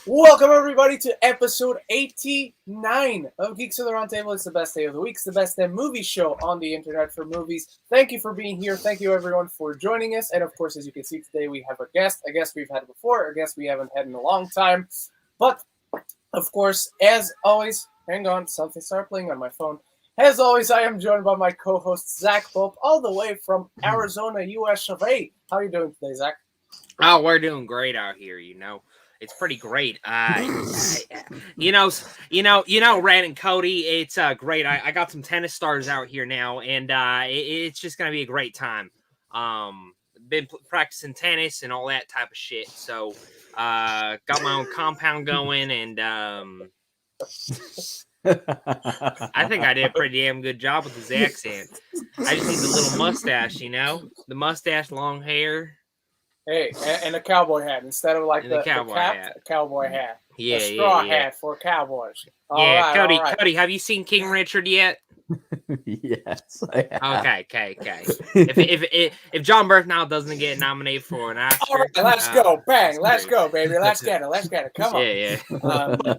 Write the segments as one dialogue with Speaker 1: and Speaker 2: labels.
Speaker 1: Welcome everybody to episode 89 of Geeks of the Roundtable. It's the best day of the week. It's the best damn movie show on the internet for movies. Thank you for being here. Thank you everyone for joining us. And of course, as you can see today, we have a guest we've had before, a guest we haven't had in a long time. But of course, as always, hang on, something started playing on my phone. As always, I am joined by my co-host Zach Pope, all the way from Arizona, US of A. How are you doing today, Zach?
Speaker 2: Oh, we're doing great out here, It's pretty great. Ren and Cody, it's great. I got some tennis stars out here now, and it's just gonna be a great time. Been practicing tennis and all that type of shit. So, got my own compound going, and I think I did a pretty damn good job with his accent. I just need the little mustache, the mustache, long hair.
Speaker 1: Hey, and a cowboy hat instead of like the
Speaker 2: cowboy
Speaker 1: cap,
Speaker 2: hat.
Speaker 1: A cowboy hat.
Speaker 2: Yeah,
Speaker 1: a straw
Speaker 2: yeah.
Speaker 1: hat for cowboys.
Speaker 2: Cody, have you seen King Richard yet?
Speaker 3: Yes, I have.
Speaker 2: Okay. If John Bernthal doesn't get nominated for an Oscar,
Speaker 1: all right, let's go, bang, let's go, baby, let's get it. Come on.
Speaker 2: Yeah.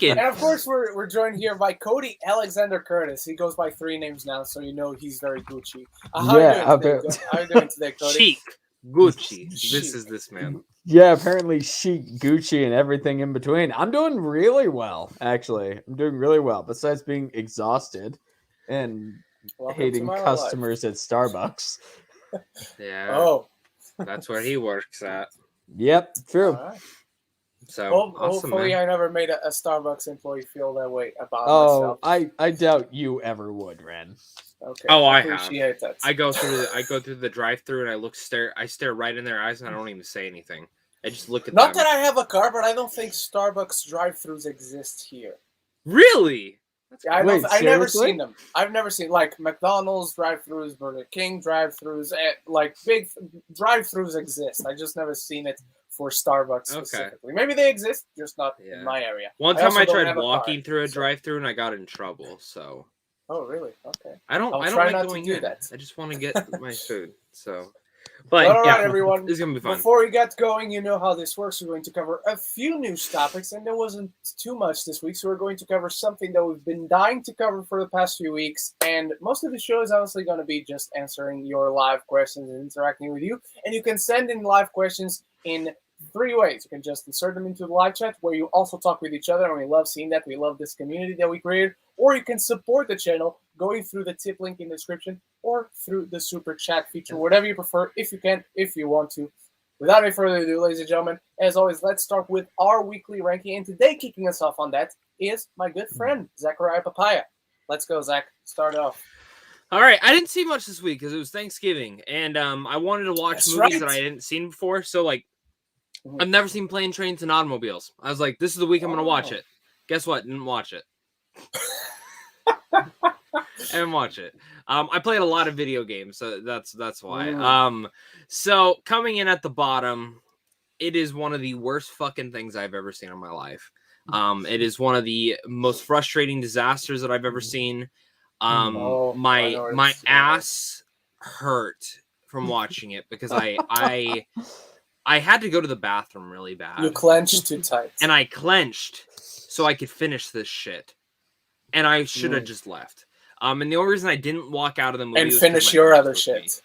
Speaker 1: And of course, we're joined here by Cody Alexander Curtis. He goes by 3 names now, so you know he's very Gucci. How are you doing today, Cody?
Speaker 2: Chic. Gucci. This is this man.
Speaker 3: Yeah, apparently chic, Gucci, and everything in between. I'm doing really well, actually. I'm doing really well. Besides being exhausted and hating customers at Starbucks.
Speaker 2: Yeah.
Speaker 1: Oh,
Speaker 2: that's where he works at.
Speaker 3: Yep, true.
Speaker 1: Right.
Speaker 2: So
Speaker 1: awesome, hopefully, man. I never made a Starbucks employee feel that way about myself.
Speaker 3: I doubt you ever would, Ren.
Speaker 1: Okay.
Speaker 2: Oh, I have.
Speaker 1: That.
Speaker 2: I go through the drive-through and I stare right in their eyes and I don't even say anything. I just look at them.
Speaker 1: Not that I have a car, but I don't think Starbucks drive-thrus exist here.
Speaker 2: Really?
Speaker 1: Yeah, I've never seen them. I've never seen like McDonald's drive-thrus, Burger King drive-thrus, like big drive-thrus exist. I just never seen it for Starbucks specifically. Maybe they exist, just not in my area.
Speaker 2: One time I tried walking through a drive-thru and I got in trouble. So.
Speaker 1: Oh really? Okay.
Speaker 2: I don't like going in. That. I just want to get my food. So,
Speaker 1: but all right, everyone.
Speaker 2: It's gonna be fun.
Speaker 1: Before we get going, you know how this works. We're going to cover a few news topics, and there wasn't too much this week, so we're going to cover something that we've been dying to cover for the past few weeks. And most of the show is honestly going to be just answering your live questions and interacting with you. And you can send in live questions in 3 ways. You can just insert them into the live chat where you also talk with each other, and we love seeing that. We love this community that we created. Or you can support the channel going through the tip link in the description or through the super chat feature, whatever you prefer, if you can, if you want to. Without any further ado, ladies and gentlemen, as always, let's start with our weekly ranking. And today, kicking us off on that is my good friend, Zachariah Papaya. Let's go, Zach. Start off.
Speaker 2: All right, I didn't see much this week because it was Thanksgiving, and I wanted to watch movies that I hadn't seen before. So, I've never seen Plane, Trains, and Automobiles. I was like, this is the week I'm going to watch it. Guess what? Didn't watch it. I didn't watch it. I played a lot of video games, so that's why. So coming in at the bottom, it is one of the worst fucking things I've ever seen in my life. It is one of the most frustrating disasters that I've ever seen. My ass hurt from watching it because I had to go to the bathroom really bad.
Speaker 1: You clenched too tight.
Speaker 2: And I clenched so I could finish this shit. And I should have just left. And the only reason I didn't walk out of the movie
Speaker 1: and finish your other shit.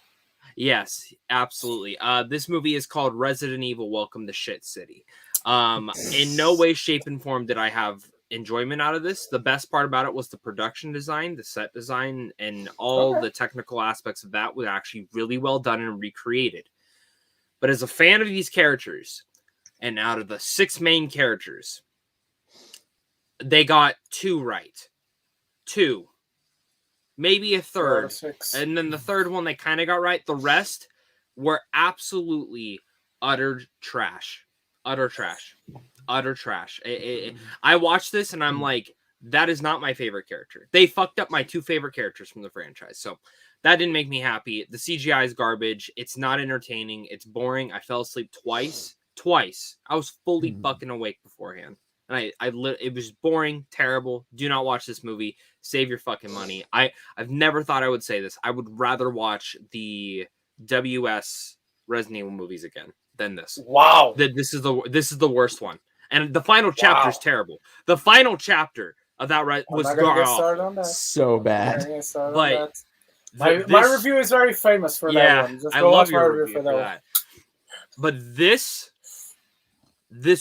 Speaker 2: Yes, absolutely. This movie is called Resident Evil: Welcome to Shit City. In no way, shape, and form did I have enjoyment out of this. The best part about it was the production design, the set design, and all the technical aspects of that was actually really well done and recreated. But as a fan of these characters, and out of the 6 main characters, they got 2 right. 2. Maybe a third. And then the third one they kind of got right. The rest were absolutely utter trash. Utter trash. I watched this and I'm like, that is not my favorite character. They fucked up my 2 favorite characters from the franchise. So that didn't make me happy. The CGI is garbage. It's not entertaining. It's boring. I fell asleep twice. I was fully fucking awake beforehand. And it was boring, terrible. Do not watch this movie. Save your fucking money. I've never thought I would say this. I would rather watch the WS Resident Evil movies again than this.
Speaker 1: Wow.
Speaker 2: This is the worst one. And the final chapter is terrible. The final chapter of that was
Speaker 3: so bad.
Speaker 2: But
Speaker 1: my review is very famous for that one. Just
Speaker 2: I
Speaker 1: go
Speaker 2: love
Speaker 1: watch
Speaker 2: your
Speaker 1: my review for that one.
Speaker 2: But this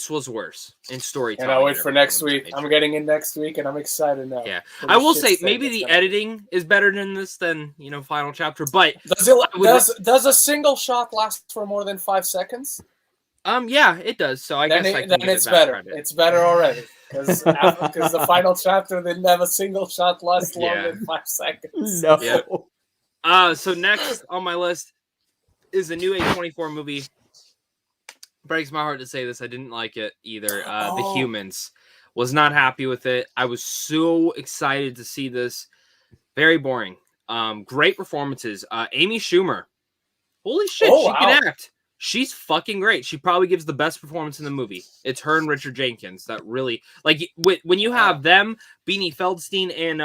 Speaker 2: was worse in storytelling.
Speaker 1: And I wait for next week. I'm getting in next week, and I'm excited now.
Speaker 2: Yeah, I will say maybe the editing is better than this than final chapter. But
Speaker 1: does a single shot last for more than 5 seconds?
Speaker 2: Yeah, it does. So I guess
Speaker 1: it's better. Credit. It's better already because the final chapter didn't have a single shot last longer than 5 seconds.
Speaker 3: No.
Speaker 2: Yeah. So next on my list is the new A24 movie. Breaks my heart to say this. I didn't like it either. The Humans. Was not happy with it. I was so excited to see this. Very boring. Great performances. Amy Schumer. Holy shit, she can act. She's fucking great. She probably gives the best performance in the movie. It's her and Richard Jenkins that really when you have them, Beanie Feldstein and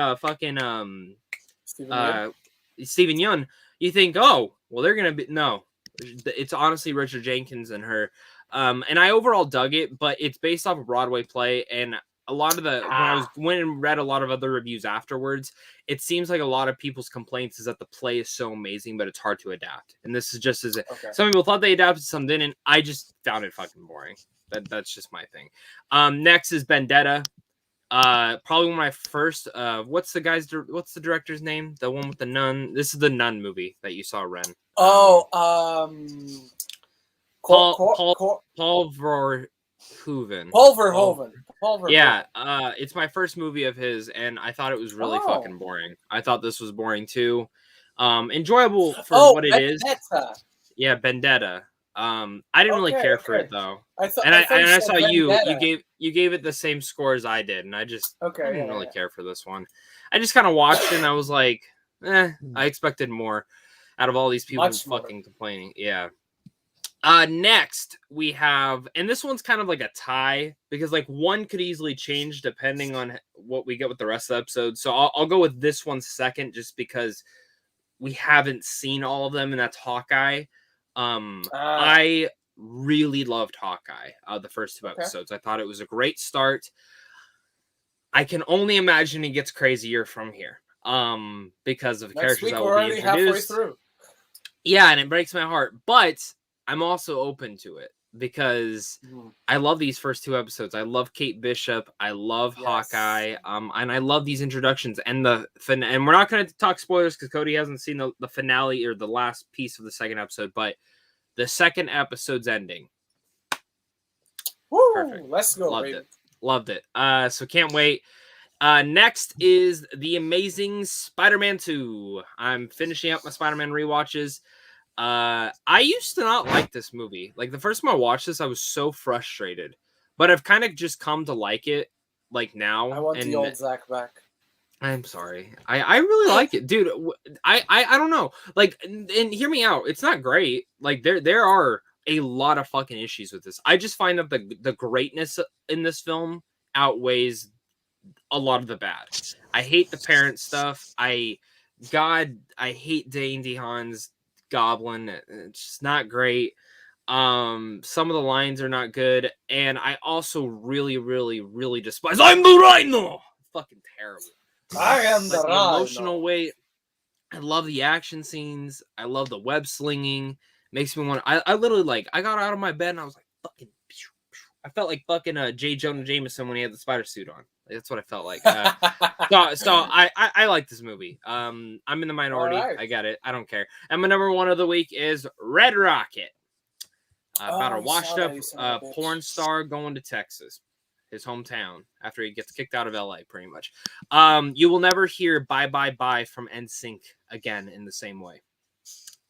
Speaker 2: Steven Yeun, you think, oh, well, they're gonna be it's honestly Richard Jenkins and her. And I overall dug it, but it's based off a Broadway play, and a lot of when I went and read a lot of other reviews afterwards, it seems like a lot of people's complaints is that the play is so amazing, but it's hard to adapt. And this is just some people thought they adapted, some didn't. I just found it fucking boring. That's just my thing. Next is Vendetta. Probably one of my first. What's the director's name? The one with the nun. This is the Nun movie that you saw, Ren.
Speaker 1: Paul
Speaker 2: Verhoeven.
Speaker 1: Paul Verhoeven.
Speaker 2: Yeah, it's my first movie of his, and I thought it was really fucking boring. I thought this was boring too. Enjoyable for what it is. Yeah, Vendetta. I didn't really care for it though. I saw Vendetta. you gave it the same score as I did, and I didn't really care for this one. I just kind of watched it, and I was like, I expected more out of all these people fucking complaining. Yeah. Next we have, and this one's kind of like a tie because one could easily change depending on what we get with the rest of the episode. So I'll go with this one second just because we haven't seen all of them, and that's Hawkeye. I really loved Hawkeye, the first 2 episodes. I thought it was a great start. I can only imagine it gets crazier from here. Because of the characters that will be introduced. Halfway through. Yeah, and it breaks my heart, but I'm also open to it because I love these first 2 episodes. I love Kate Bishop. I love Hawkeye. And I love these introductions and and we're not going to talk spoilers because Cody hasn't seen the finale or the last piece of the second episode, but the second episode's ending.
Speaker 1: Woo!
Speaker 2: Perfect.
Speaker 1: Let's go.
Speaker 2: Loved it. So can't wait. Next is The Amazing Spider-Man 2. I'm finishing up my Spider-Man rewatches. I used to not like this movie. The first time I watched this, I was so frustrated. But I've kind of just come to like it, now.
Speaker 1: I want the old Zach back.
Speaker 2: I'm sorry. I really like it, dude. I don't know. And hear me out. It's not great. There are a lot of fucking issues with this. I just find that the greatness in this film outweighs a lot of the bad. I hate the parent stuff. I hate Dane DeHaan's Goblin. It's just not great. Some of the lines are not good, and I also really, really, really despise I'm the Rhino. Fucking terrible.
Speaker 1: I am the Rhino.
Speaker 2: Emotional weight. I love the action scenes. I love the web slinging. Makes me want. I literally I got out of my bed and I was like fucking. I felt like fucking J. Jonah Jameson when he had the spider suit on. That's what I felt like. So I like this movie. I'm in the minority. Right. I get it. I don't care. And my number 1 of the week is Red Rocket. About a washed up porn star going to Texas, his hometown, after he gets kicked out of LA, pretty much. You will never hear Bye Bye Bye from NSYNC again in the same way.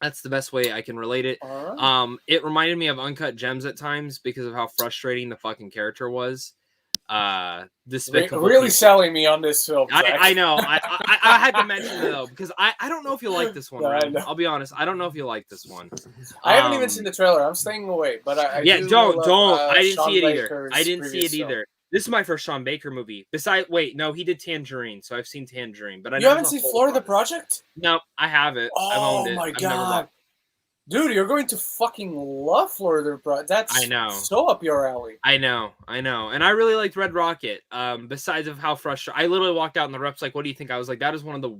Speaker 2: That's the best way I can relate it. Right. It reminded me of Uncut Gems at times because of how frustrating the fucking character was.
Speaker 1: Really selling me on this film.
Speaker 2: I know. I had to mention it though because I don't know if you'll like this one. No, I'll be honest. I don't know if you'll like this one.
Speaker 1: I haven't even seen the trailer. I'm staying away. But I
Speaker 2: don't. I didn't see it either. I didn't see it either. This is my first Sean Baker movie. He did Tangerine, so I've seen Tangerine. But
Speaker 1: you haven't seen Florida Project?
Speaker 2: No, I haven't.
Speaker 1: Oh my god! Dude, you're going to fucking love Florida, bro. That's
Speaker 2: I know.
Speaker 1: so up your alley.
Speaker 2: I know. And I really liked Red Rocket. Besides of how frustrated, I literally walked out in the reps like, what do you think? I was like, that is one of the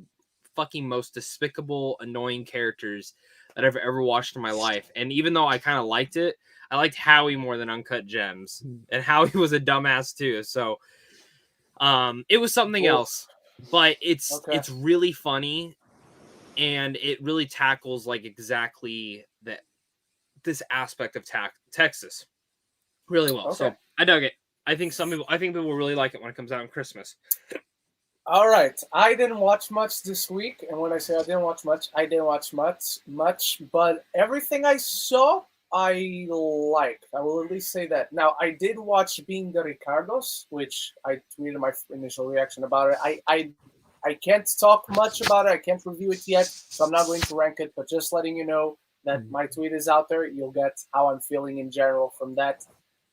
Speaker 2: fucking most despicable, annoying characters that I've ever watched in my life. And even though I kind of liked it, I liked Howie more than Uncut Gems. And Howie was a dumbass too. So it was something else. But it's really funny, and it really tackles like exactly this aspect of Texas really well. Okay. So I dug it. I think people will really like it when it comes out on Christmas.
Speaker 1: All right. I didn't watch much this week, and when I say I didn't watch much, I didn't watch much, but everything I saw, I liked. I will at least say that. Now, I did watch Being the Ricardos, which I tweeted my initial reaction about it. I can't talk much about it. I can't review it yet, so I'm not going to rank it, but just letting you know that my tweet is out there. You'll get how I'm feeling in general from that.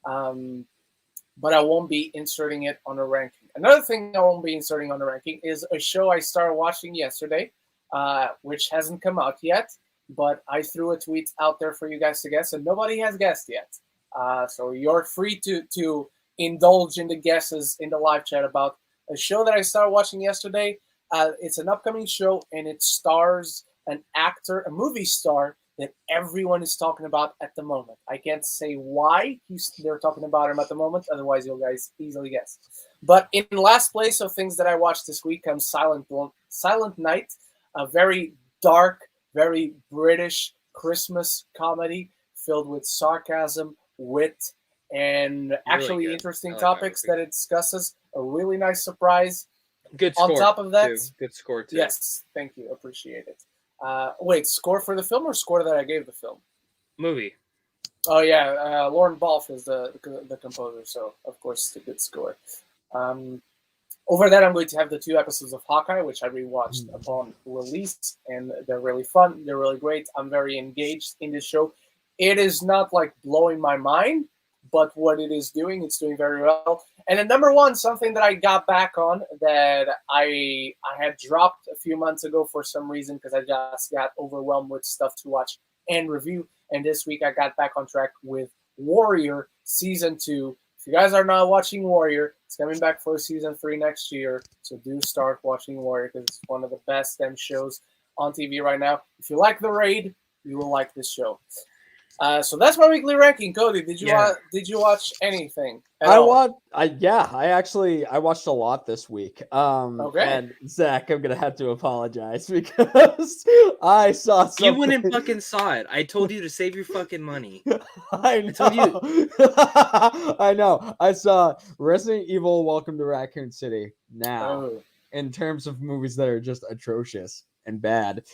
Speaker 1: But I won't be inserting it on a ranking. Another thing I won't be inserting on a ranking is a show I started watching yesterday, which hasn't come out yet, but I threw a tweet out there for you guys to guess, and nobody has guessed yet. So you're free to indulge in the guesses in the live chat about a show that I started watching yesterday. It's an upcoming show, and it stars an actor, a movie star, that everyone is talking about at the moment. I can't say why they're talking about him at the moment, otherwise you'll guys easily guess. But in last place of things that I watched this week comes Silent Night, a very dark, very British Christmas comedy filled with sarcasm, wit, and actually really interesting topics that it discusses. A really nice surprise.
Speaker 2: Good score.
Speaker 1: On top of that,
Speaker 2: good score too.
Speaker 1: Yes, thank you, appreciate it. Wait, score for the film or score that I gave the film?
Speaker 2: Movie.
Speaker 1: Oh yeah, Lauren Balfe is the composer, so of course it's a good score. Over that, I'm going to have the 2 episodes of Hawkeye, which I rewatched upon release, and they're really fun. They're really great. I'm very engaged in this show. It is not like blowing my mind, but what it is doing, it's doing very well. And then number 1, something that I got back on that I had dropped a few months ago for some reason because I just got overwhelmed with stuff to watch and review. And this week I got back on track with Warrior Season 2. If you guys are not watching Warrior, it's coming back for Season 3 next year. So do start watching Warrior because it's one of the best damn shows on TV right now. If you like The Raid, you will like this show. So that's my weekly ranking. Cody, did you watch anything?
Speaker 3: I watched a lot this week. Okay. And Zach, I'm gonna have to apologize because I saw something.
Speaker 2: You went and fucking saw it. I told you to save your fucking money.
Speaker 3: I know. I know. I saw Resident Evil: Welcome to Raccoon City. Now, in terms of movies that are just atrocious and bad,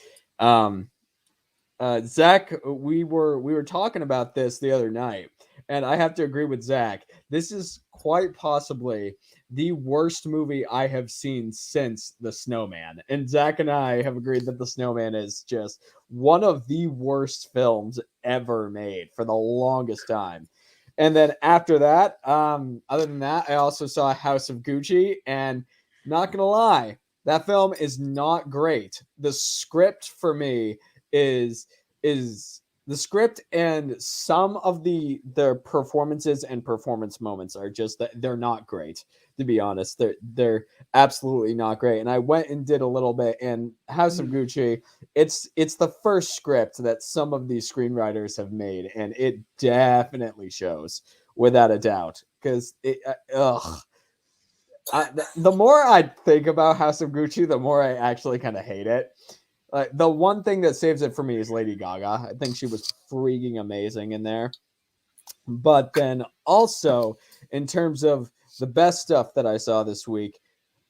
Speaker 3: Zach, we were talking about this the other night, and I have to agree with Zach. This is quite possibly the worst movie I have seen since The Snowman. And Zach and I have agreed that The Snowman is just one of the worst films ever made for the longest time. And then after that, other than that, I also saw House of Gucci, and not gonna lie, that film is not great. The script for me is the script, and some of the performances and performance moments are just that they're not great, to be honest. They're absolutely not great. And I went and did a little bit in House of Gucci. It's the first script that some of these screenwriters have made, and it definitely shows without a doubt. Because the more I think about House of Gucci, the more I actually kind of hate it. The one thing that saves it for me is Lady Gaga. I think she was freaking amazing in there. But then also, in terms of the best stuff that I saw this week,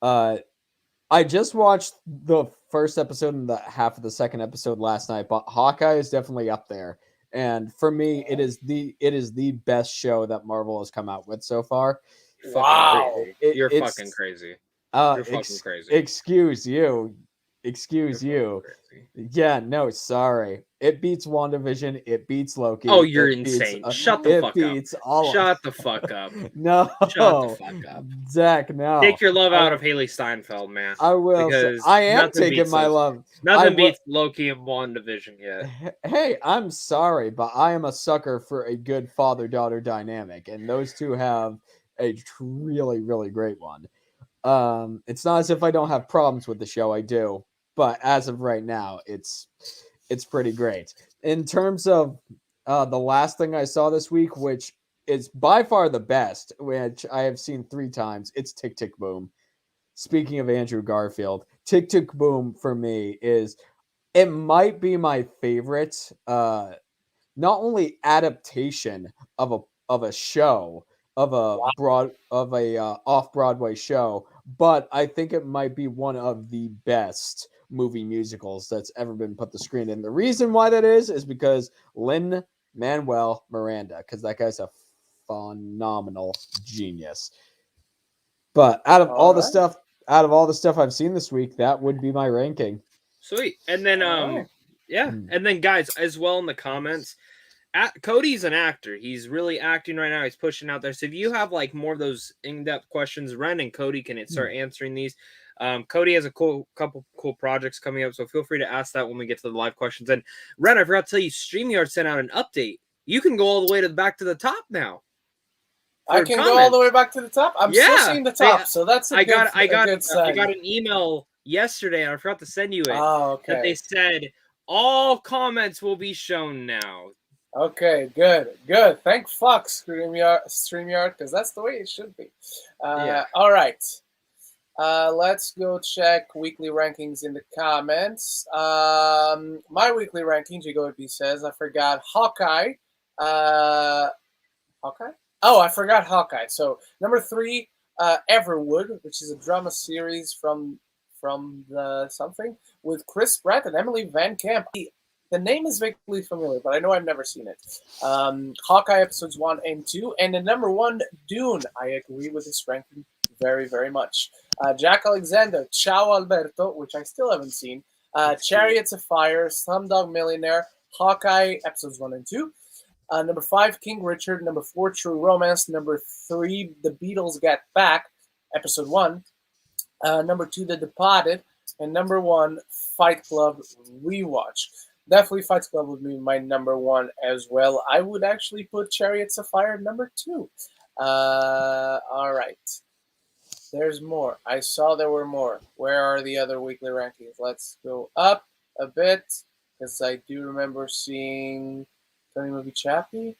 Speaker 3: I just watched the first episode and the half of the second episode last night, but Hawkeye is definitely up there. And for me, it is the best show that Marvel has come out with so far.
Speaker 2: Wow. You're fucking crazy. You're fucking crazy.
Speaker 3: Excuse you. excuse you. Yeah, no, sorry. It beats WandaVision. It beats Loki.
Speaker 2: Oh, you're
Speaker 3: it beats,
Speaker 2: insane. Shut the fuck
Speaker 3: beats
Speaker 2: up.
Speaker 3: all
Speaker 2: Shut the fuck up.
Speaker 3: No.
Speaker 2: Shut the fuck up.
Speaker 3: Zach, no.
Speaker 2: Take your love out of Haley Steinfeld, man.
Speaker 3: I will.
Speaker 2: Because
Speaker 3: I am taking my love.
Speaker 2: Nothing beats Loki and WandaVision yet.
Speaker 3: Hey, I'm sorry, but I am a sucker for a good father-daughter dynamic, and those two have a really, really great one. It's not as if I don't have problems with the show. I do, but as of right now, it's pretty great. In terms of the last thing I saw this week, which is by far the best, which I have seen 3 times, it's Tick Tick Boom. Speaking of Andrew Garfield, Tick Tick Boom for me it might be my favorite, not only adaptation of a show, of a off-Broadway show, but I think it might be one of the best movie musicals that's ever been put to screen. And the reason why that is because Lin-Manuel Miranda, because that guy's a phenomenal genius. But out of all the stuff I've seen this week, that would be my ranking.
Speaker 2: Sweet. And then and then guys, as well in the comments, Cody's an actor. He's really acting right now. He's pushing out there. So if you have like more of those in-depth questions, Ren and Cody can start answering these. Cody has a couple cool projects coming up, so feel free to ask that when we get to the live questions. And Ren, I forgot to tell you, StreamYard sent out an update. You can go all the way back to the top now.
Speaker 1: I can go all the way back to the top. I'm still seeing the top, so that's a good sign.
Speaker 2: I got an email yesterday, and I forgot to send you it.
Speaker 1: Oh, okay.
Speaker 2: That they said all comments will be shown now.
Speaker 1: Okay, good. Thank fuck, StreamYard, because that's the way it should be. All right. Let's go check weekly rankings in the comments. My weekly ranking, Jigopi says, I forgot Hawkeye. Hawkeye? Oh, I forgot Hawkeye. So, number 3, Everwood, which is a drama series from the something with Chris Pratt and Emily Van Camp. The name is vaguely familiar, but I know I've never seen it. Hawkeye episodes 1 and 2, and the number 1, Dune. I agree with this ranking very, very much. Jack Alexander, Ciao Alberto, which I still haven't seen. Chariots of Fire, Slumdog Millionaire, Hawkeye episodes 1 and 2. Number 5, King Richard. Number 4, True Romance. Number 3, The Beatles Get Back, episode 1. Number 2, The Departed. And number 1, Fight Club Rewatch. Definitely Fight Club would be my number 1 as well. I would actually put Chariots of Fire number 2. All right. There's more. I saw there were more. Where are the other weekly rankings? Let's go up a bit, because I do remember seeing Tony Movie Chappie.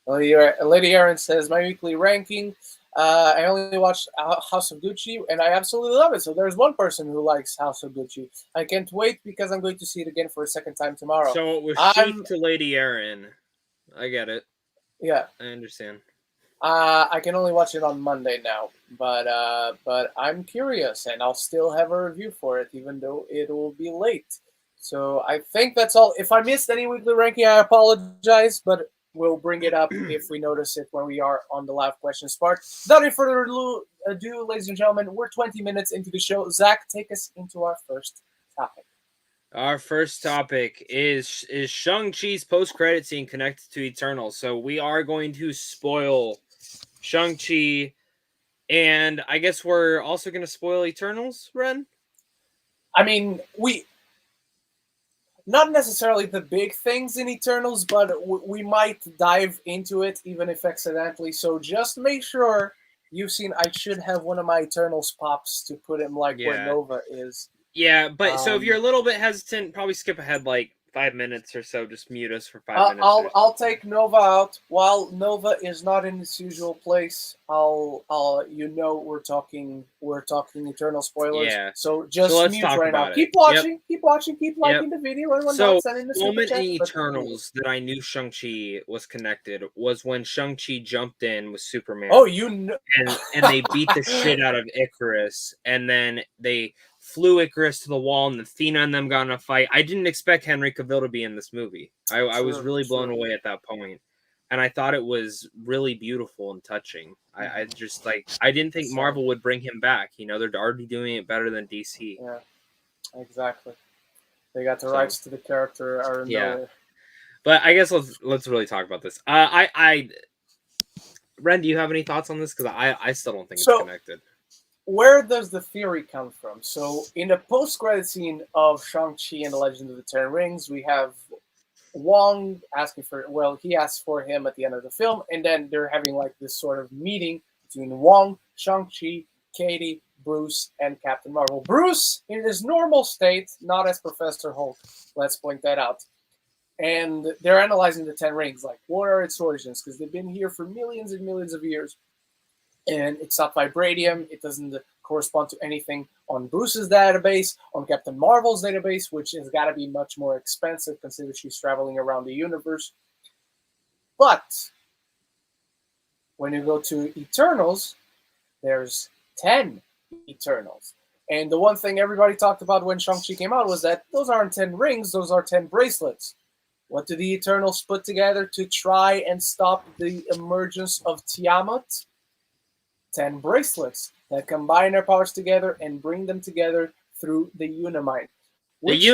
Speaker 1: Lady Aaron says, my weekly ranking, I only watched House of Gucci, and I absolutely love it. So there's one person who likes House of Gucci. I can't wait because I'm going to see it again for a second time tomorrow.
Speaker 2: So it was shoot to Lady Aaron. I get it.
Speaker 1: Yeah.
Speaker 2: I understand.
Speaker 1: I can only watch it on Monday now, but I'm curious, and I'll still have a review for it, even though it will be late. So I think that's all. If I missed any weekly ranking, I apologize, but we'll bring it up if we notice it when we are on the live questions part. Without any further ado, ladies and gentlemen, we're 20 minutes into the show. Zach, take us into our first topic.
Speaker 2: Our first topic is Shang-Chi's post-credit scene connected to Eternals. So we are going to spoil Shang-Chi, and I guess we're also going to spoil Eternals, Ren?
Speaker 1: I mean, not necessarily the big things in Eternals, but we might dive into it, even if accidentally. So just make sure you've seen. I should have one of my Eternals pops to put him where Nova is.
Speaker 2: Yeah, but so if you're a little bit hesitant, probably skip ahead 5 minutes or so. Just mute us for 5 minutes.
Speaker 1: I'll take Nova out while Nova is not in its usual place. We're talking Eternal spoilers.
Speaker 2: Yeah.
Speaker 1: So just mute right now. Keep watching, keep liking the video.
Speaker 2: So the moment in Eternals that I knew Shang-Chi was connected was when Shang-Chi jumped in with Superman.
Speaker 1: Oh, you know,
Speaker 2: and they beat the shit out of Icarus, and then they flew Icarus to the wall, and Athena and them got in a fight. I didn't expect Henry Cavill to be in this movie. I was really blown away at that point, and I thought it was really beautiful and touching. I just I didn't think Marvel would bring him back. They're already doing it better than DC.
Speaker 1: Yeah. Exactly. They got the rights to the character out of nowhere.
Speaker 2: But I guess let's really talk about this. Ren, do you have any thoughts on this? Because I still don't think it's connected.
Speaker 1: Where does the theory come from? So in the post-credit scene of Shang-Chi and the Legend of the Ten Rings, we have Wong asking for, he asks for him at the end of the film, and then they're having like this sort of meeting between Wong, Shang-Chi, Katie, Bruce, and Captain Marvel. Bruce in his normal state, not as Professor Hulk. Let's point that out. And they're analyzing the Ten Rings, like what are its origins? Because they've been here for millions and millions of years. And it's not vibranium. It doesn't correspond to anything on Bruce's database, on Captain Marvel's database, which has got to be much more expensive considering she's traveling around the universe. But when you go to Eternals, there's 10 Eternals. And the one thing everybody talked about when Shang-Chi came out was that those aren't 10 rings, those are 10 bracelets. What do the Eternals put together to try and stop the emergence of Tiamat? 10 bracelets that combine their powers together and bring them together through the Unimind. Which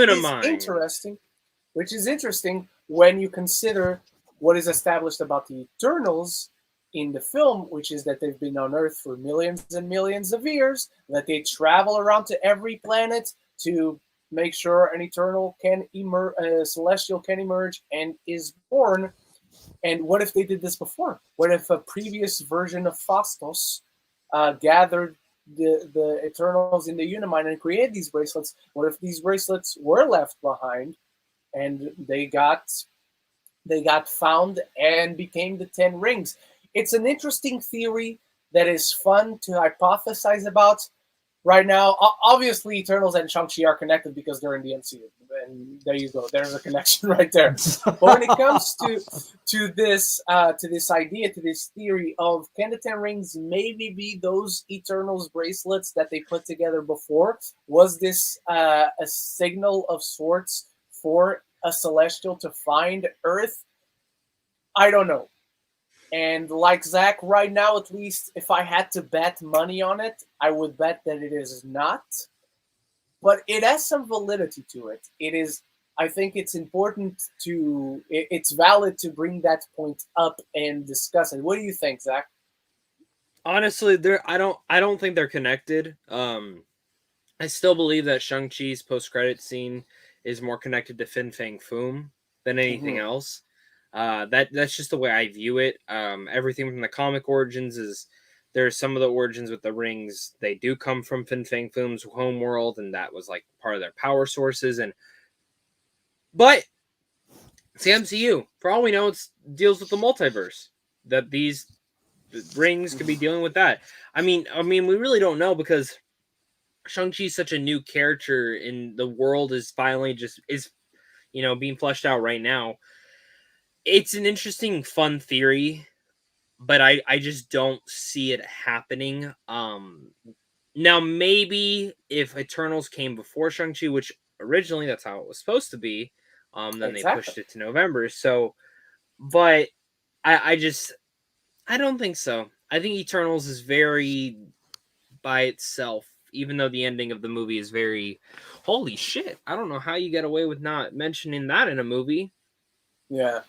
Speaker 1: is interesting when you consider what is established about the Eternals in the film, which is that they've been on Earth for millions and millions of years, that they travel around to every planet to make sure an Eternal can emerge, a Celestial can emerge and is born. And what if they did this before? What if a previous version of Phastos gathered the Eternals in the Unimind and created these bracelets? What if these bracelets were left behind and they got found and became the 10 rings? It's an interesting theory that is fun to hypothesize about. Right now, obviously, Eternals and Shang-Chi are connected because they're in the MCU. And there you go. There's a connection right there. But when it comes to this idea, to this theory of can the 10 rings maybe be those Eternals bracelets that they put together before? Was this a signal of sorts for a Celestial to find Earth? I don't know. And like Zach, right now, at least, if I had to bet money on it, I would bet that it is not. But it has some validity to it. It is, I think it's important it's valid to bring that point up and discuss it. What do you think, Zach?
Speaker 2: Honestly, I don't think they're connected. I still believe that Shang-Chi's post-credit scene is more connected to Fin Fang Foom than anything else. That's just the way I view it. Everything from the comic origins is there's some of the origins with the rings. They do come from Fin Fang Foom's home world, and that was like part of their power sources. But it's the MCU. For all we know, it deals with the multiverse. That these rings could be dealing with that. I mean, we really don't know because Shang-Chi is such a new character, and the world is finally being fleshed out right now. It's an interesting, fun theory, but I just don't see it happening. Now, maybe if Eternals came before Shang-Chi, which originally that's how it was supposed to be, then they pushed it to November. So, but I don't think so. I think Eternals is very by itself, even though the ending of the movie is very, holy shit. I don't know how you get away with not mentioning that in a movie.
Speaker 1: Yeah.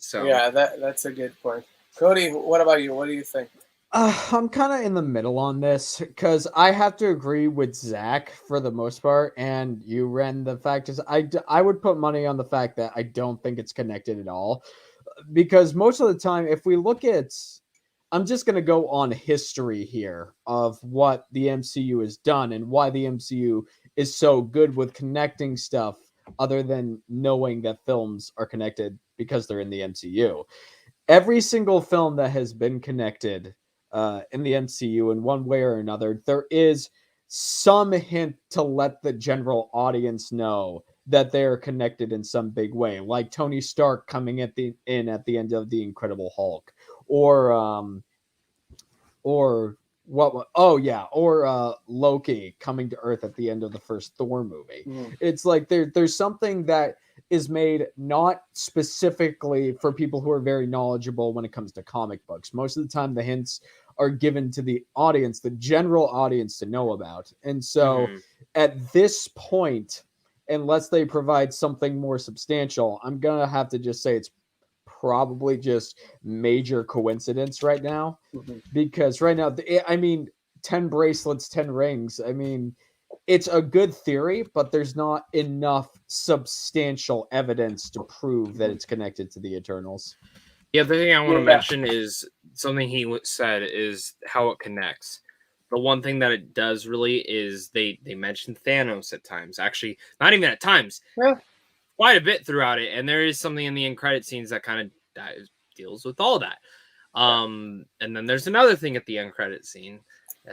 Speaker 2: So
Speaker 1: yeah, that's a good point. Cody, what about you? What do you think?
Speaker 3: I'm kind of in the middle on this because I have to agree with Zach for the most part, and you, Ren. The fact is, I would put money on the fact that I don't think it's connected at all, because most of the time, if we look at, I'm just going to go on history here of what the MCU has done and why the MCU is so good with connecting stuff other than knowing that films are connected because they're in the MCU. Every single film that has been connected in the MCU in one way or another, there is some hint to let the general audience know that they are connected in some big way, like Tony Stark coming at the end of the Incredible Hulk, or Loki coming to Earth at the end of the first Thor movie. It's like there's something that is made not specifically for people who are very knowledgeable when it comes to comic books. Most of the time the hints are given to the audience, the general audience, to know about. And so at this point, unless they provide something more substantial, I'm gonna have to just say it's probably just major coincidence right now. Because right now, I mean, 10 bracelets, 10 rings, I mean, it's a good theory, but there's not enough substantial evidence to prove that it's connected to the Eternals.
Speaker 2: The other thing I want to mention is something he said is how it connects. The one thing that it does really is they mention Thanos at times. Actually, not even at times. Quite a bit throughout it. And there is something in the end credit scenes that kind of deals with all that. And then there's another thing at the end credit scene.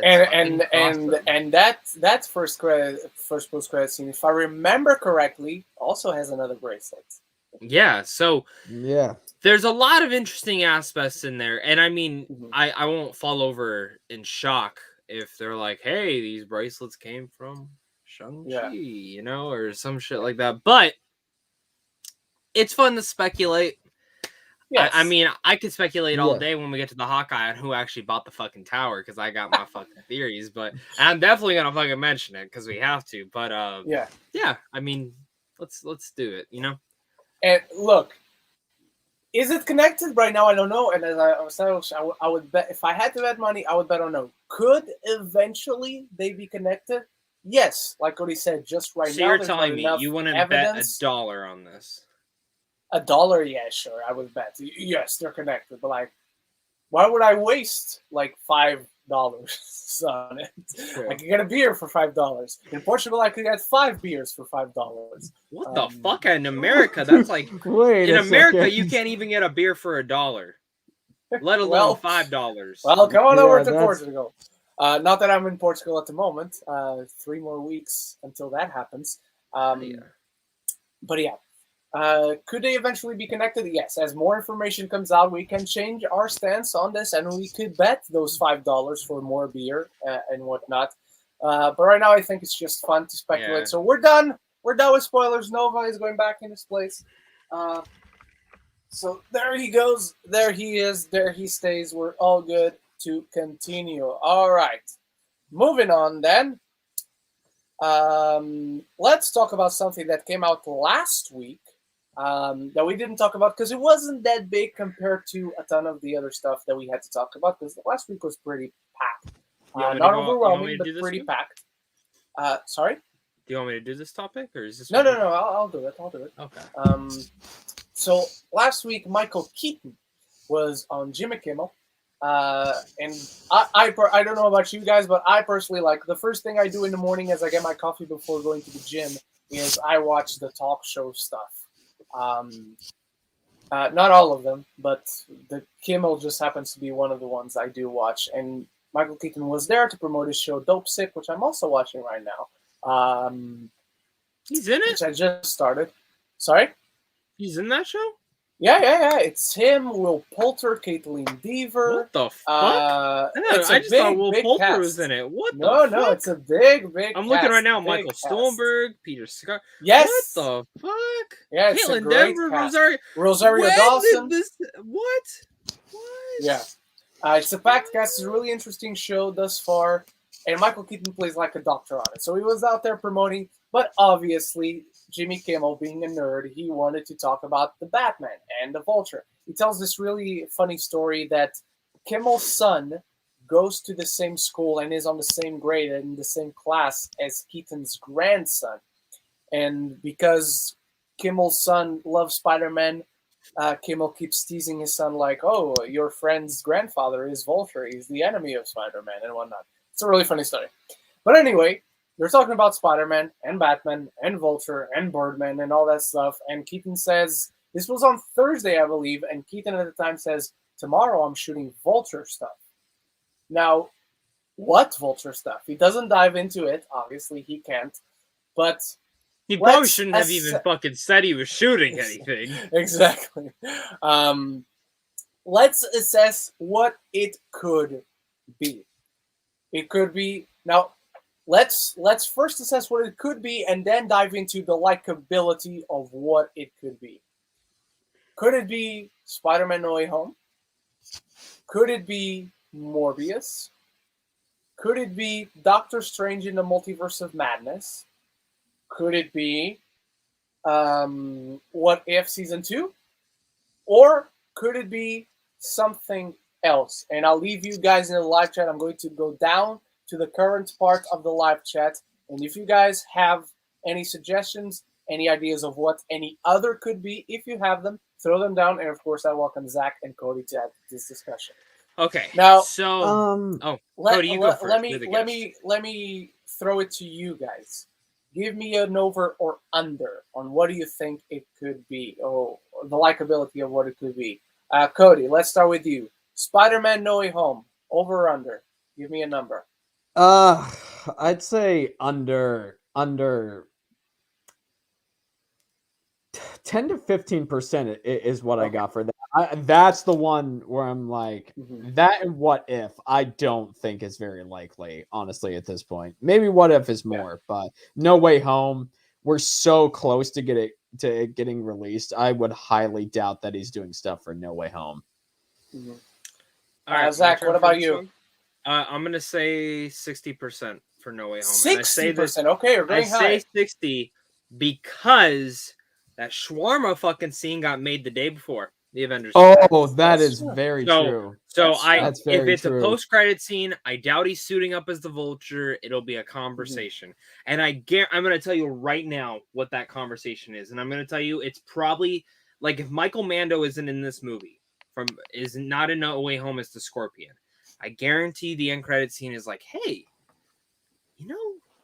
Speaker 1: And that first post credit scene, if I remember correctly, also has another bracelet.
Speaker 2: Yeah, so there's a lot of interesting aspects in there, and I mean, I won't fall over in shock if they're like, "Hey, these bracelets came from Shang-Chi," you know, or some shit like that. But it's fun to speculate. Yes. I mean, I could speculate all day when we get to the Hawkeye on who actually bought the fucking tower, because I got my fucking theories. But I'm definitely gonna fucking mention it because we have to. But yeah. I mean, let's do it. You know.
Speaker 1: And look, is it connected right now? I don't know. And as I would bet, if I had to bet money, I would bet on no. Could eventually they be connected? Yes, like Cody said, just right now.
Speaker 2: So you're telling me you wouldn't bet $1 on this?
Speaker 1: $1, yeah, sure, I would bet. Yes, they're connected, but like, why would I waste like $5 on it? True. I could get a beer for $5. In Portugal, I could get 5 beers for $5.
Speaker 2: What the fuck? In America, that's like in America, you can't even get a beer for $1, let alone $5.
Speaker 1: Well, come on over to Portugal. Not that I'm in Portugal at the moment. 3 more weeks until that happens. But yeah. Could they eventually be connected? Yes. As more information comes out, we can change our stance on this, and we could bet those $5 for more beer and whatnot. But right now, I think it's just fun to speculate. Yeah. So we're done. We're done with spoilers. Nova is going back in his place. So there he goes. There he is. There he stays. We're all good to continue. All right. Moving on then. Let's talk about something that came out last week. That we didn't talk about because it wasn't that big compared to a ton of the other stuff that we had to talk about, because last week was pretty packed. Not overwhelming, but pretty packed. Sorry?
Speaker 2: Do you want me to do this topic, or is this?
Speaker 1: No. I'll do it. Okay. So last week, Michael Keaton was on Jimmy Kimmel. And I don't know about you guys, but I personally, like, the first thing I do in the morning as I get my coffee before going to the gym is I watch the talk show stuff. Not all of them, but the Kimmel just happens to be one of the ones I do watch. And Michael Keaton was there to promote his show Dope Sick, which I'm also watching right now.
Speaker 2: He's in it?
Speaker 1: Which I just started. Sorry?
Speaker 2: He's in that show?
Speaker 1: Yeah. It's him, Will Poulter, Caitlin Deaver.
Speaker 2: What the fuck? I just thought Will Poulter was in it. What the fuck?
Speaker 1: No, it's a big
Speaker 2: I'm looking right now. Michael Stuhlbarg, Peter Scott.
Speaker 1: Yes.
Speaker 2: What the fuck?
Speaker 1: Yeah, it's
Speaker 2: Caitlin Deaver,
Speaker 1: Rosario Dawson.
Speaker 2: What?
Speaker 1: Yeah. It's a packed cast. It's a really interesting show thus far. And Michael Keaton plays like a doctor on it. So he was out there promoting, but obviously Jimmy Kimmel, being a nerd, he wanted to talk about the Batman and the Vulture. He tells this really funny story that Kimmel's son goes to the same school and is on the same grade and in the same class as Keaton's grandson. And because Kimmel's son loves Spider-Man, Kimmel keeps teasing his son like, oh, your friend's grandfather is Vulture. He's the enemy of Spider-Man and whatnot. It's a really funny story. But anyway, they're talking about Spider-Man and Batman and Vulture and Birdman and all that stuff. And Keaton says, this was on Thursday, I believe, and Keaton at the time says, tomorrow I'm shooting Vulture stuff. Now, what Vulture stuff? He doesn't dive into it. Obviously, he can't. But
Speaker 2: he probably shouldn't have even fucking said he was shooting anything.
Speaker 1: Exactly. Let's assess what it could be. It could be... Now, let's first assess what it could be and then dive into the likability of what it could be. Could it be Spider-Man No Way Home? Could it be Morbius? Could it be Doctor Strange in the Multiverse of Madness? Could it be What If Season 2? Or could it be something else? And I'll leave you guys in the live chat. I'm going to go down to the current part of the live chat. And if you guys have any suggestions, any ideas of what any other could be, if you have them, throw them down. And of course, I welcome Zach and Cody to add to this discussion.
Speaker 2: Okay.
Speaker 1: Now,
Speaker 2: so Cody, you go first.
Speaker 1: Let me throw it to you guys. Give me an over or under on what do you think it could be, or the likability of what it could be. Cody, let's start with you. Spider-Man: No Way Home, over or under? Give me a number.
Speaker 3: I'd say under 10 to 15% is what I got for that. That's the one where I'm like, that and What If I don't think is very likely, honestly, at this point. Maybe What If is more, but No Way Home, we're so close to it getting released. I would highly doubt that he's doing stuff for No Way Home.
Speaker 1: All right, Zach, what about you?
Speaker 2: I'm going to say 60% for No Way Home.
Speaker 1: 60%? Okay, you're very high.
Speaker 2: I say 60 because that shawarma fucking scene got made the day before the Avengers.
Speaker 3: Oh, that is very true.
Speaker 2: So if it's a post-credit scene, I doubt he's suiting up as the Vulture. It'll be a conversation. And I'm going to tell you right now what that conversation is. And I'm going to tell you it's probably like if Michael Mando isn't in this movie, is not in No Way Home as the Scorpion, I guarantee the end credit scene is like, hey,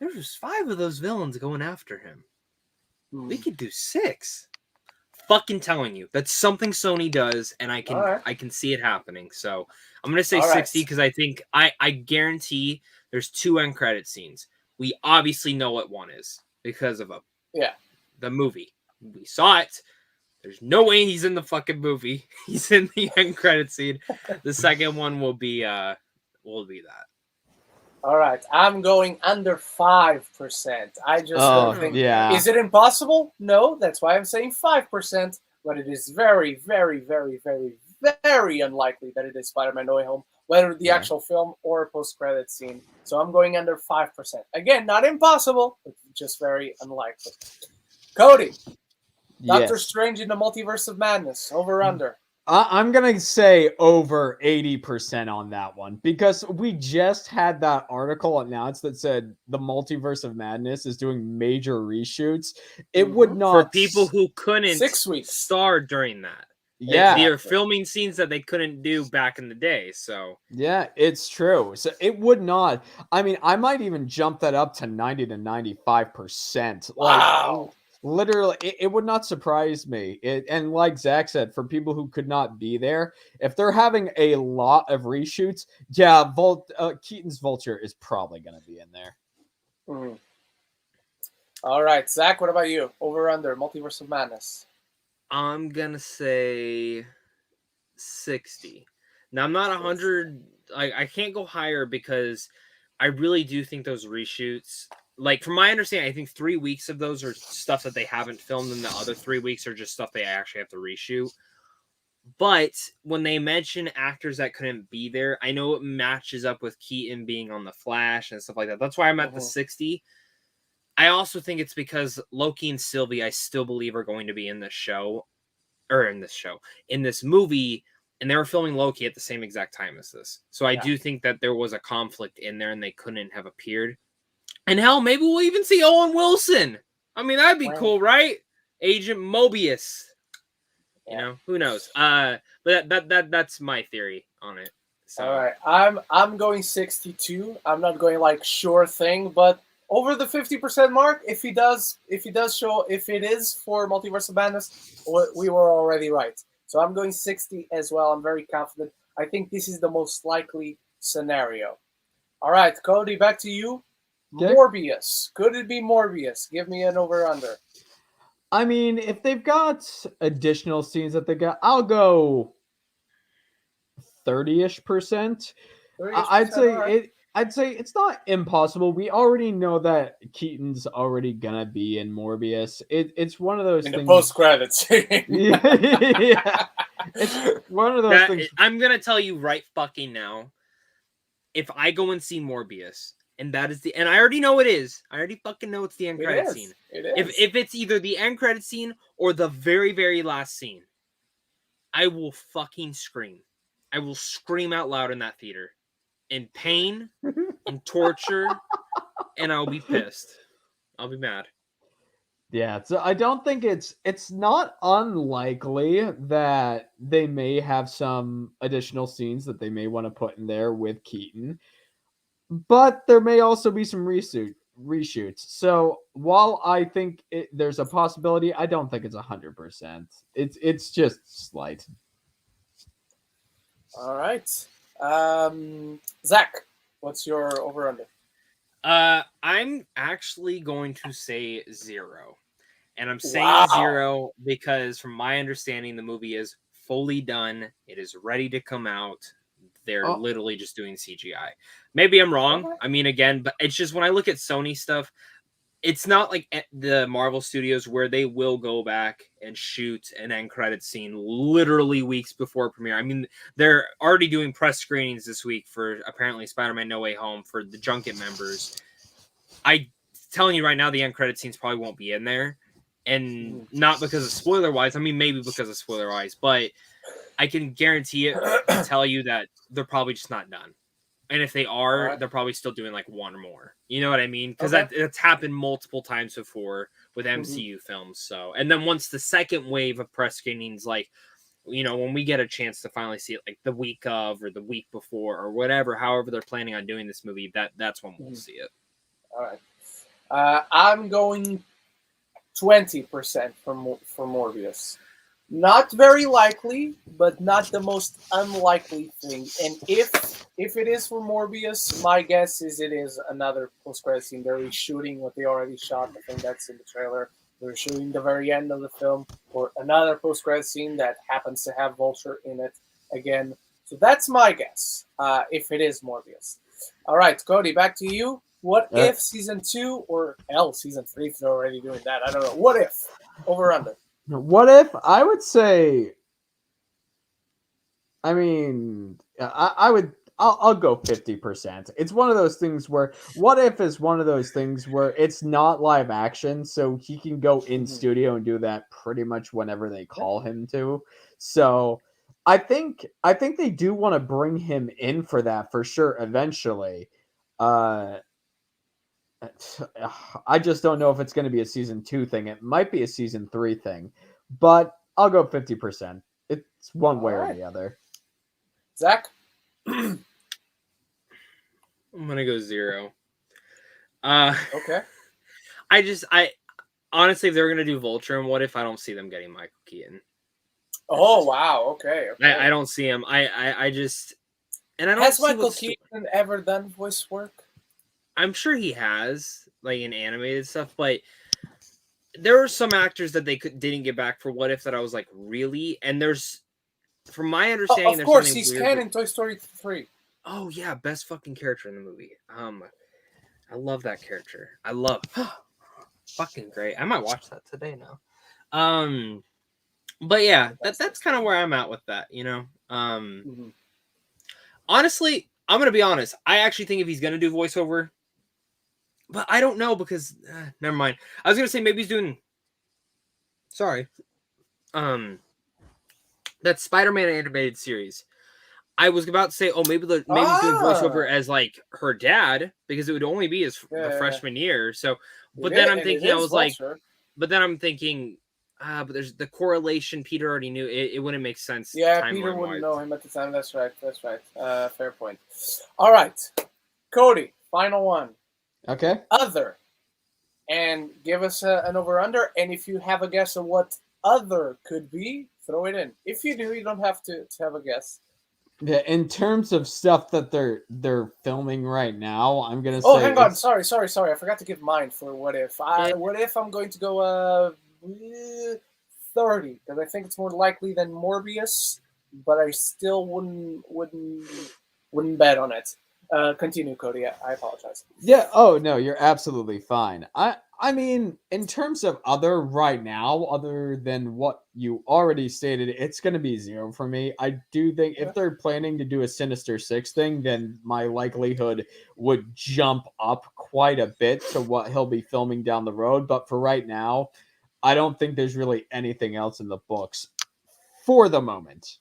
Speaker 2: there's 5 of those villains going after him. We could do 6. Fucking telling you, that's something Sony does, and I can see it happening. So I'm gonna say 60 because I think I guarantee there's 2 end credit scenes. We obviously know what one is because of the movie. We saw it. There's no way he's in the fucking movie. He's in the end credit scene. The second one will be that.
Speaker 1: All right, I'm going under 5%. I just don't think.
Speaker 3: Yeah.
Speaker 1: Is it impossible? No, that's why I'm saying 5%. But it is very, very, very, very, very unlikely that it is Spider-Man: No Way Home, whether the actual film or a post-credit scene. So I'm going under 5%. Again, not impossible, but just very unlikely. Cody, Doctor Strange in the Multiverse of Madness, over or under?
Speaker 3: I'm going to say over 80% on that one because we just had that article announced that said the Multiverse of Madness is doing major reshoots. It would not...
Speaker 2: For people who couldn't
Speaker 1: 6 weeks
Speaker 2: star during that.
Speaker 3: Yeah.
Speaker 2: They're filming scenes that they couldn't do back in the day, so...
Speaker 3: Yeah, it's true. So it would not... I mean, I might even jump that up to 90 to 95%.
Speaker 1: Wow.
Speaker 3: Literally, it would not surprise me. And like Zach said, for people who could not be there, if they're having a lot of reshoots, Keaton's Vulture is probably going to be in there.
Speaker 1: All right, Zach, what about you? Over or under Multiverse of Madness?
Speaker 2: I'm going to say 60. Now, I'm not 100. I can't go higher because I really do think those reshoots... Like, from my understanding, I think 3 weeks of those are stuff that they haven't filmed, and the other 3 weeks are just stuff they actually have to reshoot. But when they mention actors that couldn't be there, I know it matches up with Keaton being on The Flash and stuff like that. That's why I'm at the 60. I also think it's because Loki and Sylvie, I still believe, are going to be in this movie, and they were filming Loki at the same exact time as this. So I do think that there was a conflict in there, and they couldn't have appeared. And hell, maybe we'll even see Owen Wilson. I mean, that'd be cool, right? Agent Mobius. You know, who knows? But that's my theory on it. So.
Speaker 1: All right, I'm going 62. I'm not going like sure thing, but over the 50% mark. If it is for Multiverse of Madness, we were already right. So I'm going 60 as well. I'm very confident. I think this is the most likely scenario. All right, Cody, back to you. Okay. Morbius. Could it be Morbius? Give me an over-under.
Speaker 3: I mean, if they've got additional scenes that they got, I'll go 30-ish%. I'd say it's not impossible. We already know that Keaton's already gonna be in Morbius. It's one of those things.
Speaker 1: In the post-credits.
Speaker 3: Yeah. It's one of those things.
Speaker 2: I'm gonna tell you right fucking now if I go and see Morbius, and that is and I already know it is. I already fucking know it's the end credit scene.
Speaker 1: It is.
Speaker 2: If it's either the end credit scene or the very, very last scene, I will fucking scream. I will scream out loud in that theater. In pain, in torture, and I'll be pissed. I'll be mad.
Speaker 3: Yeah, so I don't think it's not unlikely that they may have some additional scenes that they may want to put in there with Keaton, but there may also be some reshoots. So while I think there's a possibility, I don't think it's 100%. It's just slight.
Speaker 1: All right, Zach, what's your over under?
Speaker 2: I'm actually going to say 0. And I'm saying 0 because from my understanding, the movie is fully done. It is ready to come out. They're literally just doing CGI. Maybe I'm wrong. I mean, again, but it's just when I look at Sony stuff, it's not like the Marvel Studios where they will go back and shoot an end credit scene literally weeks before premiere. I mean, they're already doing press screenings this week for apparently Spider-Man No Way Home for the junket members. I'm telling you right now, the end credit scenes probably won't be in there. And not because of spoiler-wise. I mean, maybe because of spoiler-wise. But I can guarantee it and tell you that they're probably just not done. And if they are, they're probably still doing like one or more. You know what I mean? Because that's happened multiple times before with MCU films. So, and then once the second wave of press screenings, like, you know, when we get a chance to finally see it, like the week of or the week before or whatever, however they're planning on doing this movie, that's when we'll see it.
Speaker 1: All right. I'm going 20% for Morbius. Not very likely, but not the most unlikely thing. And if it is for Morbius, my guess is it is another post-credit scene. They're reshooting what they already shot. I think that's in the trailer. They're shooting the very end of the film or another post-credit scene that happens to have Vulture in it again. So that's my guess, if it is Morbius. All right, Cody, back to you. What if season 2 or season 3 if they're already doing that? I don't know. What if? Over under.
Speaker 3: What if? I would say. I mean, I'll go 50%. It's one of those things where What If is one of those things where it's not live action, so he can go in studio and do that pretty much whenever they call him to. So I think they do want to bring him in for that for sure eventually. I just don't know if it's going to be a season 2 thing. It might be a season 3 thing, but I'll go 50%. It's one way or the other.
Speaker 1: Zach?
Speaker 2: I'm going to go 0.
Speaker 1: Okay.
Speaker 2: I honestly, if they're going to do Vulture and What If, I don't see them getting Michael Keaton.
Speaker 1: Oh, wow. Okay.
Speaker 2: I don't see him. I just... And I don't
Speaker 1: Has Michael Keaton ever done voice work?
Speaker 2: I'm sure he has, like in animated stuff, but there are some actors that they didn't get back for What If that I was like, really? And there's, from my understanding,
Speaker 1: of course, he's Ken in Toy Story 3.
Speaker 2: Oh yeah, best fucking character in the movie. I love that character. I love fucking great. I might watch that today now. But yeah, that's kind of where I'm at with that. You know, honestly, I'm gonna be honest. I actually think if he's gonna do voiceover. But I don't know because never mind. I was gonna say maybe he's doing. Sorry, that Spider-Man animated series. I was about to say, maybe he's doing voiceover as like her dad because it would only be his the freshman year. So, but then I'm thinking, but there's the correlation. Peter already knew it wouldn't make sense.
Speaker 1: Yeah, Peter wouldn't know him at the time. That's right. Fair point. All right, Cody, final one.
Speaker 3: Okay.
Speaker 1: Other. And give us an over-under. And if you have a guess of what other could be, throw it in. If you do, you don't have to have a guess.
Speaker 3: Yeah, in terms of stuff that they're filming right now, I'm going to say...
Speaker 1: Oh, hang on. Sorry. I forgot to give mine for What If. What If I'm going to go 30, because I think it's more likely than Morbius, but I still wouldn't bet on it. Continue, Cody. I apologize.
Speaker 3: Yeah. Oh no, you're absolutely fine. I mean, in terms of other right now, other than what you already stated, it's going to be 0 for me. I do think if they're planning to do a Sinister Six thing, then my likelihood would jump up quite a bit to what he'll be filming down the road. But for right now, I don't think there's really anything else in the books for the moment.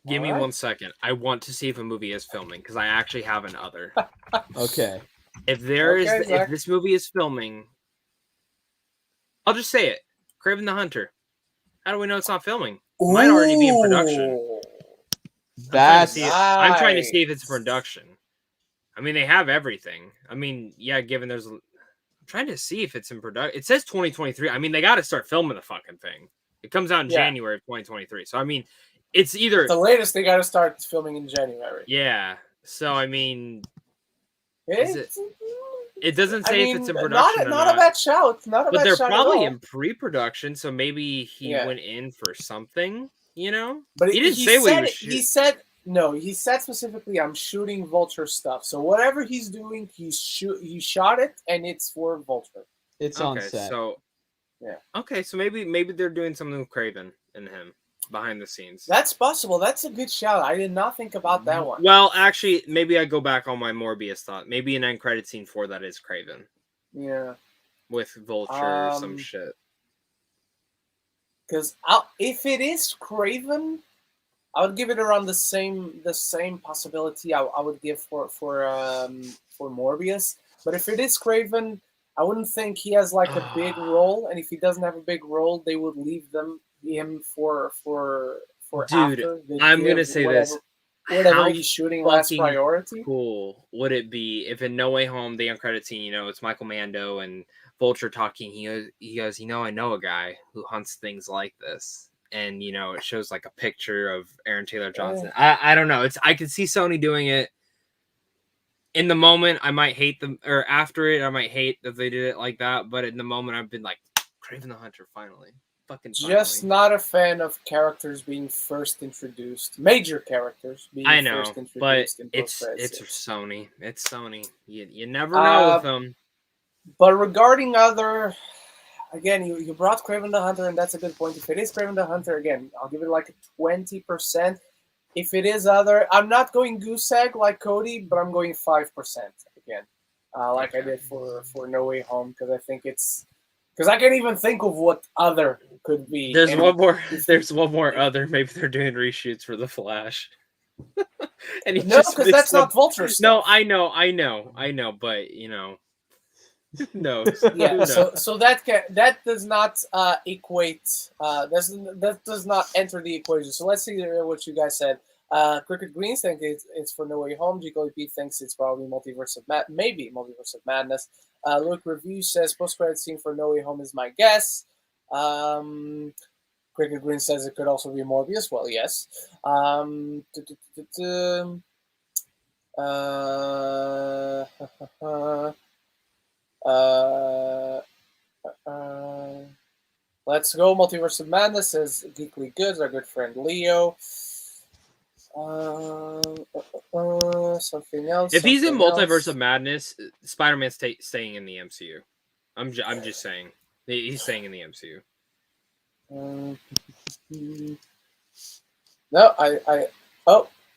Speaker 2: Give me 1 second. I want to see if a movie is filming because I actually have an other.
Speaker 3: Okay.
Speaker 2: If this movie is filming, I'll just say it. Kraven the Hunter. How do we know it's not filming? It might already be in production. I'm trying to see if it's production. I mean, they have everything. I mean, yeah, given I'm trying to see if it's in production. It says 2023. I mean, they got to start filming the fucking thing. It comes out in January of 2023. So, I mean, it's either...
Speaker 1: the latest they got to start filming in January.
Speaker 2: Yeah. So, I mean... It doesn't say if it's in production or not.
Speaker 1: Not a bad shout.
Speaker 2: But they're probably in pre-production, so maybe he went in for something, you know?
Speaker 1: But
Speaker 2: he didn't say what he was shooting.
Speaker 1: He said specifically, I'm shooting Vulture stuff. So whatever he's doing, he shot it, and it's for Vulture.
Speaker 3: It's on set.
Speaker 2: So, okay, so maybe they're doing something with Kraven and him behind the scenes.
Speaker 1: That's possible. That's a good shout. I did not think about that one.
Speaker 2: Well, actually, maybe I go back on my Morbius thought. Maybe an end credit scene for that is Kraven.
Speaker 1: Yeah.
Speaker 2: With Vulture or some shit.
Speaker 1: Because if it is Kraven, I would give it around the same possibility I would give for Morbius. But if it is Kraven, I wouldn't think he has like a big role. And if he doesn't have a big role, they would leave him for
Speaker 2: dude,
Speaker 1: after.
Speaker 2: I'm gonna say
Speaker 1: whatever he's shooting last priority.
Speaker 2: Cool would it be if in No Way Home the end credit scene, it's Michael Mando and Vulture talking. He goes, I know a guy who hunts things like this, and it shows like a picture of Aaron Taylor Johnson. I don't know. I could see Sony doing it. In the moment, I might hate them, or after it, I might hate that they did it like that. But in the moment, I've been like, Kraven the Hunter, finally.
Speaker 1: Just not a fan of characters being first introduced. Major characters being first introduced.
Speaker 2: But it's Sony. It's Sony. You never know with them.
Speaker 1: But regarding other, again, you brought Kraven the Hunter, and that's a good point. If it is Kraven the Hunter, again, I'll give it like a 20%. If it is other, I'm not going goose egg like Cody, but I'm going 5% again, like I did for No Way Home, because I think it's. Because I can't even think of what other could be.
Speaker 2: There's one more. There's one more other. Maybe they're doing reshoots for the Flash.
Speaker 1: And because that's not Vulture stuff.
Speaker 2: No, I know. But no.
Speaker 1: Yeah. So that does not equate. That does not enter the equation. So let's see what you guys said. Cricket Greens think it's for No Way Home. G. Cody Pete thinks it's probably Multiverse of Madness. Luke Review says post-credit scene for No Way Home is my guess. Cricket Green says it could also be Morbius. Well, yes. Let's go. Multiverse of Madness says Geekly Goods, our good friend Leo. Something else.
Speaker 2: If he's in Multiverse of Madness, Spider-Man's staying in the MCU. I'm just saying he's staying in the MCU.
Speaker 1: No,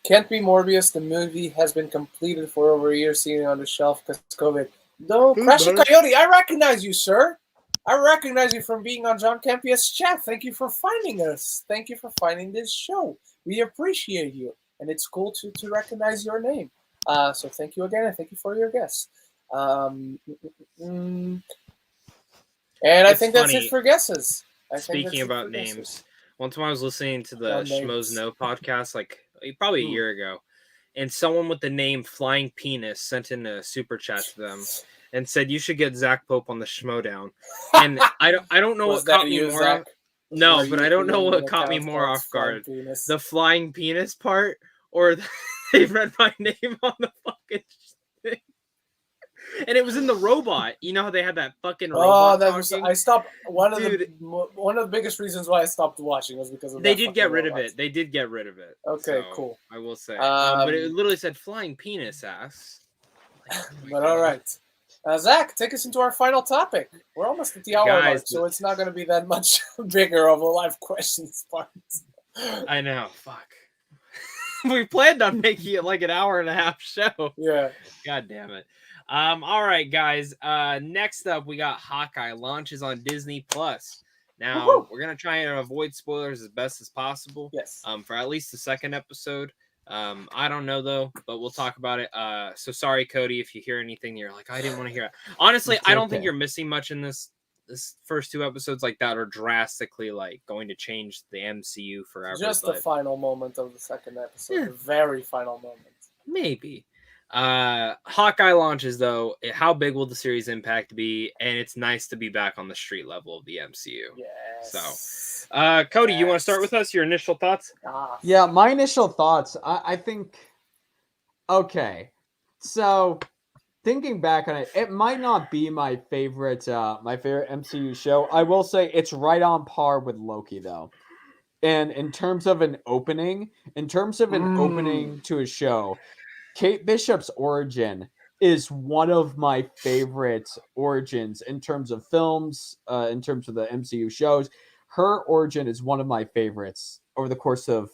Speaker 1: can't be Morbius. The movie has been completed for over a year, sitting on the shelf because COVID. No, Crashy Coyote, I recognize you, sir. I recognize you from being on John Campia's chat. Thank you for finding us. Thank you for finding this show. We appreciate you, and it's cool to recognize your name. So thank you again, and thank you for your guess. And I think that's it for guesses.
Speaker 2: Speaking about names, one time I was listening to the Schmoes Know podcast, like probably a year ago, and someone with the name Flying Penis sent in a super chat to them and said you should get Zach Pope on the Schmodown. And I don't know what caught me more. No, but I don't know what caught me more off guard. The flying penis part, or they read my name on the fucking thing. And it was in the robot. You know how they had that fucking robot?
Speaker 1: I stopped. One of the biggest reasons why I stopped watching was because of
Speaker 2: they did get rid of it. They did get rid of it.
Speaker 1: Okay, so, cool.
Speaker 2: I will say, but it literally said flying penis ass.
Speaker 1: But all right. Zach, take us into our final topic. We're almost at the hour mark, so it's not going to be that much bigger of a live questions part.
Speaker 2: I know. Fuck. We planned on making it like an hour and a half show.
Speaker 1: Yeah.
Speaker 2: God damn it. All right, guys. Next up, we got Hawkeye launches on Disney Plus. Now,
Speaker 1: Woo-hoo!
Speaker 2: We're gonna try and avoid spoilers as best as possible.
Speaker 1: Yes.
Speaker 2: For at least the second episode. I don't know though, but we'll talk about it. So sorry, Cody, if you hear anything, you're like, I didn't want to hear it. Honestly, I don't think you're missing much in this first two episodes like that are drastically like going to change the MCU forever.
Speaker 1: Just the final moment of the second episode, the very final moment.
Speaker 2: Maybe. Hawkeye launches though. How big will the series impact be? And it's nice to be back on the street level of the MCU.
Speaker 1: Yes.
Speaker 2: So, Cody, you want to start with us? Your initial thoughts?
Speaker 3: Yeah, my initial thoughts. I think. Okay, so thinking back on it, it might not be my favorite MCU show. I will say it's right on par with Loki though. And in terms of an opening to a show, Kate Bishop's origin is one of my favorite origins in terms of films, in terms of the MCU shows. Her origin is one of my favorites over the course of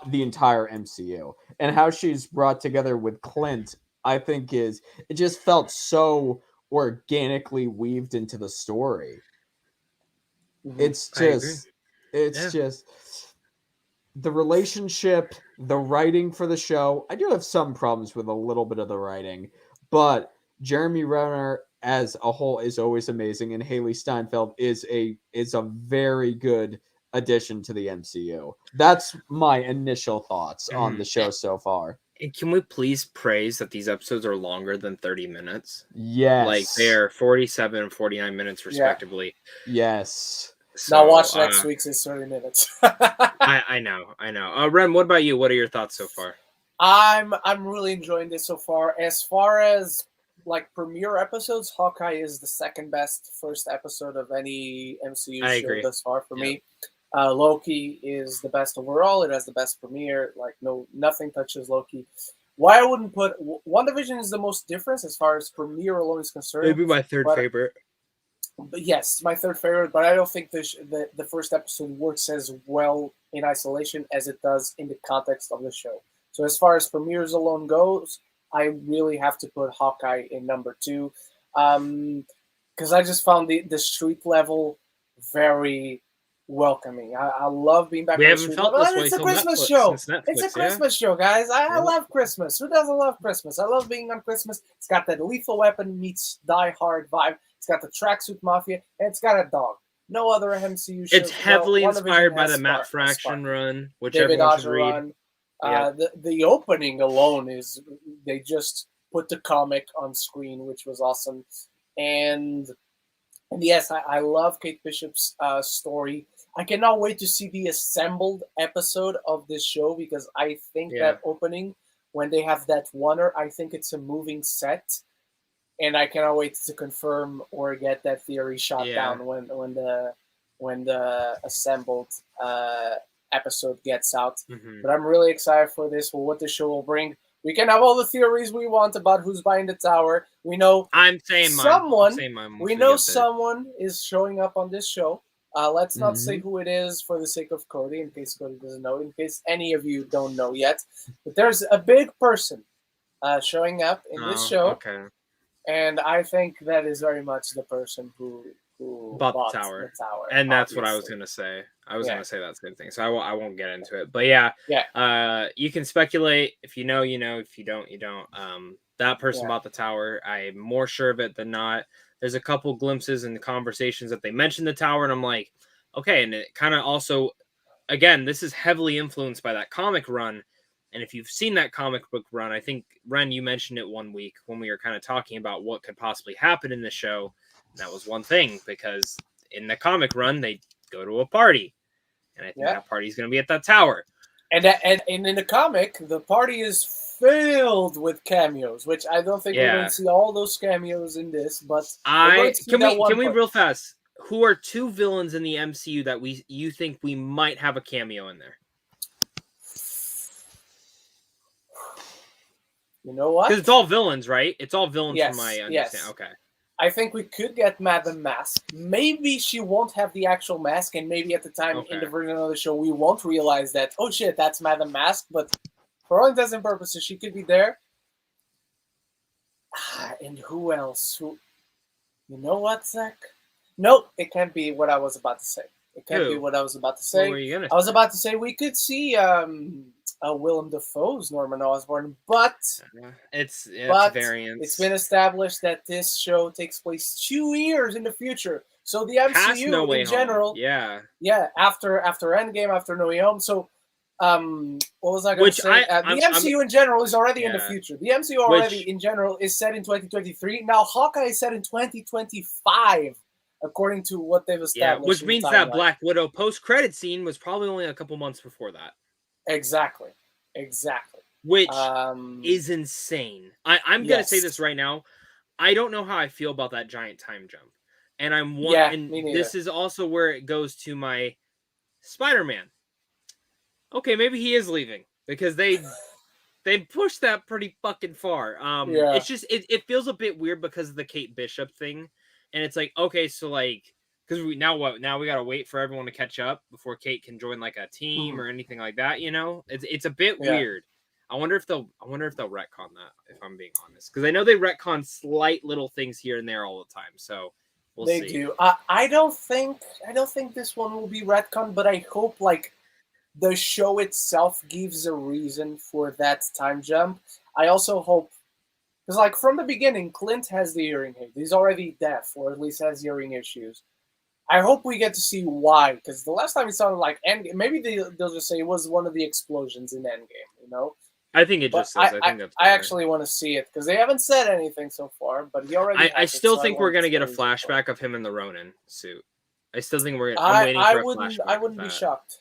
Speaker 3: the entire MCU. And how she's brought together with Clint, I think it just felt so organically weaved into the story. Mm-hmm. It's just the relationship, the writing for the show. I do have some problems with a little bit of the writing, but Jeremy Renner as a whole is always amazing, and Haley Steinfeld is a very good addition to the MCU. That's my initial thoughts on the show so far.
Speaker 2: And can we please praise that these episodes are longer than 30 minutes?
Speaker 3: Yes.
Speaker 2: Like they're 47 and 49 minutes respectively.
Speaker 3: Yeah. Yes.
Speaker 1: So, now watch next week's is 30 minutes.
Speaker 2: I know. Ren, what about you? What are your thoughts so far?
Speaker 1: I'm really enjoying this so far. As far as like premiere episodes, Hawkeye is the second best first episode of any MCU show thus far for me. Loki is the best overall. It has the best premiere. Like nothing touches Loki. Why I wouldn't put WandaVision is the most different as far as premiere alone is concerned.
Speaker 2: Maybe my third favorite.
Speaker 1: But yes, my third favorite. But I don't think the first episode works as well in isolation as it does in the context of the show. So as far as premieres alone goes, I really have to put Hawkeye in number 2, because I just found the street level very welcoming. I love being back.
Speaker 2: We haven't felt this way.
Speaker 1: It's a Christmas show. It's a Christmas show, guys. I love Christmas. Who doesn't love Christmas? I love being on Christmas. It's got that Lethal Weapon meets Die Hard vibe. It's got the Tracksuit Mafia, and it's got a dog. No other MCU show.
Speaker 2: It's heavily inspired by the Matt Fraction run, which
Speaker 1: David
Speaker 2: everyone should read.
Speaker 1: Run. The opening alone is they just put the comic on screen, which was awesome. And yes, I love Kate Bishop's story. I cannot wait to see the assembled episode of this show, because I think that opening, when they have that oneer, I think it's a moving set. And I cannot wait to confirm or get that theory shot down when the assembled episode gets out. Mm-hmm. But I'm really excited for this, for what the show will bring. We can have all the theories we want about who's buying the tower. We know someone is showing up on this show. Let's not say who it is for the sake of Cody, in case Cody doesn't know, in case any of you don't know yet. But there's a big person showing up in this show.
Speaker 2: Okay.
Speaker 1: And I think that is very much the person who bought the tower.
Speaker 2: And that's what I was going to say. I was going to say that same thing. So I won't get into it. But you can speculate. If you know, you know. If you don't, you don't. That person bought the tower. I'm more sure of it than not. There's a couple glimpses in the conversations that they mentioned the tower. And I'm like, okay. And it kind of also, again, this is heavily influenced by that comic run. And if you've seen that comic book run, I think, Ren, you mentioned it one week when we were kind of talking about what could possibly happen in the show. And that was one thing, because in the comic run, they go to a party. And I think that party's going to be at that tower.
Speaker 1: And in the comic, the party is filled with cameos, which I don't think we're going to see all those cameos in this. But
Speaker 2: can we real fast? Who are 2 villains in the MCU that you think we might have a cameo in there?
Speaker 1: You know what?
Speaker 2: Because it's all villains, right? It's all villains
Speaker 1: Yes,
Speaker 2: from my understanding.
Speaker 1: yes.
Speaker 2: Okay.
Speaker 1: I think we could get Madame Mask. Maybe she won't have the actual mask, and maybe at the time in the version of the show we won't realize that, oh shit, that's Madame Mask, but for all intents and purposes, she could be there. And who else? You know what, Zach? Nope, it can't be what I was about to say. It can't be what I was about to say.
Speaker 2: What were you gonna say?
Speaker 1: I was about to say we could see Willem Dafoe's Norman Osborn, but
Speaker 2: it's variants.
Speaker 1: It's been established that this show takes place 2 years in the future. So the MCU in general, after Endgame, after No Way Home. So, what was I going to say? The MCU in general is already in the future. The MCU already in general is set in 2023. Now Hawkeye is set in 2025. According to what they've established.
Speaker 2: Which means that Black Widow post-credit scene was probably only a couple months before that.
Speaker 1: Exactly.
Speaker 2: Which is insane. I'm going to say this right now. I don't know how I feel about that giant time jump. And this is also where it goes to my Spider-Man. Okay, maybe he is leaving. Because they pushed that pretty fucking far. It's just, it feels a bit weird because of the Kate Bishop thing. And it's like, okay, so like, because now we gotta wait for everyone to catch up before Kate can join like a team or anything like that. You know, it's a bit weird. I wonder if they'll retcon that. If I'm being honest, because I know they retcon slight little things here and there all the time. So we'll see. They
Speaker 1: do. I don't think this one will be retcon, but I hope like the show itself gives a reason for that time jump. I also hope. Because, like, from the beginning, Clint has the hearing aid. He's already deaf, or at least has hearing issues. I hope we get to see why, because the last time it sounded like Endgame, maybe they'll just say it was one of the explosions in Endgame, you know?
Speaker 2: I think it just is.
Speaker 1: I actually want to see it, because they haven't said anything so far, but he already
Speaker 2: I still think we're going to get a flashback of him in the Ronin suit. I still think I'm waiting for a flashback.
Speaker 1: I wouldn't be shocked.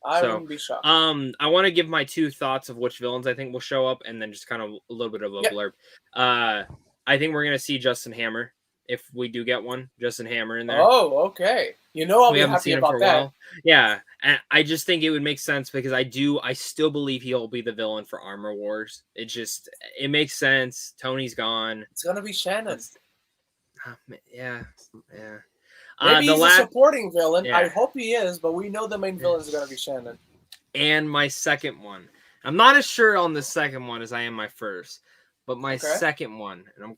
Speaker 1: I wouldn't be shocked.
Speaker 2: I want to give my 2 thoughts of which villains I think will show up, and then just kind of a little bit of a blurb. I think we're gonna see Justin Hammer if we do get one. Justin Hammer in there.
Speaker 1: Oh, okay. You know, I'll be happy about that. While.
Speaker 2: Yeah, and I just think it would make sense because I still believe he'll be the villain for Armor Wars. It makes sense. Tony's gone.
Speaker 1: It's gonna be Shannon.
Speaker 2: Yeah.
Speaker 1: Maybe he's a supporting villain. Yeah. I hope he is, but we know the main villain is going to be Shannon.
Speaker 2: And my second one. I'm not as sure on the second one as I am my first, but my second one, and I'm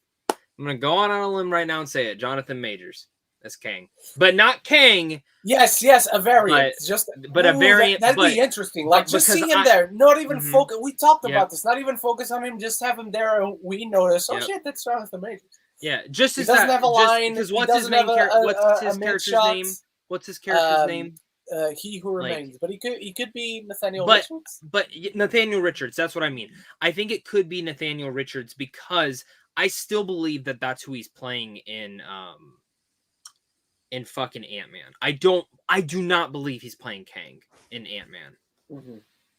Speaker 2: going to go on a limb right now and say it, Jonathan Majors as Kang. But not Kang.
Speaker 1: Yes, a variant.
Speaker 2: But a variant.
Speaker 1: That'd be interesting. Like, just see him there. Not even focus. We talked about this. Not even focus on him. Just have him there and we notice, shit, that's Jonathan Majors.
Speaker 2: Yeah, just as
Speaker 1: he doesn't have a line.
Speaker 2: Because what's his character's name? What's his character's name?
Speaker 1: He Who Remains. But he could be Nathaniel Richards.
Speaker 2: But Nathaniel Richards, that's what I mean. I think it could be Nathaniel Richards because I still believe that that's who he's playing in fucking Ant-Man. I do not believe he's playing Kang in Ant-Man.
Speaker 1: Mm-hmm.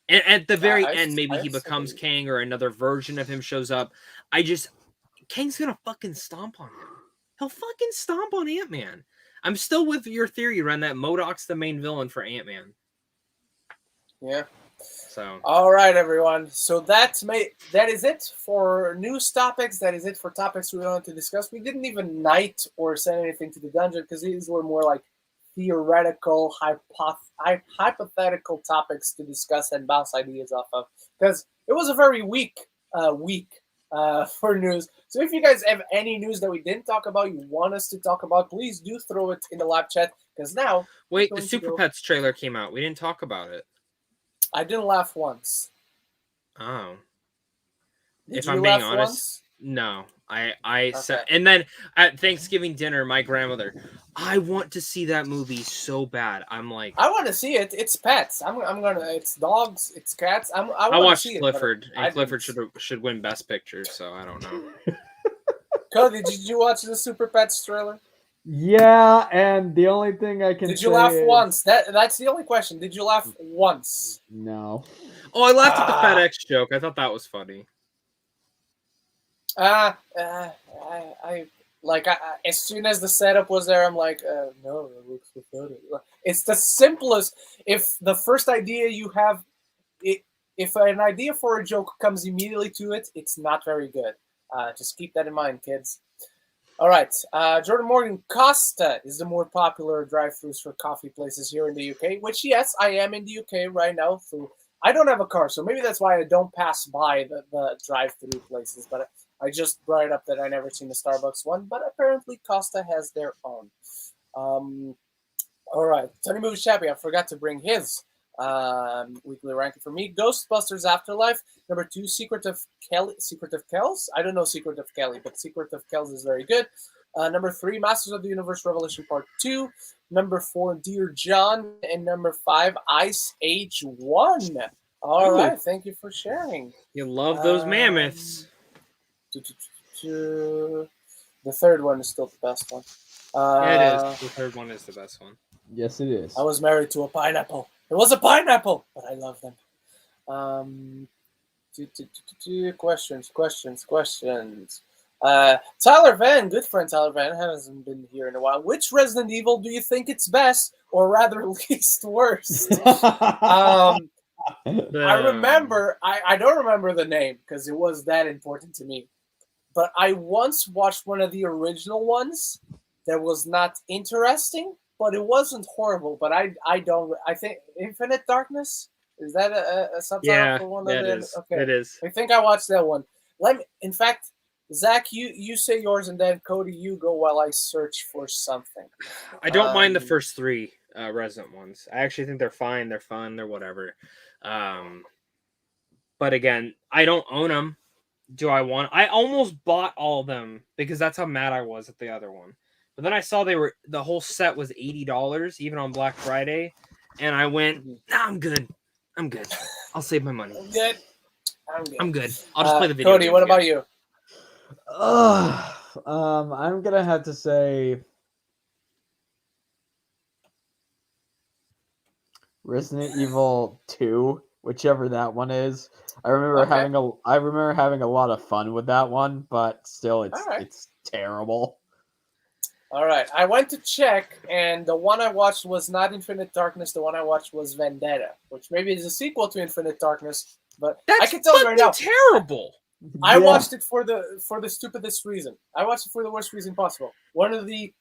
Speaker 2: And at the very end, maybe he becomes Kang or another version of him shows up. Kang's gonna fucking stomp on him. He'll fucking stomp on Ant-Man. I'm still with your theory, Ren, that MODOK's the main villain for Ant-Man.
Speaker 1: Yeah.
Speaker 2: So.
Speaker 1: All right, everyone. So that is it for news topics. That is it for topics we wanted to discuss. We didn't even knight or send anything to the dungeon because these were more like theoretical, hypothetical topics to discuss and bounce ideas off of. Because it was a very weak week for news. So if you guys have any news that we didn't talk about, you want us to talk about, please do throw it in the live chat. Because now,
Speaker 2: wait, the Super Pets trailer came out. We didn't talk about it.
Speaker 1: I didn't laugh once.
Speaker 2: Oh.
Speaker 1: If I'm being honest,
Speaker 2: no. I said, and then at Thanksgiving dinner, my grandmother, I want to see that movie so bad. I'm like,
Speaker 1: I want to see it. It's pets. It's dogs. It's cats. I
Speaker 2: watched Clifford, and Clifford should win Best Picture. So I don't know.
Speaker 1: Cody, did you watch the Super Pets trailer?
Speaker 3: Yeah, and the only thing I can
Speaker 1: Did you laugh once? That's the only question. Did you laugh once?
Speaker 3: No.
Speaker 2: Oh, I laughed at the FedEx joke. I thought that was funny.
Speaker 1: I as soon as the setup was there, I'm like, no, it looks pathetic. It's the simplest. If the first idea you have, if an idea for a joke comes immediately to it, it's not very good. Just keep that in mind, kids. All right. Jordan Morgan, Costa is the more popular drive-thrus for coffee places here in the UK, which, yes, I am in the UK right now. I don't have a car, so maybe that's why I don't pass by the drive-thru places, but I just brought it up that I never seen the Starbucks one, but apparently Costa has their own. All right. Tony Movie Chappie, I forgot to bring his weekly ranking for me. Ghostbusters Afterlife. Number 2, Secret of Kells? I don't know Secret of Kelly, but Secret of Kells is very good. Number 3, Masters of the Universe Revelation Part 2. Number 4, Dear John. And number 5, Ice Age 1. All right. Thank you for sharing.
Speaker 2: You love those mammoths.
Speaker 1: The third one is still the best one.
Speaker 2: Yeah, it is. The third one is the best one.
Speaker 3: Yes, it is.
Speaker 1: I was married to a pineapple. It was a pineapple, but I love them. Questions. Tyler Van, good friend Tyler Van, hasn't been here in a while. Which Resident Evil do you think it's best, or rather least worst? I remember, I don't remember the name because it was that important to me. But I once watched one of the original ones that was not interesting, but it wasn't horrible. But I think Infinite Darkness, is that a subtitle for one of them?
Speaker 2: Okay. It is.
Speaker 1: I think I watched that one. In fact, Zach, you say yours, and then Cody, you go while I search for something.
Speaker 2: I don't mind the first 3 Resident ones. I actually think they're fine. They're fun. They're whatever. But again, I don't own them. Do I want? I almost bought all of them because that's how mad I was at the other one. But then I saw the whole set was $80 even on Black Friday, and I went, nah, I'm good. I'll save my money. I'm good. I'll just play the video.
Speaker 1: Cody, what about you?
Speaker 3: I'm gonna have to say Resident Evil 2, whichever that one is. I remember having a lot of fun with that one, but still it's terrible.
Speaker 1: All right. I went to check, and the one I watched was not Infinite Darkness. The one I watched was Vendetta, which maybe is a sequel to Infinite Darkness, but I can tell you right now,
Speaker 2: terrible.
Speaker 1: I watched it for the stupidest reason. I watched it for the worst reason possible. One of the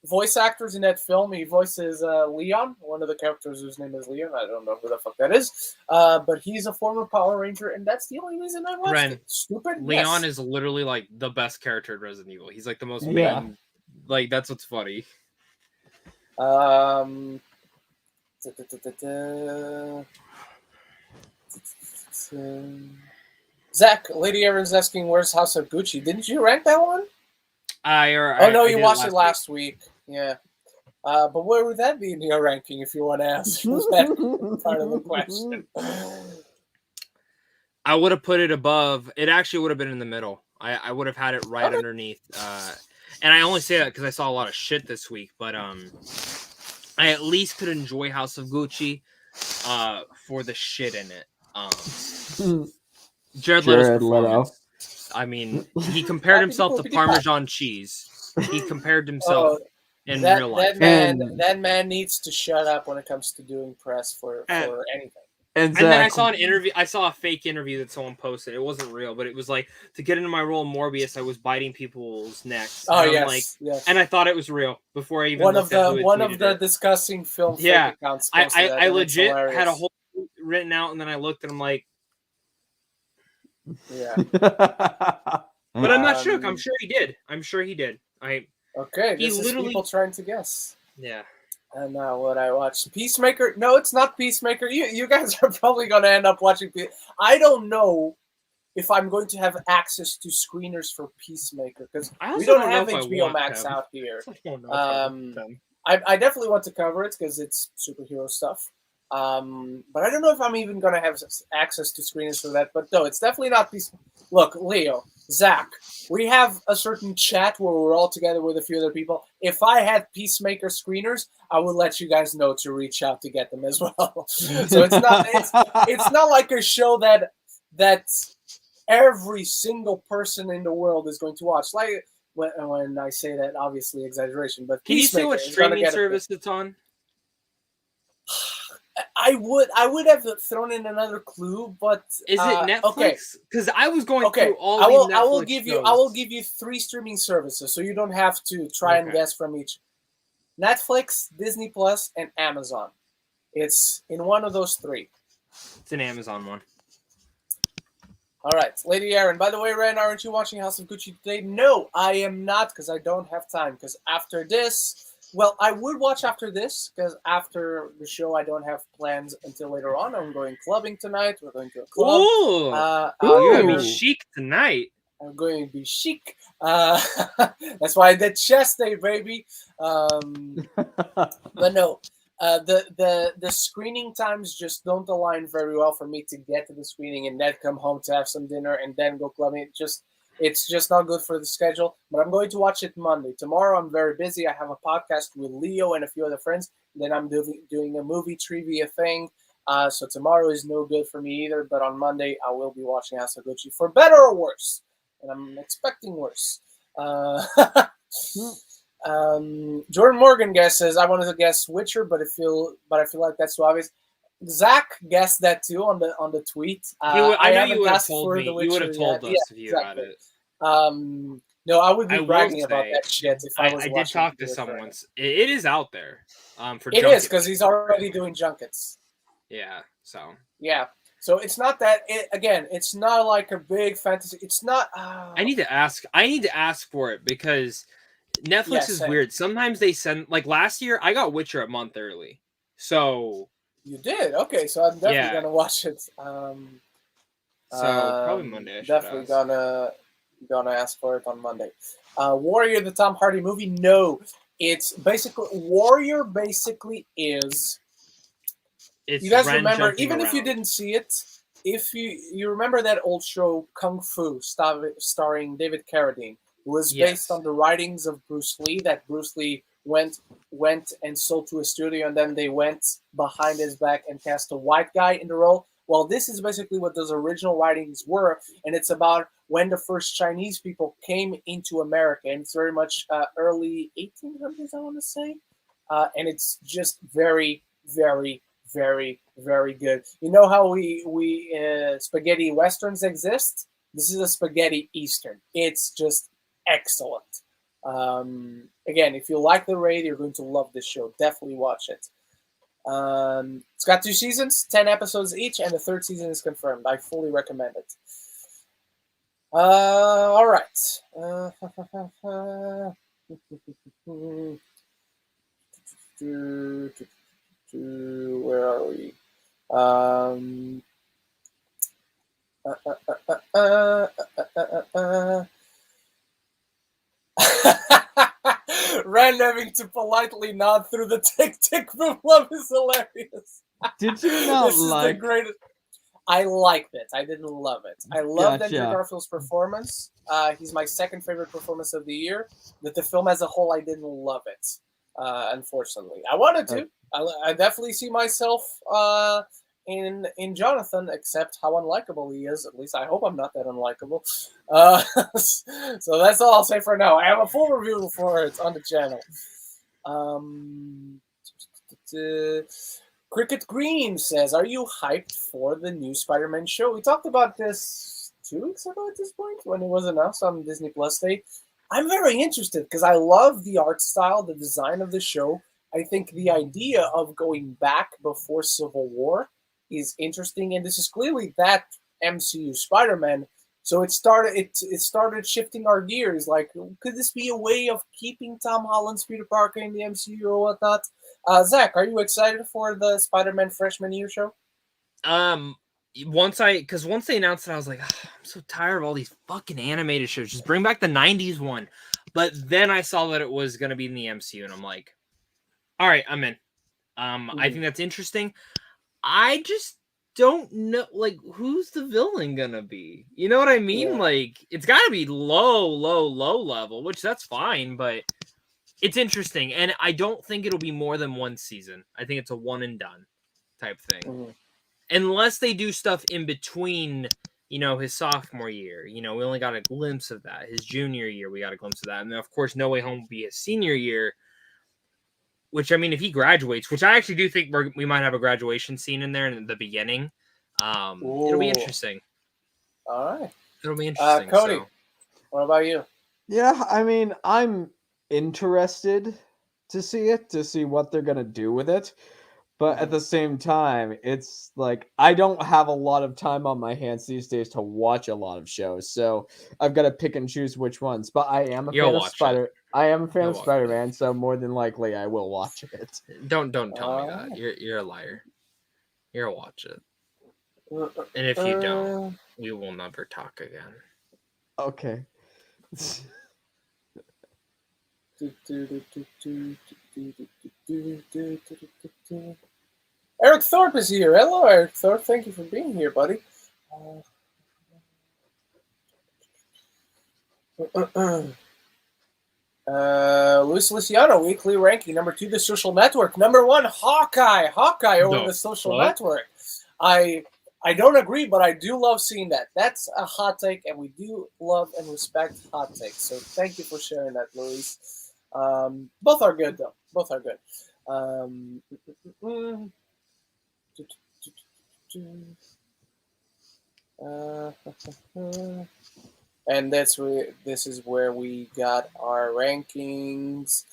Speaker 1: voice actors in that film, he voices Leon, one of the characters whose name is Leon. I don't know who the fuck that is, but he's a former Power Ranger, and that's the only reason I watched it. Stupid.
Speaker 2: Leon is literally like the best character in Resident Evil. He's like the most main. Like, that's what's funny.
Speaker 1: Zach, Lady Aaron's asking, where's House of Gucci? Didn't you rank that one? You watched it last week. Yeah. But where would that be in your ranking if you want to ask that part of the question?
Speaker 2: I would have put it above. It actually would have been in the middle. I would have had it right underneath. And I only say that because I saw a lot of shit this week. But I at least could enjoy House of Gucci for the shit in it. Jared Leto. I mean, he compared himself to Parmesan cheese. He compared himself in real life.
Speaker 1: That man needs to shut up when it comes to doing press for anything.
Speaker 2: And then I saw an interview. I saw a fake interview that someone posted. It wasn't real, but it was like, to get into my role in Morbius, I was biting people's necks.
Speaker 1: Oh,
Speaker 2: yes. And I thought it was real before I even
Speaker 1: one of the discussing film fake accounts.
Speaker 2: I legit had a whole written out, and then I looked and I'm like,
Speaker 1: yeah.
Speaker 2: But I'm not shook. I'm sure he did.
Speaker 1: Okay, this is people trying to guess.
Speaker 2: Yeah.
Speaker 1: And now what I watched, Peacemaker. No, it's not Peacemaker. You guys are probably going to end up watching. I don't know if I'm going to have access to screeners for Peacemaker because we don't have HBO Max out here. I definitely want to cover it because it's superhero stuff. But I don't know if I'm even going to have access to screeners for that. But no, it's definitely not Peacemaker. Look, Leo, Zach, we have a certain chat where we're all together with a few other people. If I had Peacemaker screeners, I would let you guys know to reach out to get them as well. So it's not like a show that every single person in the world is going to watch. Like when I say that, obviously exaggeration. But
Speaker 2: can you say what streaming service it's on?
Speaker 1: I would have thrown in another clue, but
Speaker 2: is it Netflix?
Speaker 1: Okay.
Speaker 2: Because I was going
Speaker 1: Okay,
Speaker 2: through all
Speaker 1: I will.
Speaker 2: these
Speaker 1: I will
Speaker 2: Netflix
Speaker 1: give
Speaker 2: shows.
Speaker 1: you. I will give you 3 streaming services, so you don't have to try and guess from each. Netflix, Disney Plus, and Amazon. It's in one of those 3.
Speaker 2: It's an Amazon one.
Speaker 1: All right, Lady Aaron. By the way, Ren, aren't you watching House of Gucci today? No, I am not, because I don't have time. Because after this, well, I would watch after this, because after the show, I don't have plans until later on. I'm going clubbing tonight. We're going to a club.
Speaker 2: Ooh, you're gonna be chic tonight.
Speaker 1: I'm going to be chic. That's why I did chest day, baby. But no. The screening times just don't align very well for me to get to the screening and then come home to have some dinner and then go clubbing. It's just not good for the schedule. But I'm going to watch it Monday. Tomorrow I'm very busy. I have a podcast with Leo and a few other friends. Then I'm doing a movie trivia thing. So tomorrow is no good for me either. But on Monday I will be watching House of Gucci, for better or worse. And I'm expecting worse. Jordan Morgan guesses. I wanted to guess Witcher, but I feel like that's too obvious. Zach guessed that too on the tweet.
Speaker 2: I know you would have told me. You would have told us if you had it.
Speaker 1: No, I would be bragging about that shit if I was.
Speaker 2: I did talk to someone. It is out there. For
Speaker 1: it is because he's already doing junkets.
Speaker 2: Yeah. So.
Speaker 1: Yeah. So it's not that. It's not like a big fantasy. It's not.
Speaker 2: I need to ask for it because Netflix is weird. Sometimes they send, like last year, I got Witcher a month early. So
Speaker 1: you did? Okay, so I'm definitely gonna watch it.
Speaker 2: So probably Monday.
Speaker 1: Definitely gonna ask for it on Monday. Warrior, the Tom Hardy movie. No, it's basically Warrior. Basically, is you guys remember? Even if you didn't see it, if you remember that old show Kung Fu, starring David Carradine. Was based on the writings of Bruce Lee, that Bruce Lee went and sold to a studio, and then they went behind his back and cast a white guy in the role. Well, this is basically what those original writings were, and it's about when the first Chinese people came into America, and it's very much early 1800s, I want to say, and it's just very, very, very, very good. You know how we spaghetti westerns exist? This is a spaghetti eastern. It's just excellent. Again, if you like the raid, you're going to love this show. Definitely watch it. It's got 2 seasons, 10 episodes each, and the 3rd season is confirmed. I fully recommend it. All right. Where are we? Ren having to politely nod through the tick love is hilarious.
Speaker 3: Did you not
Speaker 1: like? The greatest. I liked it. I didn't love it. I loved Andrew Garfield's performance. He's my 2nd favorite performance of the year. But the film as a whole, I didn't love it. Unfortunately, I wanted to. I definitely see myself in Jonathan, except how unlikable he is. At least I hope I'm not that unlikable. So that's all I'll say for now. I have a full review for it on the channel. Cricket Green says, "Are you hyped for the new Spider-Man show?" We talked about this 2 weeks ago at this point when it was announced on Disney Plus Day. I'm very interested because I love the art style, the design of the show. I think the idea of going back before Civil War is interesting, and this is clearly that MCU Spider-Man. So it started shifting our gears. Like, could this be a way of keeping Tom Holland's Peter Parker in the MCU or whatnot? Zach, are you excited for the Spider-Man freshman year show?
Speaker 2: Once they announced it, I was like, I'm so tired of all these fucking animated shows. Just bring back the 90s one. But then I saw that it was going to be in the MCU, and I'm like, all right, I'm in. I think that's interesting. I just don't know, like, who's the villain gonna be? You know what I mean? Yeah. Like, it's got to be low level, which that's fine, but it's interesting. And I don't think it'll be more than 1 season. I think it's a one and done type thing. Unless they do stuff in between, his sophomore year. We only got a glimpse of that. His junior year, we got a glimpse of that. And then, of course, No Way Home will be his senior year. which I mean, if he graduates, which I actually do think we might have a graduation scene in there in the beginning. It'll be interesting.
Speaker 1: All right.
Speaker 2: It'll be interesting.
Speaker 1: Cody,
Speaker 2: so.
Speaker 1: What about you?
Speaker 3: Yeah, I mean, I'm interested to see what they're gonna do with it. But at the same time, it's like I don't have a lot of time on my hands these days to watch a lot of shows, so I've got to pick and choose which ones. But I am a fan of Spider-Man, so more than likely I will watch it.
Speaker 2: Don't tell me that. You're a liar. You'll watch it. And if you don't, we will never talk again.
Speaker 3: Okay.
Speaker 1: Eric Thorpe is here. Hello, Eric Thorpe. Thank you for being here, buddy. Luis Luciano, weekly ranking. Number 2, The Social Network. Number 1, Hawkeye. Hawkeye over The Social Network. I don't agree, but I do love seeing that. That's a hot take, and we do love and respect hot takes. So thank you for sharing that, Luis. Both are good, though. Both are good. And this is where we got our rankings.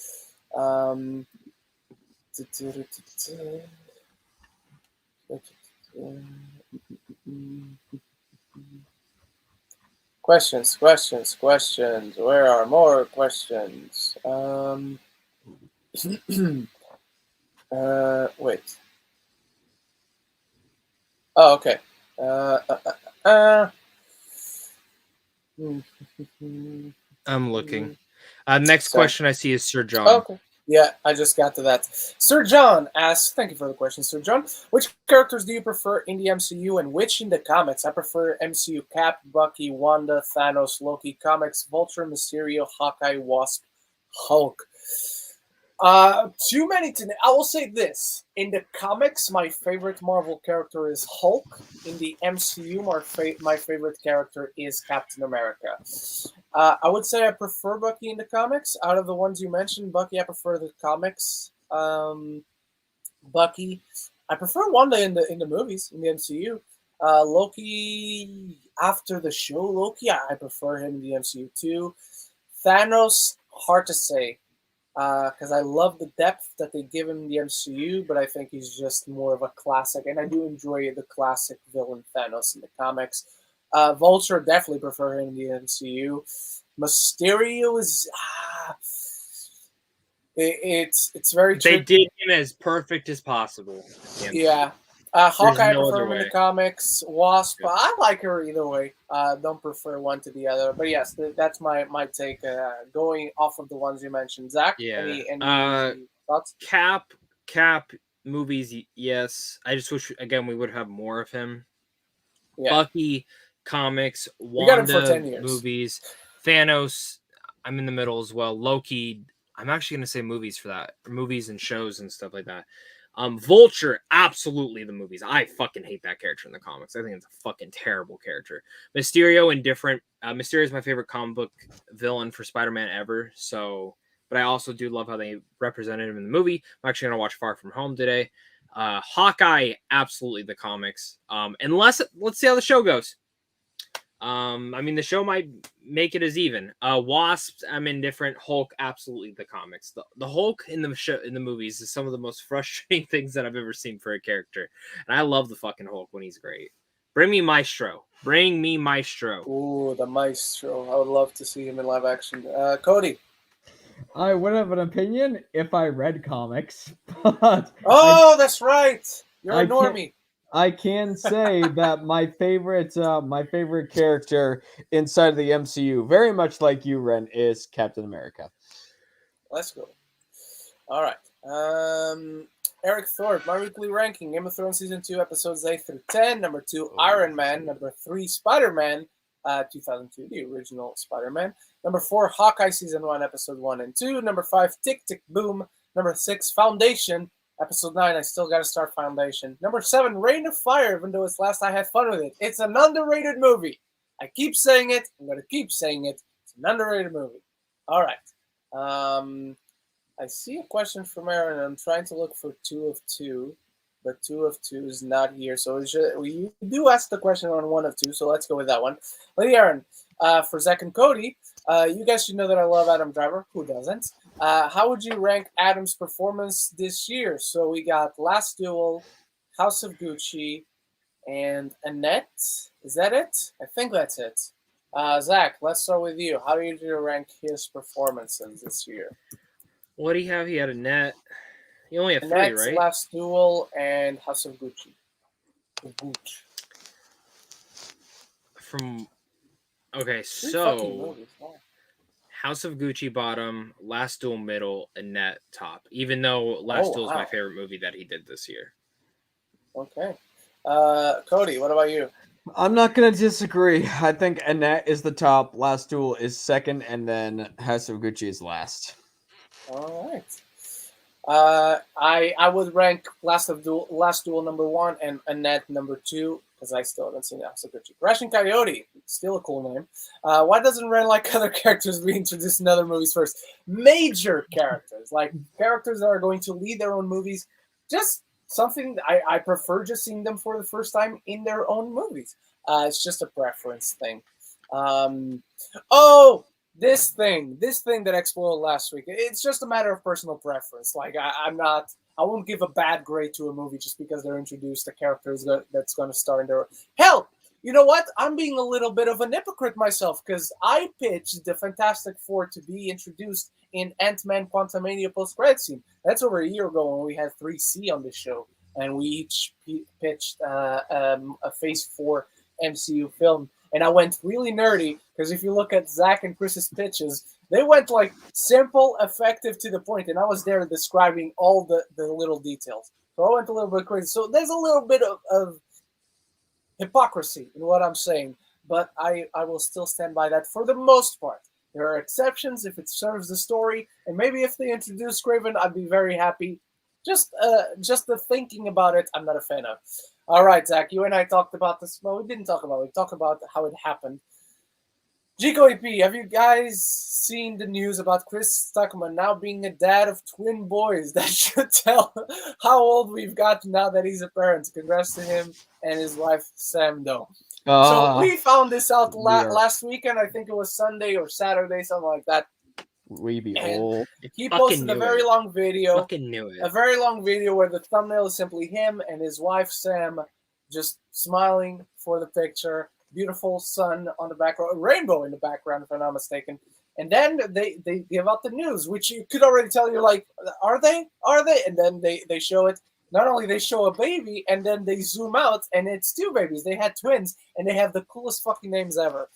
Speaker 1: Questions. Where are more questions? Wait. Oh, okay.
Speaker 2: I'm looking. Next question I see is Sir John.
Speaker 1: Okay. Yeah, I just got to that. Sir John asks, thank you for the question, Sir John. Which characters do you prefer in the MCU and which in the comics? I prefer MCU Cap, Bucky, Wanda, Thanos, Loki, comics, Vulture, Mysterio, Hawkeye, Wasp, Hulk. Too many to name. I will say this. In the comics, my favorite Marvel character is Hulk. In the MCU, my favorite character is Captain America. I would say I prefer Bucky in the comics. Out of the ones you mentioned, Bucky, I prefer the comics. Bucky. I prefer Wanda in the movies, in the MCU. Loki, after the show Loki, I prefer him in the MCU too. Thanos, hard to say. Because I love the depth that they give him in the MCU, but I think he's just more of a classic, and I do enjoy the classic villain Thanos in the comics. Vulture, definitely prefer him in the MCU. Mysterio is it's very tricky.
Speaker 2: They did him as perfect as possible.
Speaker 1: Yeah. Hawkeye, I prefer him in the comics. Wasp, I like her either way. Don't prefer one to the other. But yes, that's my take. Going off of the ones you mentioned, Zach.
Speaker 2: Yeah.
Speaker 1: Any thoughts?
Speaker 2: Cap movies, yes. I just wish again we would have more of him. Yeah. Bucky comics, Wanda movies, Thanos. I'm in the middle as well. Loki. I'm actually gonna say movies for that, movies and shows and stuff like that. Vulture, absolutely the movies. I fucking hate that character in the comics. I think it's a fucking terrible character. Mysterio, indifferent. Mysterio is my favorite comic book villain for Spider-Man ever. So, but I also do love how they represented him in the movie. I'm actually gonna watch Far From Home today. Hawkeye, absolutely the comics. Let's see how the show goes. I mean, the show might make it as even. Wasp, I'm indifferent. Hulk, absolutely the comics. The Hulk in the show, in the movies, is some of the most frustrating things that I've ever seen for a character. And I love the fucking Hulk when he's great. Bring me Maestro. Ooh,
Speaker 1: the Maestro. I would love to see him in live action. Cody.
Speaker 3: I would have an opinion if I read comics, but
Speaker 1: that's right. You're a normie.
Speaker 3: I can say that my favorite character inside of the MCU, very much like you, Ren, is Captain America.
Speaker 1: Let's go. All right. Eric Thorpe, my weekly ranking: Game of Thrones season 2, episodes 8 through 10. Number 2, Iron Man. Number 3, Spider-Man, 2002, the original Spider-Man. Number 4, Hawkeye season 1, episode 1 and 2. Number 5, Tick Tick Boom. Number 6, Foundation. Episode 9, I still got to start Foundation. Number 7, Reign of Fire, even though it's last I had fun with it. It's an underrated movie. I keep saying it. I'm going to keep saying it. It's an underrated movie. All right. I see a question from Aaron. I'm trying to look for 2 of 2, but 2 of 2 is not here. So we do ask the question on 1 of 2, so let's go with that one. Lady Aaron, for Zach and Cody, you guys should know that I love Adam Driver. Who doesn't? How would you rank Adam's performance this year? So we got Last Duel, House of Gucci, and Annette. Is that it? I think that's it. Zach, let's start with you. How do you rank his performances this year?
Speaker 2: What do you have? He had Annette. You only have
Speaker 1: Annette,
Speaker 2: 3, right?
Speaker 1: Last Duel, and House of Gucci.
Speaker 2: Okay, so House of Gucci bottom, Last Duel middle, Annette top. Even though Last Duel is my favorite movie that he did this year.
Speaker 1: Okay. Cody, what about you?
Speaker 3: I'm not going to disagree. I think Annette is the top, Last Duel is second, and then House of Gucci is last.
Speaker 1: All right. I would rank Last Duel number 1 and Annette number 2 because I still haven't seen House of Gucci. Russian Coyote, still a cool name. Why doesn't Ren like other characters be introduced in other movies first? Major characters, like characters that are going to lead their own movies. Just something I prefer just seeing them for the first time in their own movies. It's just a preference thing. This thing that exploded last week. It's just a matter of personal preference. Like I won't give a bad grade to a movie just because they're introduced a character that's going to star in their. Hell, you know what? I'm being a little bit of an hypocrite myself because I pitched the Fantastic Four to be introduced in Ant-Man Quantumania post-credit scene. That's over a year ago when we had 3C on the show, and we each pitched a Phase 4 MCU film. And I went really nerdy because if you look at Zach and Chris's pitches, they went like simple, effective, to the point. And I was there describing all the little details. So I went a little bit crazy. So there's a little bit of hypocrisy in what I'm saying. But I will still stand by that for the most part. There are exceptions if it serves the story. And maybe if they introduce Craven, I'd be very happy. Just the thinking about it, I'm not a fan of. All right, Zach, you and I talked about this. Well, we didn't talk about it. We talked about how it happened. Gico EP, have you guys seen the news about Chris Stuckman now being a dad of twin boys? That should tell how old we've got now that he's a parent. Congrats to him and his wife, Sam, though. So we found this out last weekend. I think it was Sunday or Saturday, something like that.
Speaker 3: We be old.
Speaker 1: He posted a very long video.
Speaker 2: Fucking knew it.
Speaker 1: A very long video where the thumbnail is simply him and his wife Sam just smiling for the picture. Beautiful sun on the background, a rainbow in the background, if I'm not mistaken. And then they give out the news, which you could already tell. You're like, are they? And then they show it. Not only they show a baby, and then they zoom out, and it's 2 babies. They had twins, and they have the coolest fucking names ever.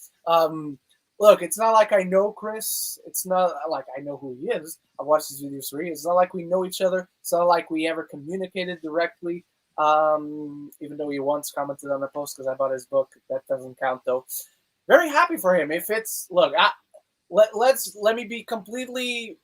Speaker 1: Look, it's not like I know Chris. It's not like I know who he is. I've watched his videos for years. It's not like we know each other. It's not like we ever communicated directly, even though he once commented on a post because I bought his book. That doesn't count, though. Very happy for him. If it's... Look, let me be completely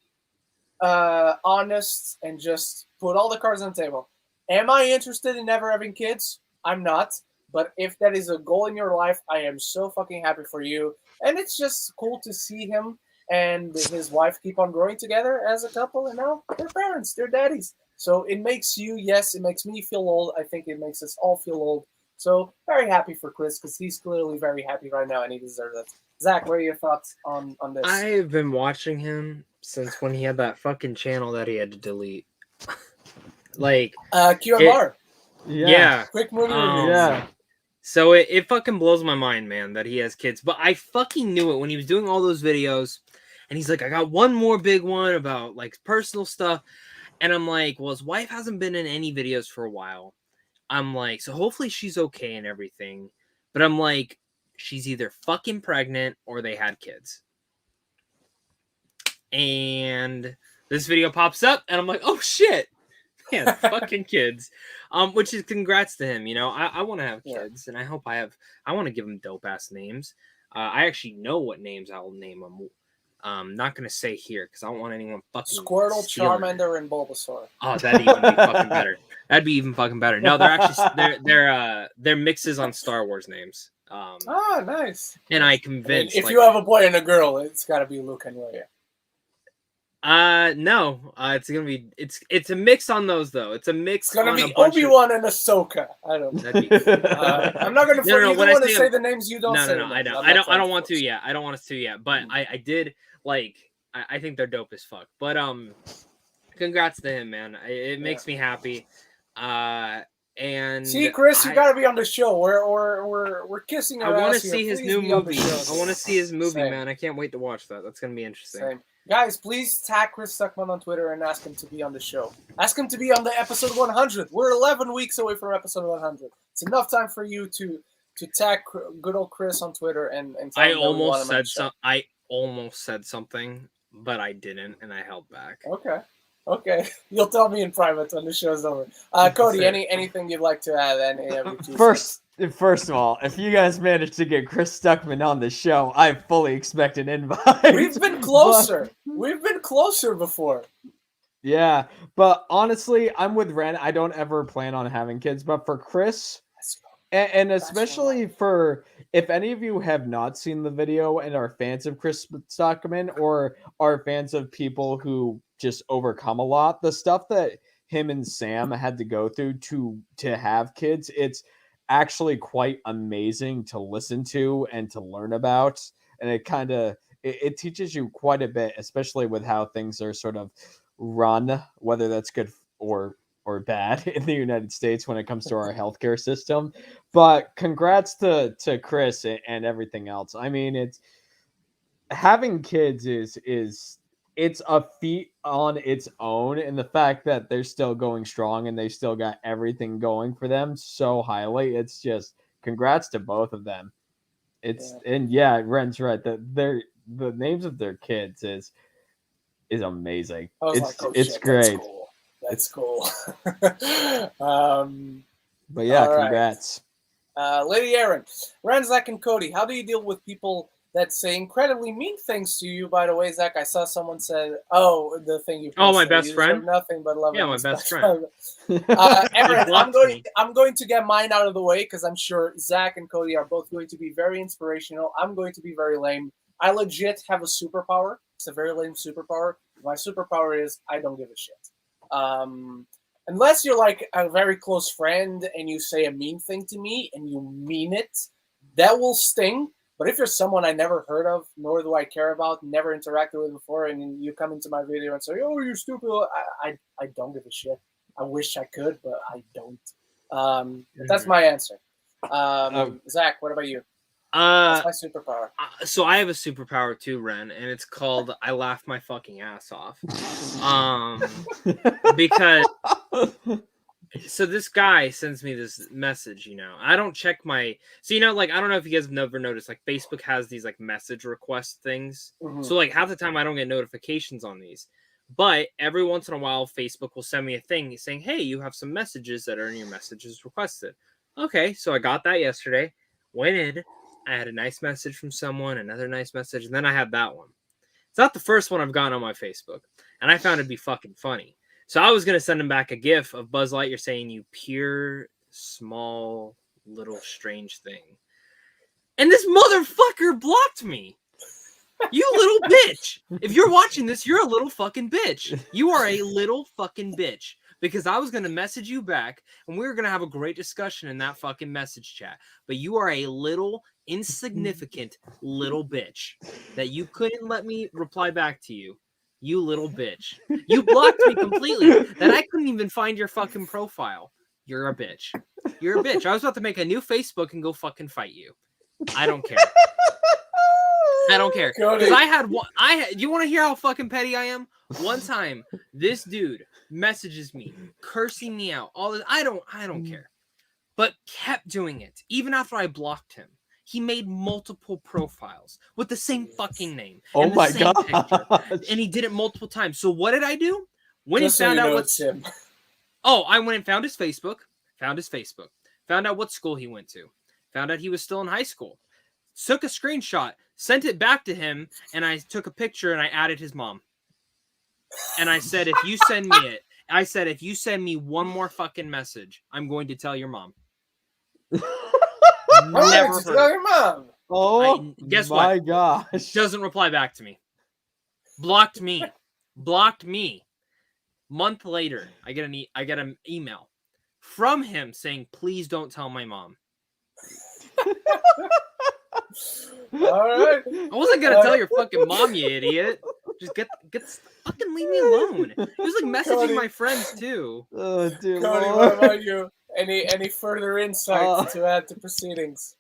Speaker 1: honest and just put all the cards on the table. Am I interested in never having kids? I'm not. But if that is a goal in your life, I am so fucking happy for you. And it's just cool to see him and his wife keep on growing together as a couple. And now they're parents, they're daddies. So it makes you, yes, it makes me feel old. I think it makes us all feel old. So very happy for Chris because he's clearly very happy right now and he deserves it. Zach, what are your thoughts on this?
Speaker 2: I've been watching him since when he had that fucking channel that he had to delete. Like
Speaker 1: QMR.
Speaker 2: Yeah.
Speaker 1: Quick movie reviews.
Speaker 3: Yeah.
Speaker 2: So it fucking blows my mind, man, that he has kids. But I fucking knew it when he was doing all those videos. And he's like, I got one more big one about like personal stuff. And I'm like, well, his wife hasn't been in any videos for a while. I'm like, so hopefully she's okay and everything. But I'm like, she's either fucking pregnant or they had kids. And this video pops up and I'm like, oh shit. Yeah, fucking kids. Which is congrats to him. You know, I want to have kids, and I hope I want to give them dope ass names. I actually know what names I'll name them. Not gonna say here because I don't want anyone fucking
Speaker 1: Squirtle, Charmander, and Bulbasaur.
Speaker 2: Oh, that'd even be fucking better. That'd be even fucking better. No, they're actually they're mixes on Star Wars names.
Speaker 1: Nice.
Speaker 2: And I convinced
Speaker 1: if you have a boy and a girl, it's got to be Luke and Leia.
Speaker 2: No. It's gonna be it's a mix on those though. It's a mix.
Speaker 1: It's gonna be Obi-Wan and Ahsoka. I don't know. I'm not gonna. You don't want to say the names. You don't.
Speaker 2: No. I know. I don't want to yet. I don't want us to yet. But I did like. I think they're dope as fuck. But congrats to him, man. It makes me happy. And
Speaker 1: see, Chris, you gotta be on the show. We're kissing.
Speaker 2: I want to see his new movie. I want to see his movie, man. I can't wait to watch that. That's gonna be interesting.
Speaker 1: Same. Guys, please tag Chris Stuckman on Twitter and ask him to be on the show. Ask him to be on the episode 100. We're 11 weeks away from episode 100. It's enough time for you to tag good old Chris on Twitter and tell him
Speaker 2: I almost said something, but I didn't, and I held back.
Speaker 1: Okay. You'll tell me in private when the show's over. Cody, anything you'd like to add?
Speaker 3: First of all, if you guys managed to get Chris Stuckman on the show, I fully expect an invite.
Speaker 1: We've been closer. We've been closer before.
Speaker 3: Yeah, but honestly, I'm with Ren. I don't ever plan on having kids, but for Chris, and especially for if any of you have not seen the video and are fans of Chris Stuckman or are fans of people who just overcome a lot, the stuff that him and Sam had to go through to have kids, it's actually quite amazing to listen to and to learn about, and it teaches you quite a bit, especially with how things are sort of run, whether that's good or bad in the United States when it comes to our healthcare system. But congrats to Chris and everything else. I mean, it's having kids is it's a feat on its own, and the fact that they're still going strong and they still got everything going for them so highly, it's just congrats to both of them. And Ren's right, that the names of their kids is amazing. It's great.
Speaker 1: That's cool.
Speaker 3: But yeah, congrats.
Speaker 1: Lady Aaron, Ren, Zach, and Cody, how do you deal with people that say incredibly mean things to you? By the way, Zach, I saw someone said, the thing you posted,
Speaker 2: my best friend?
Speaker 1: Nothing but love.
Speaker 2: Yeah, my best friend.
Speaker 1: Aaron, I'm going to get mine out of the way because I'm sure Zach and Cody are both going to be very inspirational. I'm going to be very lame. I legit have a superpower. It's a very lame superpower. My superpower is I don't give a shit. Unless you're like a very close friend and you say a mean thing to me and you mean it, that will sting. But if you're someone I never heard of, nor do I care about, never interacted with before, and you come into my video and say, "Oh, you're stupid," I don't give a shit. I wish I could, but I don't. That's my answer. Zach, what about you? That's my superpower.
Speaker 2: So I have a superpower too, Ren, and it's called I laugh my fucking ass off. Because so this guy sends me this message, I don't check my, so I don't know if you guys have never noticed, like Facebook has these like message request things. Mm-hmm. So like half the time I don't get notifications on these, but every once in a while Facebook will send me a thing saying, "Hey, you have some messages that are in your messages requested." Okay, so I got that yesterday, went in, I had a nice message from someone, another nice message, and then I had that one. It's not the first one I've gotten on my Facebook, and I found it to be fucking funny. So I was going to send him back a gif of Buzz Lightyear saying, "You pure, small, little, strange thing." And this motherfucker blocked me. You little bitch. If you're watching this, you're a little fucking bitch. You are a little fucking bitch. Because I was going to message you back, and we were going to have a great discussion in that fucking message chat. But you are a little, insignificant little bitch that you couldn't let me reply back to you. You little bitch. You blocked me completely. That I couldn't even find your fucking profile. You're a bitch. You're a bitch. I was about to make a new Facebook and go fucking fight you. I don't care. I don't care. Because I had one. You want to hear how fucking petty I am? One time, this dude messages me, cursing me out. All this. I don't care. But kept doing it. Even after I blocked him. He made multiple profiles with the same fucking name.
Speaker 3: Oh my god!
Speaker 2: And he did it multiple times. So what did I do? When just he found out what's him. Oh, I went and found his Facebook. Found out what school he went to. Found out he was still in high school. Took a screenshot, sent it back to him, and I took a picture and I added his mom. And I said, if you send me one more fucking message, I'm going to tell your mom.
Speaker 1: Never heard. Tell your mom.
Speaker 3: Oh,
Speaker 2: guess
Speaker 3: my
Speaker 2: what?
Speaker 3: gosh.
Speaker 2: Doesn't reply back to me. Blocked me. blocked me. Month later, I get an email from him saying, "Please don't tell my mom."
Speaker 1: All right.
Speaker 2: I wasn't gonna tell your fucking mom, you idiot. Just fucking leave me alone. He was like messaging
Speaker 1: Cody.
Speaker 2: my friends too.
Speaker 3: Oh, dear
Speaker 1: Cody,
Speaker 3: Lord.
Speaker 1: what about you? Any further insights to add to proceedings?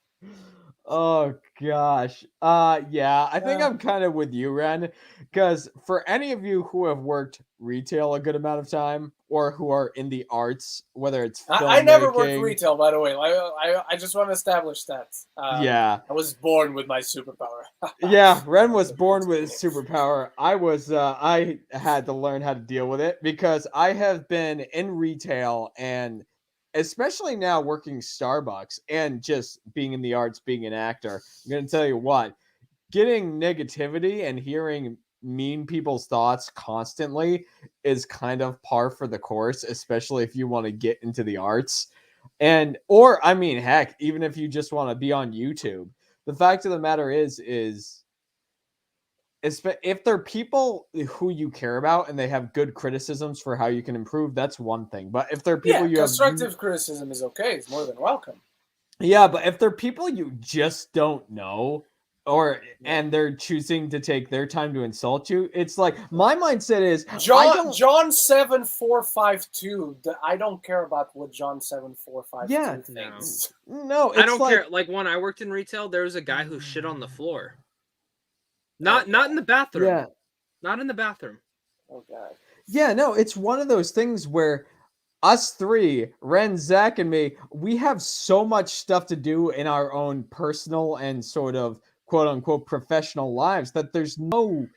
Speaker 3: Oh gosh. Yeah, I think I'm kind of with you, Ren, because for any of you who have worked retail a good amount of time or who are in the arts, whether it's
Speaker 1: I never worked
Speaker 3: filmmaking-
Speaker 1: retail, by the way. I just want to establish that.
Speaker 3: Yeah.
Speaker 1: I was born with my superpower.
Speaker 3: Yeah, Ren was born with his superpower. I had to learn how to deal with it because I have been in retail and especially now working Starbucks and just being in the arts, being an actor. I'm going to tell you what, getting negativity and hearing mean people's thoughts constantly is kind of par for the course, especially if you want to get into the arts. Or I mean, heck, even if you just want to be on YouTube. The fact of the matter is if they're people who you care about and they have good criticisms for how you can improve, that's one thing. But if they're people you
Speaker 1: constructive criticism is okay. It's more than welcome.
Speaker 3: Yeah, but if they're people you just don't know, and they're choosing to take their time to insult you, it's like my mindset is
Speaker 1: John 7452. I don't care about what John 7452 thinks.
Speaker 3: No,
Speaker 2: I don't care. Like when I worked in retail, there was a guy who shit on the floor. Not in the bathroom.
Speaker 3: Yeah.
Speaker 2: Not in the bathroom.
Speaker 1: Oh god.
Speaker 3: Yeah, no, it's one of those things where us three, Ren, Zach, and me, we have so much stuff to do in our own personal and sort of quote unquote professional lives that there's no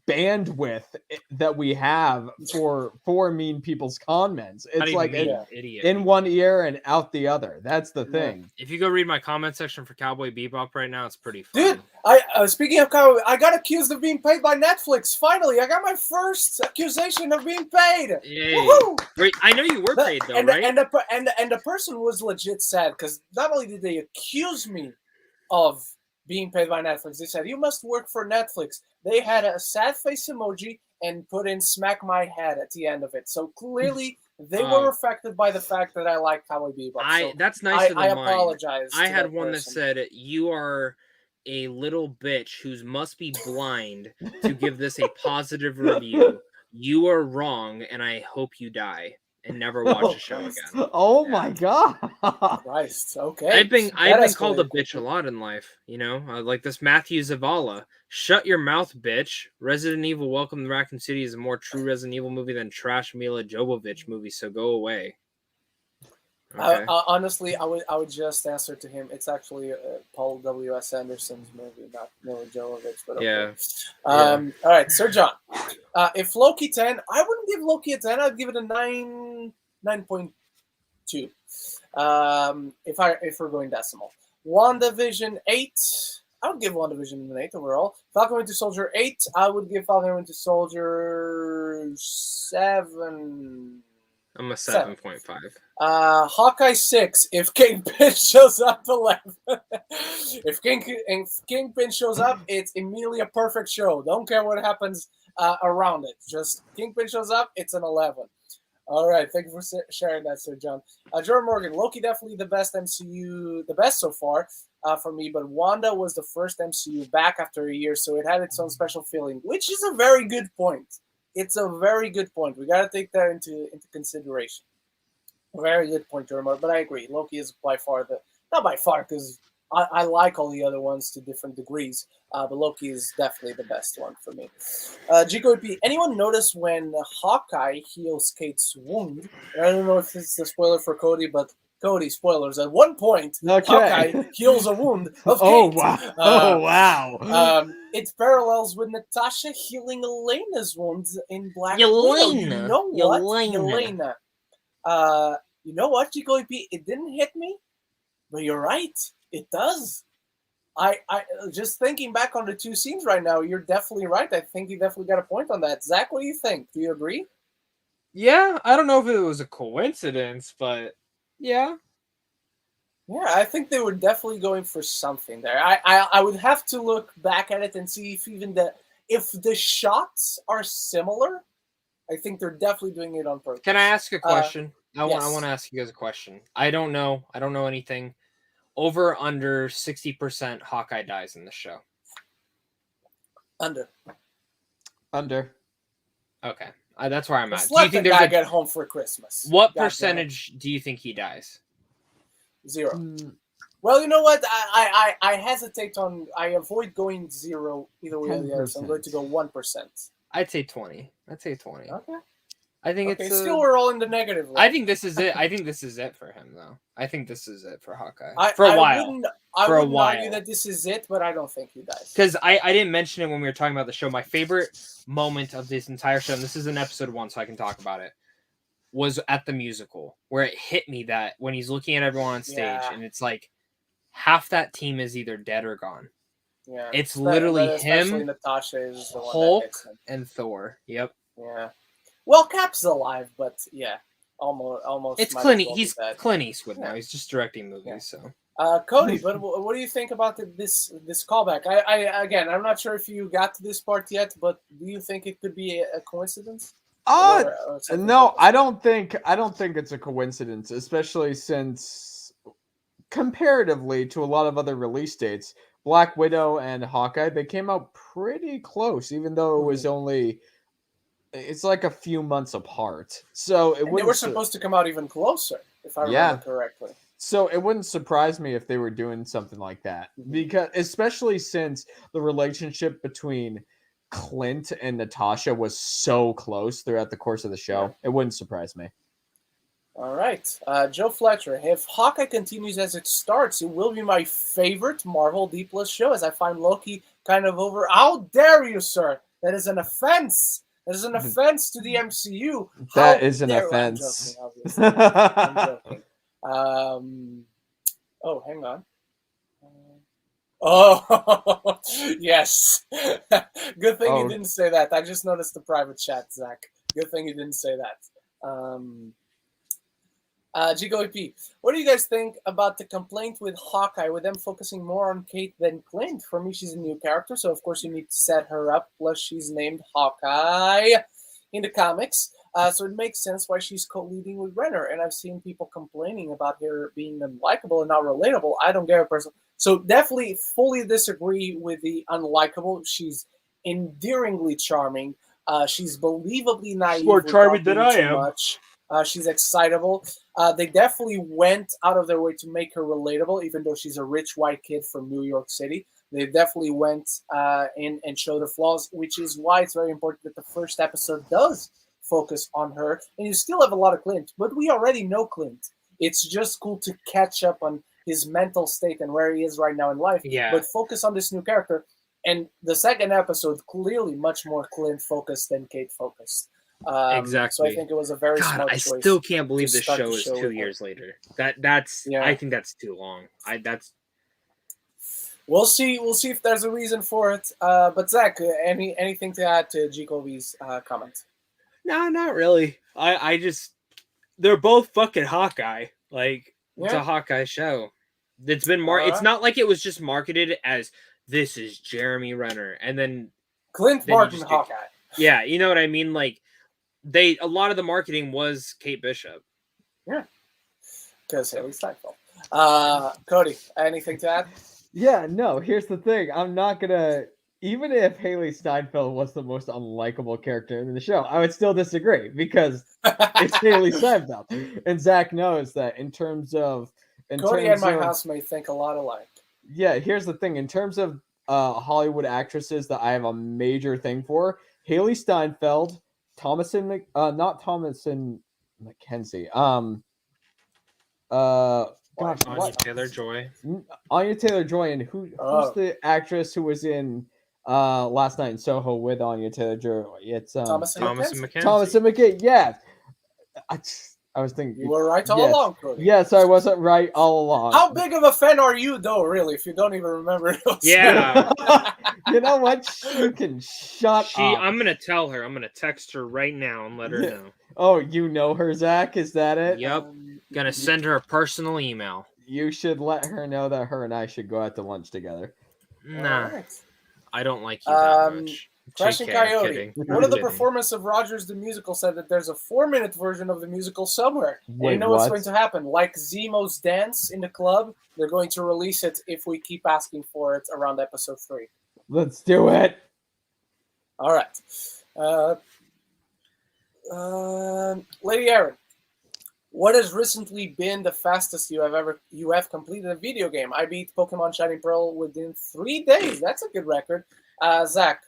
Speaker 3: bandwidth that we have for mean people's comments. It's like
Speaker 2: idiot.
Speaker 3: In one ear and out the other. That's the thing.
Speaker 2: If you go read my comment section for Cowboy Bebop right now, it's pretty fun.
Speaker 1: Dude, speaking of Cowboy, I got accused of being paid by Netflix. Finally, I got my first accusation of being paid.
Speaker 2: Woohoo! Wait, I know you were paid though, right?
Speaker 1: And the person was legit sad because not only did they accuse me of being paid by Netflix, they said, "You must work for Netflix." They had a sad face emoji and put in "smack my head" at the end of it. So clearly, they were affected by the fact that I like Cowboy Bebop.
Speaker 2: That's nicer than mine.
Speaker 1: I apologize.
Speaker 2: I had one that said, "You are a little bitch who must be blind to give this a positive review. You are wrong, and I hope you die and never watch the show again."
Speaker 3: Oh my god!
Speaker 1: Christ, okay.
Speaker 2: I've been called a bitch a lot in life, you know, like this Matthew Zavala. "Shut your mouth, bitch. Resident Evil: Welcome to Raccoon City is a more true Resident Evil movie than trash Mila Jovovich movie, so go away." Okay.
Speaker 1: Honestly, I would just answer to him. It's actually Paul W.S. Anderson's movie, not Mila Jovovich. But okay.
Speaker 2: Yeah.
Speaker 1: All right, Sir John. If Loki 10, I wouldn't give Loki a 10. I'd give it a 9.2. If we're going decimal. WandaVision 8. I would give WandaVision an 8 overall. Falcon Winter Soldier 8. I would give Falcon Winter Soldier 7.
Speaker 2: I'm a 7.5.
Speaker 1: Hawkeye 6. If Kingpin shows up, 11. If Kingpin shows up, it's immediately a perfect show. Don't care what happens around it. Just Kingpin shows up, it's an 11. All right, thank you for sharing that, Sir John. Jordan Morgan, Loki definitely the best MCU, the best so far for me, but Wanda was the first MCU back after a year, so it had its own special feeling, which is a very good point. It's a very good point. We got to take that into consideration. Very good point, Jordan, but I agree. Loki is by far not by far, because I like all the other ones to different degrees, but Loki is definitely the best one for me. Gico EP, anyone notice when Hawkeye heals Kate's wound? I don't know if this is a spoiler for Cody, but Cody, spoilers. At one point, Hawkeye heals a wound of Kate.
Speaker 3: Oh, wow.
Speaker 1: It parallels with Natasha healing Elena's wounds in Black
Speaker 2: Widow.
Speaker 1: You know what? Yelena. You know what, Gico EP? It didn't hit me, but you're right. It does. I just thinking back on the two scenes right now, you're definitely right. I think you definitely got a point on that. Zach, what do you think? Do you agree?
Speaker 2: Yeah, I don't know if it was a coincidence, but yeah.
Speaker 1: Yeah, I think they were definitely going for something there. I would have to look back at it and see if even If the shots are similar, I think they're definitely doing it on purpose.
Speaker 2: Can I ask a question? I
Speaker 1: yes.
Speaker 2: want to ask you guys a question. I don't know anything. Over or under 60% Hawkeye dies in the show.
Speaker 1: Under.
Speaker 2: Okay, that's where I'm at.
Speaker 1: Just
Speaker 2: Do you
Speaker 1: let
Speaker 2: think
Speaker 1: the
Speaker 2: there's
Speaker 1: guy get home for Christmas?
Speaker 2: What percentage do you think he dies?
Speaker 1: 0. Well, you know what? I hesitate on. I avoid going 0 either way or the other. So I'm going to go 1%.
Speaker 2: I'd say 20.
Speaker 1: Okay.
Speaker 2: I think
Speaker 1: it's still we're all in the negative.
Speaker 2: Right? I think this is it. I think this is it for him, though. I think this is it for Hawkeye
Speaker 1: I wouldn't argue that this is it, but I don't think he dies.
Speaker 2: Because I didn't mention it when we were talking about the show. My favorite moment of this entire show, and this is in episode 1, so I can talk about it, was at the musical, where it hit me that when he's looking at everyone on stage, and it's like half that team is either dead or gone.
Speaker 1: Yeah,
Speaker 2: it's literally him,
Speaker 1: Natasha is the
Speaker 2: Hulk, and Thor. Yep.
Speaker 1: Yeah. Well, Cap's alive, but yeah, almost.
Speaker 2: It's Clint. He's Clint Eastwood now. He's just directing movies. So.
Speaker 1: Cody, but what do you think about this callback? I'm not sure if you got to this part yet, but do you think it could be a coincidence?
Speaker 3: No, I don't think it's a coincidence, especially since comparatively to a lot of other release dates, Black Widow and Hawkeye, they came out pretty close, even though it was only. It's like a few months apart, so they
Speaker 1: were supposed to come out even closer, if I remember correctly.
Speaker 3: So it wouldn't surprise me if they were doing something like that, because especially since the relationship between Clint and Natasha was so close throughout the course of the show, it wouldn't surprise me.
Speaker 1: All right, Joe Fletcher. If Hawkeye continues as it starts, it will be my favorite Marvel D+ show, as I find Loki kind of over. How dare you, sir? That is an offense. That is an offense to the MCU.
Speaker 3: That is an offense.
Speaker 1: I'm joking. Oh, hang on. Oh, yes. Good thing you didn't say that. I just noticed the private chat, Zach. Good thing you didn't say that. Gigo EP, what do you guys think about the complaint with Hawkeye, with them focusing more on Kate than Clint? For me, she's a new character, so of course you need to set her up. Plus, she's named Hawkeye in the comics, so it makes sense why she's co-leading with Renner. And I've seen people complaining about her being unlikable and not relatable. I don't get it personally. So definitely fully disagree with the unlikable. She's endearingly charming. She's believably naive.
Speaker 2: More charming than I am.
Speaker 1: Much. She's excitable. They definitely went out of their way to make her relatable, even though she's a rich white kid from New York City. They definitely went in and showed her flaws, which is why it's very important that the first episode does focus on her. And you still have a lot of Clint, but we already know Clint. It's just cool to catch up on his mental state and where he is right now in life.
Speaker 2: Yeah.
Speaker 1: But focus on this new character. And the second episode, clearly much more Clint focused than Kate focused.
Speaker 2: Exactly.
Speaker 1: So I think it was a very smart choice.
Speaker 2: I still can't believe this show is 2 years later. That's I think that's too long.
Speaker 1: We'll see if there's a reason for it. But Zach, anything to add to Jacoby's comment?
Speaker 2: No, not really. I just they're both fucking Hawkeye. Like it's a Hawkeye show. It's been it's not like it was just marketed as this is Jeremy Renner and then
Speaker 1: Clint Barton Hawkeye.
Speaker 2: Yeah, you know what I mean? Like a lot of the marketing was Kate Bishop.
Speaker 1: Yeah. Because Haley Steinfeld. Cody, anything to add?
Speaker 3: Yeah, no, here's the thing. I'm not gonna even if Haley Steinfeld was the most unlikable character in the show, I would still disagree because it's Haley Steinfeld. And Zach knows that in terms of
Speaker 1: Cody and my housemate think a lot alike.
Speaker 3: Yeah, here's the thing. In terms of Hollywood actresses that I have a major thing for, Haley Steinfeld, not Thomasin McKenzie.
Speaker 2: Anya Taylor-Joy.
Speaker 3: Anya Taylor-Joy, and who's the actress who was in Last Night in Soho with Anya Taylor-Joy? It's
Speaker 2: Thomasin McKenzie.
Speaker 3: Thomasin McKenzie. Yeah, I was thinking
Speaker 1: you were right all along, Cody.
Speaker 3: Yes, I wasn't right all along.
Speaker 1: How big of a fan are you, though? Really, if you don't even remember?
Speaker 2: Yeah.
Speaker 3: You know what? You can shut up.
Speaker 2: I'm gonna tell her. I'm gonna text her right now and let her know.
Speaker 3: Oh, you know her, Zach? Is that it?
Speaker 2: Yep. Gonna send her a personal email.
Speaker 3: You should let her know that her and I should go out to lunch together.
Speaker 2: Nah, I don't like you that much.
Speaker 1: Crashing
Speaker 2: JK,
Speaker 1: Coyote. One of the
Speaker 2: kidding.
Speaker 1: performers of Rogers the Musical said that there's a 4-minute version of the musical somewhere.
Speaker 3: Wait,
Speaker 1: you know what's going to happen? Like Zemo's Dance in the club, they're going to release it if we keep asking for it around episode 3.
Speaker 3: Let's do it.
Speaker 1: All right. Lady Aaron, what has recently been the fastest you have completed a video game? I beat Pokemon Shining Pearl within 3 days. That's a good record. Zach,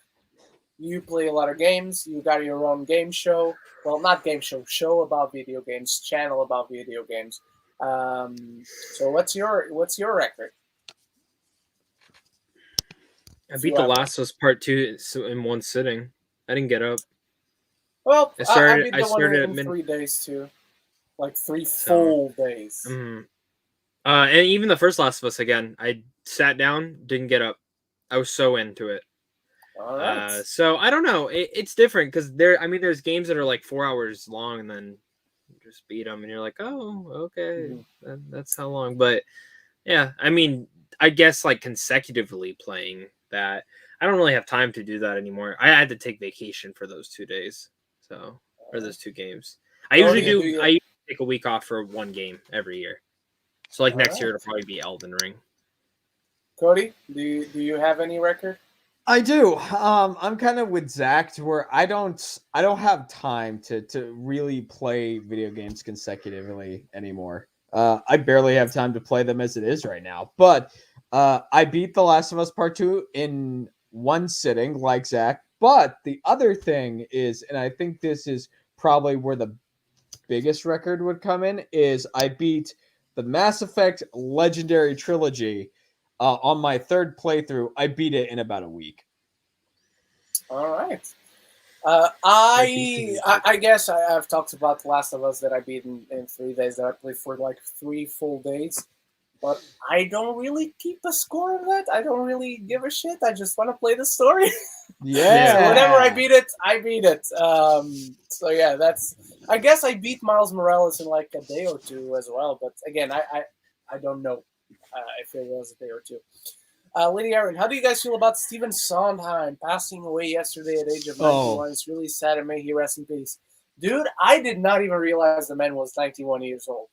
Speaker 1: you play a lot of games. You got your own game show. Well, not game show about video games, channel about video games. So what's your record?
Speaker 2: I beat The Last of Us Part 2 in one sitting. I didn't get up.
Speaker 1: Well, I beat the one
Speaker 2: started
Speaker 1: in 3 days too. Like 3 full days.
Speaker 2: Mm-hmm. And even the first Last of Us, again, I sat down, didn't get up. I was so into it.
Speaker 1: All right.
Speaker 2: So I don't know. It's different because there's games that are like 4 hours long, and then you just beat them, and you're like, oh, okay, that's how long. But yeah, I mean, I guess like consecutively playing that, I don't really have time to do that anymore. I had to take vacation for those 2 days, or those 2 games. I usually take a week off for one game every year. So like next year it'll probably be Elden Ring.
Speaker 1: Cody, do you have any record?
Speaker 3: I do. I'm kind of with Zach to where I don't have time to really play video games consecutively anymore. I barely have time to play them as it is right now. But I beat The Last of Us Part 2 in one sitting, like Zach. But the other thing is, and I think this is probably where the biggest record would come in, is I beat the Mass Effect Legendary Trilogy on my 3rd playthrough. I beat it in about a week.
Speaker 1: All right. I guess I've talked about The Last of Us that I beat in 3 days, that I played for like 3 full days. But I don't really keep a score of that. I don't really give a shit. I just want to play the story.
Speaker 3: Yeah.
Speaker 1: So whenever I beat it, I beat it. So yeah, I guess I beat Miles Morales in like a day or 2 as well. But again, I don't know if it was a day or 2. Lady Aaron, how do you guys feel about Stephen Sondheim passing away yesterday at age of 91? It's really sad, and may he rest in peace. Dude, I did not even realize the man was 91 years old.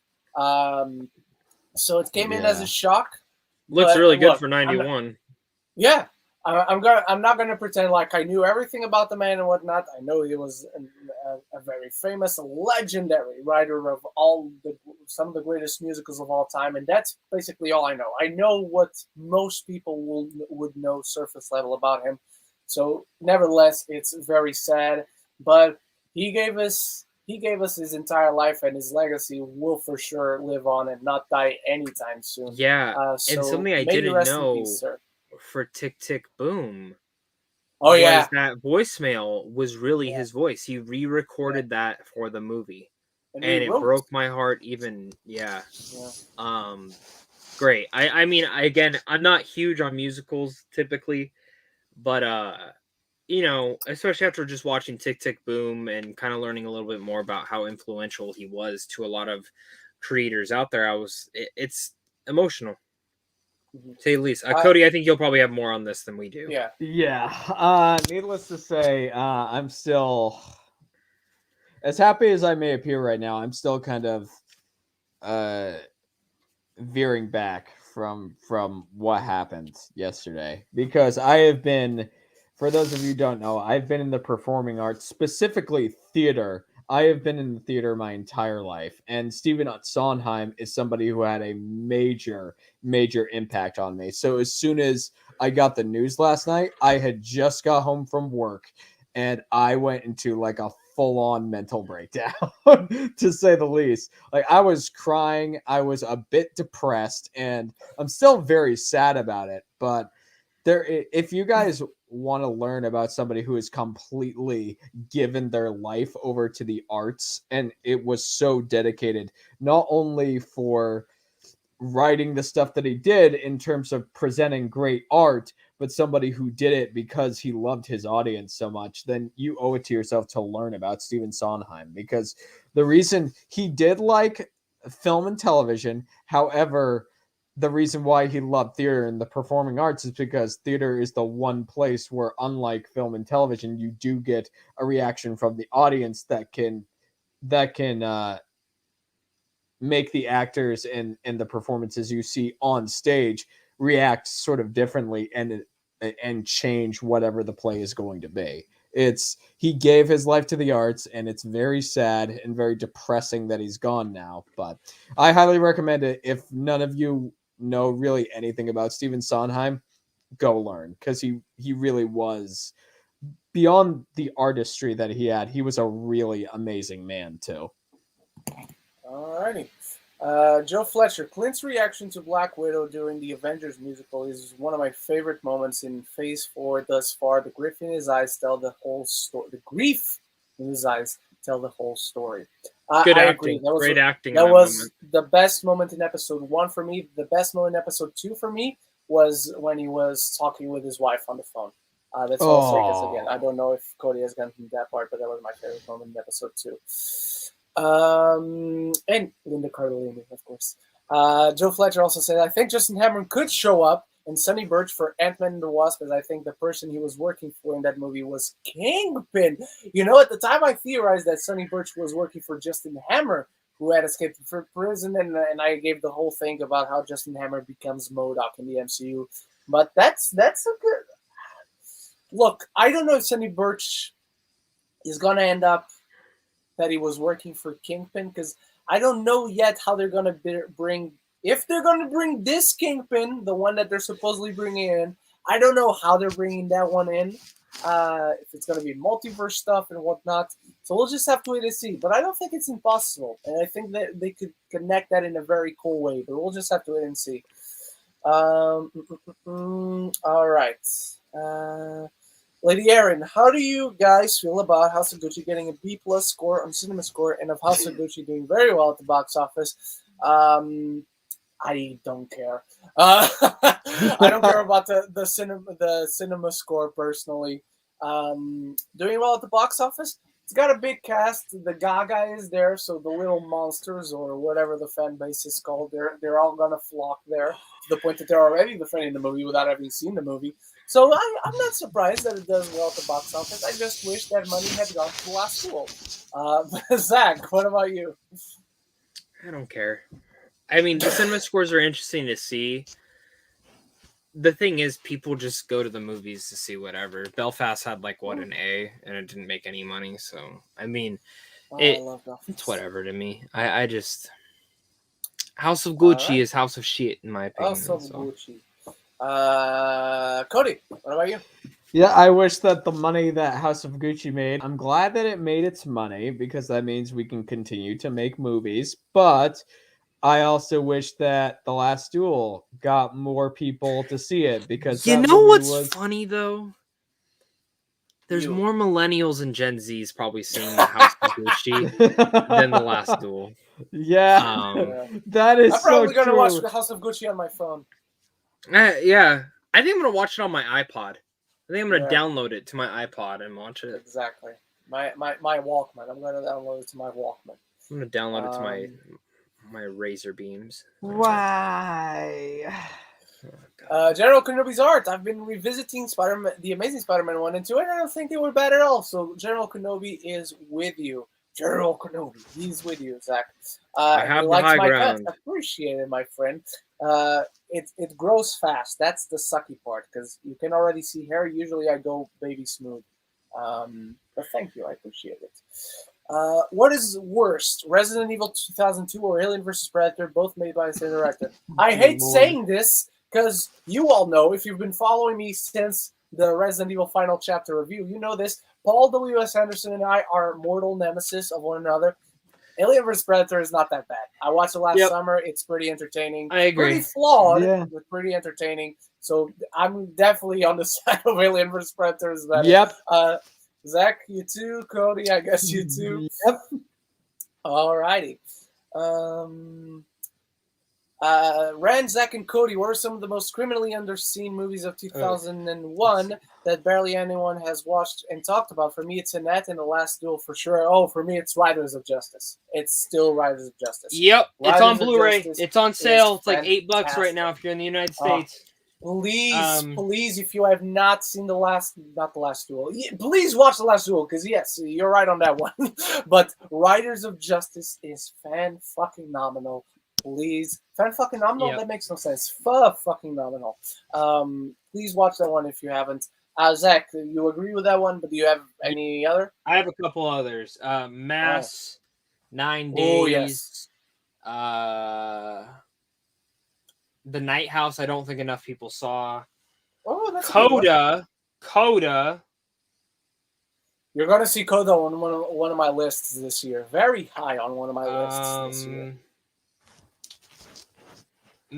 Speaker 1: So it came in as a shock.
Speaker 2: Looks really good for 91.
Speaker 1: I'm not gonna pretend like I knew everything about the man and whatnot. I know he was a very famous, legendary writer of some of the greatest musicals of all time, and that's basically all I know. I know what most people would know surface level about him. So, nevertheless, it's very sad. But he gave us his entire life, and his legacy will for sure live on and not die anytime soon.
Speaker 2: Yeah, and something I didn't know. For Tick Tick Boom. That voicemail was really his voice. He re-recorded that for the movie. And it broke my heart even. Great. I mean, again, I'm not huge on musicals typically, but especially after just watching Tick Tick Boom and kind of learning a little bit more about how influential he was to a lot of creators out there, it's emotional. Say the least. Cody, I think you'll probably have more on this than we do.
Speaker 3: Yeah. Needless to say, I'm still, as happy as I may appear right now, I'm still kind of veering back from what happened yesterday, because I have been, for those of you who don't know, I've been in the performing arts, specifically theater. I have been in the theater my entire life, and Stephen Sondheim is somebody who had a major, major impact on me. So as soon as I got the news last night, I had just got home from work, and I went into like a full-on mental breakdown, to say the least. Like, I was crying, I was a bit depressed, and I'm still very sad about it. But if you guys want to learn about somebody who has completely given their life over to the arts, and it was so dedicated, not only for writing the stuff that he did in terms of presenting great art, but somebody who did it because he loved his audience so much, then you owe it to yourself to learn about Stephen Sondheim, because the reason he did like film and television, however, the reason why he loved theater and the performing arts is because theater is the one place where, unlike film and television, you do get a reaction from the audience that can make the actors and the performances you see on stage react sort of differently and change whatever the play is going to be. He gave his life to the arts, and it's very sad and very depressing that he's gone now. But I highly recommend it. If none of you know really anything about Stephen Sondheim, go learn, because he really was, beyond the artistry that he had, he was a really amazing man too.
Speaker 1: Alrighty. Joe Fletcher, Clint's reaction to Black Widow during the Avengers musical is one of my favorite moments in Phase 4 thus far. The grief in his eyes tell the whole story. The grief in his eyes tell the whole story.
Speaker 2: Good
Speaker 1: I
Speaker 2: acting.
Speaker 1: agree.
Speaker 2: Great acting.
Speaker 1: That was the best moment in episode 1 for me. The best moment in episode 2 for me was when he was talking with his wife on the phone. That's all I'll say, because again, I don't know if Cody has gotten from that part, but that was my favorite moment in episode 2. And Linda Cardellini, of course. Joe Fletcher also said, I think Justin Hammer could show up in Sonny Birch for Ant-Man and the Wasp, because I think the person he was working for in that movie was Kingpin. You know, at the time I theorized that Sonny Birch was working for Justin Hammer, who had escaped from prison, and I gave the whole thing about how Justin Hammer becomes MODOK in the MCU. But that's a good... Look, I don't know if Sonny Birch is going to end up that he was working for Kingpin, because I don't know yet how they're going to bring... If they're going to bring this Kingpin, the one that they're supposedly bringing in, I don't know how they're bringing that one in. If it's going to be multiverse stuff and whatnot. So we'll just have to wait and see. But I don't think it's impossible. And I think that they could connect that in a very cool way. But we'll just have to wait and see. All right. Lady Erin, how do you guys feel about House of Gucci getting a B+ score on Cinema Score, and of House of Gucci doing very well at the box office? I don't care. I don't care about the cinema score personally. Doing well at the box office. It's got a big cast. The Gaga is there, so the little monsters or whatever the fan base is called, they're all gonna flock there to the point that they're already defending the movie without having seen the movie. So I'm not surprised that it does well at the box office. I just wish that money had gone to the last school. Zach, what about you?
Speaker 2: I don't care. I mean, the cinema scores are interesting to see. The thing is, people just go to the movies to see whatever. Belfast had an A, and it didn't make any money. So, I mean,
Speaker 1: I love Belfast.
Speaker 2: It's whatever to me. I just... House of Gucci is House of Shit, in my opinion.
Speaker 1: House of Gucci. Cody, what about you?
Speaker 3: Yeah, I wish that the money that House of Gucci made, I'm glad that it made its money, because that means we can continue to make movies. But I also wish that The Last Duel got more people to see it, because
Speaker 2: you know what's funny though? There's more millennials and Gen Z's probably seeing the House of Gucci than The Last Duel.
Speaker 3: Yeah, that is.
Speaker 1: I'm probably
Speaker 3: so
Speaker 1: gonna watch the House of Gucci on my phone.
Speaker 2: Yeah, I think I'm gonna watch it on my iPod. I think I'm gonna download it to my iPod and watch it.
Speaker 1: Exactly. My Walkman. I'm gonna download it to my Walkman.
Speaker 2: I'm gonna download it to my Razor Beams.
Speaker 3: Why?
Speaker 1: General Kenobi's art. I've been revisiting Spider-Man, the Amazing Spider-Man 1 and 2, and I don't think they were bad at all. So General Kenobi is with you. General Kenobi, he's with you, Zach.
Speaker 2: I have the high ground.
Speaker 1: Appreciate it, my friend. It grows fast. That's the sucky part, because you can already see hair. Usually I go baby smooth. But thank you, I appreciate it. What is worst, Resident Evil 2002 or Alien vs. Predator, both made by the same director? I hate saying this, because you all know, if you've been following me since the Resident Evil Final Chapter review, you know this. Paul W.S. Anderson and I are mortal nemesis of one another. Alien vs. Predator is not that bad. I watched it last summer. It's pretty entertaining.
Speaker 2: I agree.
Speaker 1: Pretty flawed, but pretty entertaining. So I'm definitely on the side of Alien vs. Predator is better.
Speaker 3: Yep.
Speaker 1: Zach, you too. Cody, I guess you too.
Speaker 3: Yep.
Speaker 1: Alrighty. Ren, Zach, and Cody were some of the most criminally underseen movies of 2001 that barely anyone has watched and talked about. For me, it's Annette and The Last Duel for sure. Oh, for me, it's Riders of Justice. It's still Riders of Justice.
Speaker 2: Yep,
Speaker 1: Riders
Speaker 2: it's on
Speaker 1: of
Speaker 2: Blu-ray.
Speaker 1: Justice
Speaker 2: It's on sale. It's like
Speaker 1: fantastic.
Speaker 2: $8 right now if you're in the United States.
Speaker 1: Please, if you have not seen not The Last Duel, please watch The Last Duel, because yes, you're right on that one. But Riders of Justice is fan-fucking-nominal. Please. Fan-fucking-nominal?
Speaker 2: Yep.
Speaker 1: That makes no sense. Fucking-nominal. Please watch that one if you haven't. Zach, you agree with that one, but do you have any other?
Speaker 2: I have a couple others. Mass, 9 Days.
Speaker 1: Oh, yes.
Speaker 2: The Night House, I don't think enough people saw.
Speaker 1: Oh, that's
Speaker 2: Coda.
Speaker 1: You're going to see Coda on one of my lists this year. Very high on one of my lists this year.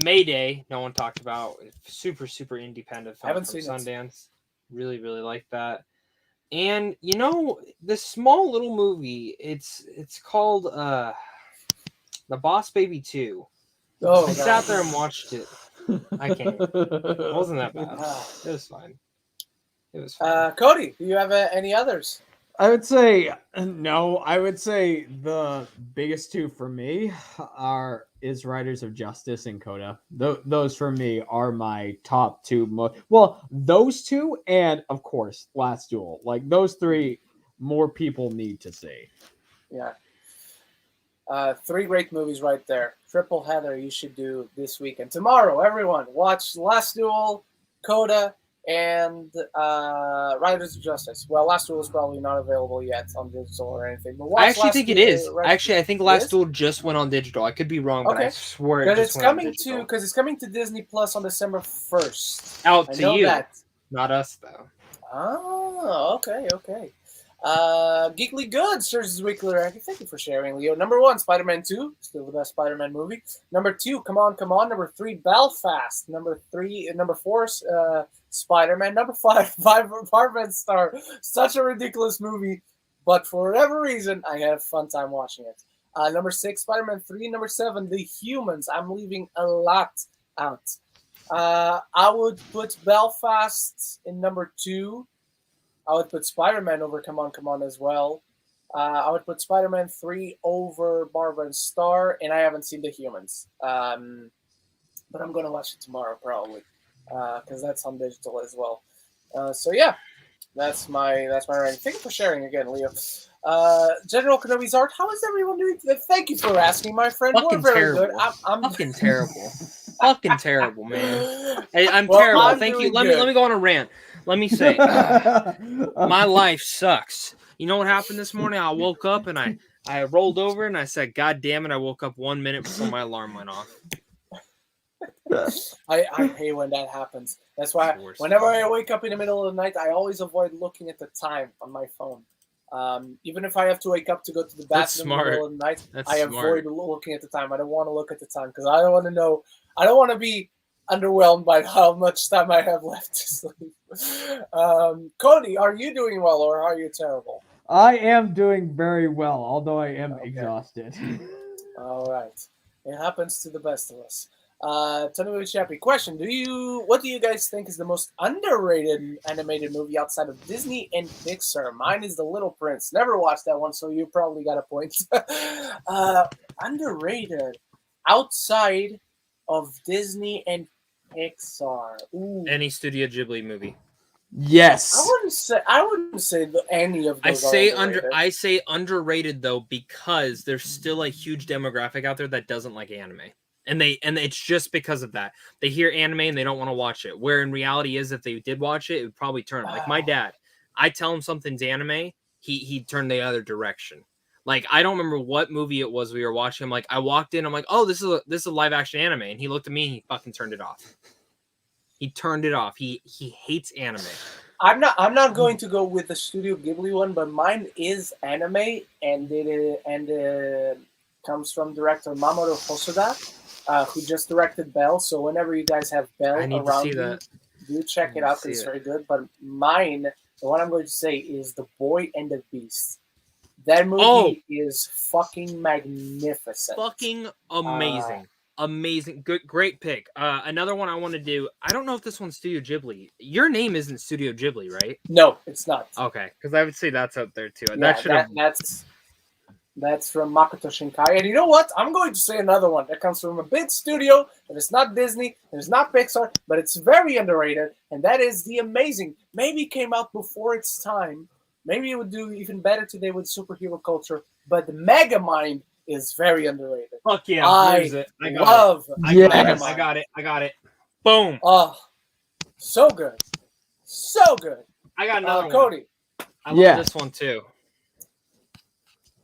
Speaker 2: Mayday, no one talked about. Super, super independent film
Speaker 1: Haven't
Speaker 2: from
Speaker 1: seen
Speaker 2: Sundance. Really, really like that. And, this small little movie, it's called The Boss Baby 2.
Speaker 1: Oh,
Speaker 2: I sat there and watched it. I can't. It wasn't that bad. It was fine.
Speaker 1: Cody, do you have any others?
Speaker 3: I would say no. I would say the biggest two for me is Riders of Justice and Coda. Those for me are my top two. Those two, and of course, Last Duel. Like those three, more people need to see.
Speaker 1: Yeah. 3 great movies right there. Triple header you should do this weekend. Tomorrow, everyone, watch Last Duel, Coda, and Riders of Justice. Well, Last Duel is probably not available yet on digital or anything. But
Speaker 2: I actually think it is. I think Last Duel just went on digital. I could be wrong, but I swear it just went on digital.
Speaker 1: Because it's coming to Disney Plus on December 1st.
Speaker 2: Out to you.
Speaker 1: That.
Speaker 2: Not us, though.
Speaker 1: Oh, okay. Geekly Goods, Search's Weekly Ranking. Thank you for sharing, Leo. Number 1, Spider-Man 2. Still the best Spider-Man movie. Number 2, Come On. Number 3, Belfast. Number 4, Spider-Man. Number 5, Barbed Star. Such a ridiculous movie, but for whatever reason, I had a fun time watching it. Number 6, Spider-Man 3. Number 7, The Humans. I'm leaving a lot out. I would put Belfast in number 2. I would put Spider-Man over Come On as well. I would put Spider-Man 3 over Barbed Star, and I haven't seen The Humans. But I'm going to watch it tomorrow probably, because that's on digital as well. So yeah, that's my ranking. Thank you for sharing again, Leo. General Kenobi's art. How is everyone doing today? Thank you for asking, my friend.
Speaker 2: Fucking
Speaker 1: We're very
Speaker 2: terrible.
Speaker 1: good. I'm
Speaker 2: fucking terrible. Fucking terrible, man. I'm terrible. Thank you. Let me go on a rant. Let me say, my life sucks. You know what happened this morning? I woke up and I rolled over and I said, "God damn it!" I woke up 1 minute before my alarm went off.
Speaker 1: I hate when that happens. That's why whenever I wake up in the middle of the night, I always avoid looking at the time on my phone. Even if I have to wake up to go to the bathroom in the middle of the night, I avoid looking at the time. I don't want to look at the time because I don't want to know. I don't want to be underwhelmed by how much time I have left to sleep. Cody, are you doing well or are you terrible?
Speaker 3: I am doing very well, although I am exhausted.
Speaker 1: All right. It happens to the best of us. Tony Chappie, question: what do you guys think is the most underrated animated movie outside of Disney and Pixar? Mine is The Little Prince. Never watched that one, so you probably got a point. Underrated outside of Disney and Pixar. Ooh.
Speaker 2: Any Studio Ghibli movie.
Speaker 3: Yes.
Speaker 1: I wouldn't say any of those.
Speaker 2: I say underrated though because there's still a huge demographic out there that doesn't like anime. And it's just because of that. They hear anime and they don't want to watch it. Where in reality is if they did watch it, it would probably turn. Like my dad, I tell him something's anime, he'd turn the other direction. Like I don't remember what movie it was we were watching. I'm like, I walked in, I'm like, oh, this is a live action anime, and he looked at me and he fucking turned it off. He turned it off. He hates anime.
Speaker 1: I'm not going to go with the Studio Ghibli one, but mine is anime, and it comes from director Mamoru Hosoda, who just directed Belle. So whenever you guys have Belle around you, do check it out because it's very good. But mine, the one I'm going to say, is The Boy and the Beast. That movie is fucking magnificent.
Speaker 2: Fucking amazing. Amazing, good, great pick. Another one I want to do. I don't know if this one's Studio Ghibli. Your name isn't Studio Ghibli, right?
Speaker 1: No, it's not.
Speaker 2: Okay, because I would say that's out there too.
Speaker 1: Yeah,
Speaker 2: That should have.
Speaker 1: That's from Makoto Shinkai. And you know what? I'm going to say another one that comes from a big studio that is not Disney, that is not Pixar, but it's very underrated, and that is The Amazing. Maybe it came out before its time. Maybe it would do even better today with superhero culture, but the Megamind is very underrated.
Speaker 2: Fuck yeah!
Speaker 1: I love
Speaker 3: Yes.
Speaker 2: I got it. Boom.
Speaker 1: Oh, so good. So good.
Speaker 2: I got another one.
Speaker 1: Cody.
Speaker 2: I love this one too.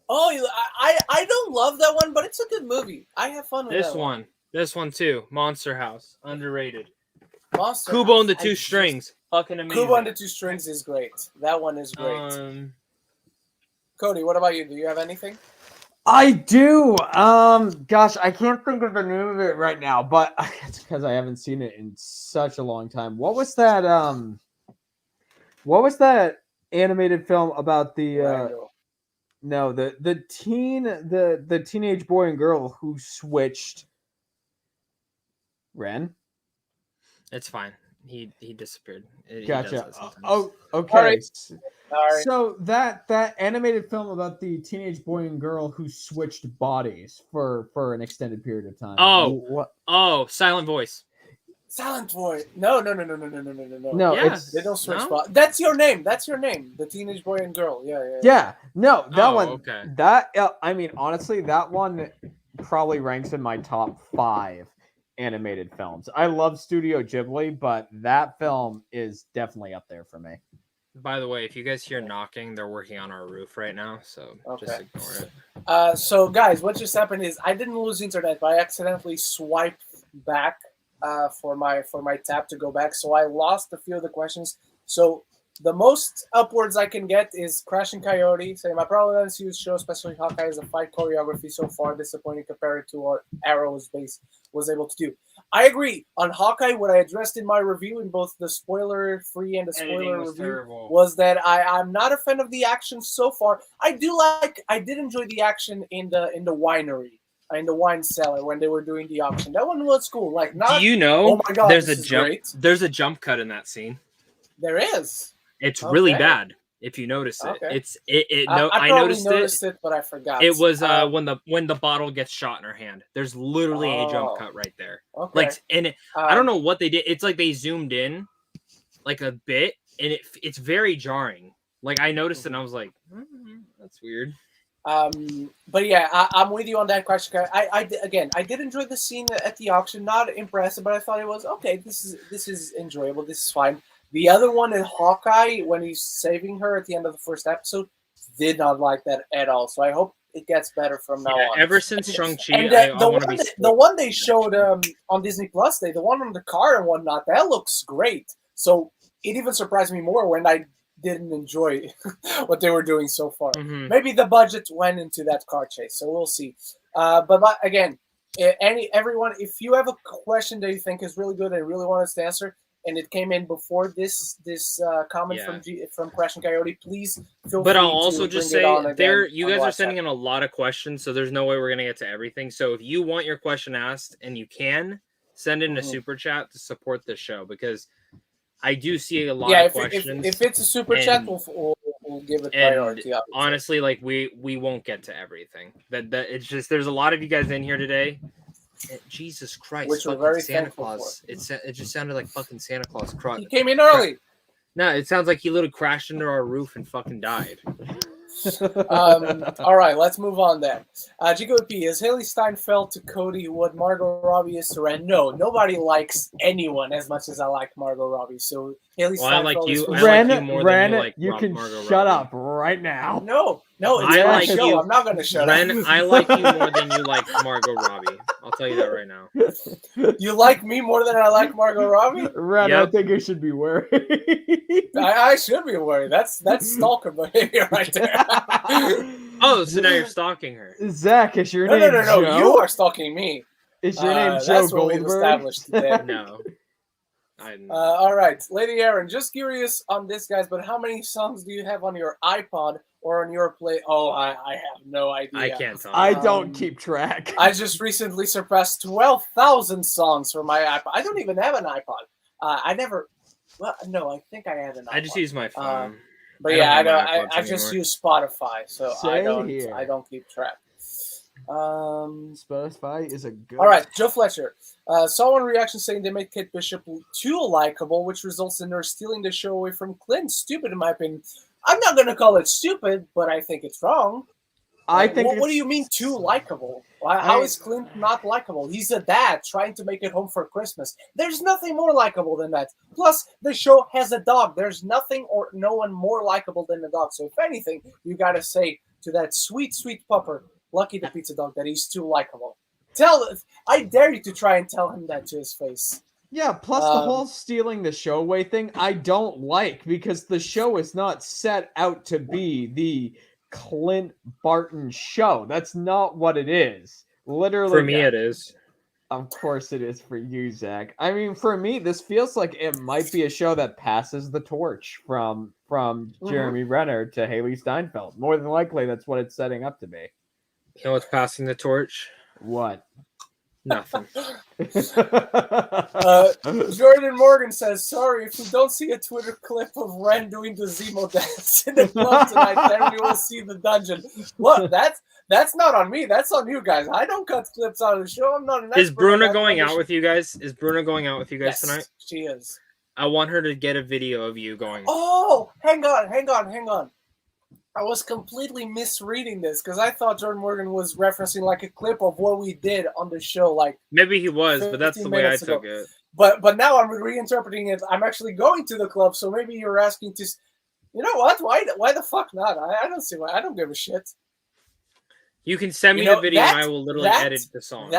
Speaker 1: Oh, I don't love that one, but it's a good movie. I have fun with
Speaker 2: This one. This one too. Monster House. Underrated.
Speaker 1: Monster
Speaker 2: Kubo
Speaker 1: House.
Speaker 2: and the Two Strings. Fucking amazing.
Speaker 1: Kubo and the Two Strings is great. That one is great. Cody, what about you? Do you have anything?
Speaker 3: I do. Gosh, I can't think of the name of it right now, but it's because I haven't seen it in such a long time. What was that? What was that animated film about the? No, the teenage boy and girl who switched. Ren?
Speaker 2: It's fine. He disappeared.
Speaker 3: Gotcha.
Speaker 2: Oh,
Speaker 3: okay.
Speaker 1: All right.
Speaker 3: So that animated film about the teenage boy and girl who switched bodies for an extended period of time.
Speaker 2: Oh, Silent Voice.
Speaker 1: Silent Voice. No.
Speaker 3: No,
Speaker 2: yeah.
Speaker 3: it's
Speaker 1: They don't switch spots. That's your name. The teenage boy and girl. Yeah.
Speaker 3: Yeah. No, that one.
Speaker 2: Okay.
Speaker 3: That I mean, honestly, that one probably ranks in my top 5 animated films. I love Studio Ghibli, but that film is definitely up there for me.
Speaker 2: By the way, if you guys hear knocking, they're working on our roof right now, so just ignore it.
Speaker 1: So guys, what just happened is I didn't lose internet, but I accidentally swiped back for my tab to go back, so I lost a few of the questions. So the most upwards I can get is Crashing Coyote saying my problem with MCU's show, especially Hawkeye, is the fight choreography so far disappointing compared to what Arrow's base was able to do. I agree. On Hawkeye, what I addressed in my review in both the spoiler-free and the spoiler review was that I'm not a fan of the action so far. I did enjoy the action in the winery. In the wine cellar when they were doing the auction. That one was cool. Like, not.
Speaker 2: Do you know?
Speaker 1: Oh my god!
Speaker 2: There's a jump. Great. There's a jump cut in that scene.
Speaker 1: There is.
Speaker 2: It's really bad if you notice it.
Speaker 1: Okay.
Speaker 2: I noticed it,
Speaker 1: but I forgot.
Speaker 2: It was when the bottle gets shot in her hand. There's literally a jump cut right there.
Speaker 1: Okay.
Speaker 2: Like, and I don't know what they did. It's like they zoomed in, like a bit, and it's very jarring. Like I noticed it, and I was like, that's weird.
Speaker 1: But yeah, I'm with you on that question. I did enjoy the scene at the auction. Not impressive, but I thought it was okay. This is enjoyable. This is fine. The other one in Hawkeye, when he's saving her at the end of the first episode, did not like that at all. So I hope it gets better from now on.
Speaker 2: Ever since Shang-Chi,
Speaker 1: the one they showed on Disney Plus Day, the one on the car and whatnot, that looks great. So it even surprised me more when I didn't enjoy what they were doing so far.
Speaker 2: Mm-hmm.
Speaker 1: Maybe the budget went into that car chase, so we'll see. But again, everyone, if you have a question that you think is really good and really want us to answer, and it came in before this comment from Crash and Coyote, please feel free. But
Speaker 2: I'll also just say you guys are sending in a lot of questions, so there's no way we're gonna get to everything. So if you want your question asked, and you can send in a super chat to support the show, because I do see a lot of questions.
Speaker 1: If it's a super chat, we'll give it priority.
Speaker 2: Honestly, like we won't get to everything. That it's just there's a lot of you guys in here today. Jesus Christ!
Speaker 1: Which we're very
Speaker 2: Santa
Speaker 1: thankful
Speaker 2: Claus.
Speaker 1: for.
Speaker 2: It just sounded like fucking Santa Claus.
Speaker 1: He came in early.
Speaker 2: No, it sounds like he literally crashed into our roof and fucking died.
Speaker 1: All right, let's move on then. GKP, is Haley Steinfeld to Cody what Margot Robbie is to Ren? No, nobody likes anyone as much as I like Margot Robbie. So Haley Steinfeld is
Speaker 3: Ren, you can shut up right now.
Speaker 1: No, it's my show. I'm not going to shut up.
Speaker 2: Ren, I like you more than you like Margot Robbie. I'll tell you that right now.
Speaker 1: You like me more than I like Margot Robbie?
Speaker 3: Ren, yep. I think you should be worried.
Speaker 1: I should be worried. That's stalker behavior right there.
Speaker 2: Oh, so now you're stalking her.
Speaker 3: Zach, is your name Joe?
Speaker 1: You are stalking me.
Speaker 3: Is your name Joe
Speaker 1: that's
Speaker 3: Goldberg?
Speaker 1: What we've established today.
Speaker 2: No.
Speaker 1: All right, Lady Aaron, just curious on this, guys, but how many songs do you have on your iPod or on your play? Oh, I have no idea.
Speaker 2: I can't tell.
Speaker 3: I don't keep track.
Speaker 1: I just recently surpassed 12,000 songs for my iPod. I don't even have an iPod. I never. Well, no, I think I had an iPod.
Speaker 2: I just use my phone.
Speaker 1: But I just use Spotify, so I don't keep track.
Speaker 3: Spotify is a good.
Speaker 1: All right, Joe Fletcher. Saw one reaction saying they made Kate Bishop too likable, which results in her stealing the show away from Clint. Stupid, in my opinion. I'm not going to call it stupid, but I think it's wrong.
Speaker 3: I think.
Speaker 1: What do you mean too likable? How is Clint not likable? He's a dad trying to make it home for Christmas. There's nothing more likable than that. Plus, the show has a dog. There's nothing or no one more likable than the dog. So, if anything, you got to say to that sweet, sweet pupper, Lucky the pizza dog, that he's too likable. I dare you to try and tell him that to his face.
Speaker 3: Yeah, plus the whole stealing the show away thing, I don't like, because the show is not set out to be the Clint Barton show. That's not what it is. Literally.
Speaker 2: For me, it is.
Speaker 3: Of course it is for you, Zach. I mean, for me, this feels like it might be a show that passes the torch from Jeremy Renner to Haley Steinfeld. More than likely, that's what it's setting up to be.
Speaker 2: You know what's passing the torch?
Speaker 3: What?
Speaker 2: Nothing.
Speaker 1: Jordan Morgan says, sorry, if we don't see a Twitter clip of Ren doing the Zemo dance in the club tonight, then we will see the dungeon. Look, that's not on me. That's on you guys. I don't cut clips out of the show. I'm not an expert.
Speaker 2: Is Bruna going out with you guys? Is Bruna going out with you guys tonight?
Speaker 1: She is.
Speaker 2: I want her to get a video of you going.
Speaker 1: Oh, hang on. I was completely misreading this because I thought Jordan Morgan was referencing like a clip of what we did on the show. Like
Speaker 2: maybe he was, but that's the way I took it.
Speaker 1: But now I'm reinterpreting it. I'm actually going to the club, so maybe you're asking to. You know what? Why the fuck not? I don't see why. I don't give a shit.
Speaker 2: You can send me the video, and I will literally edit the song.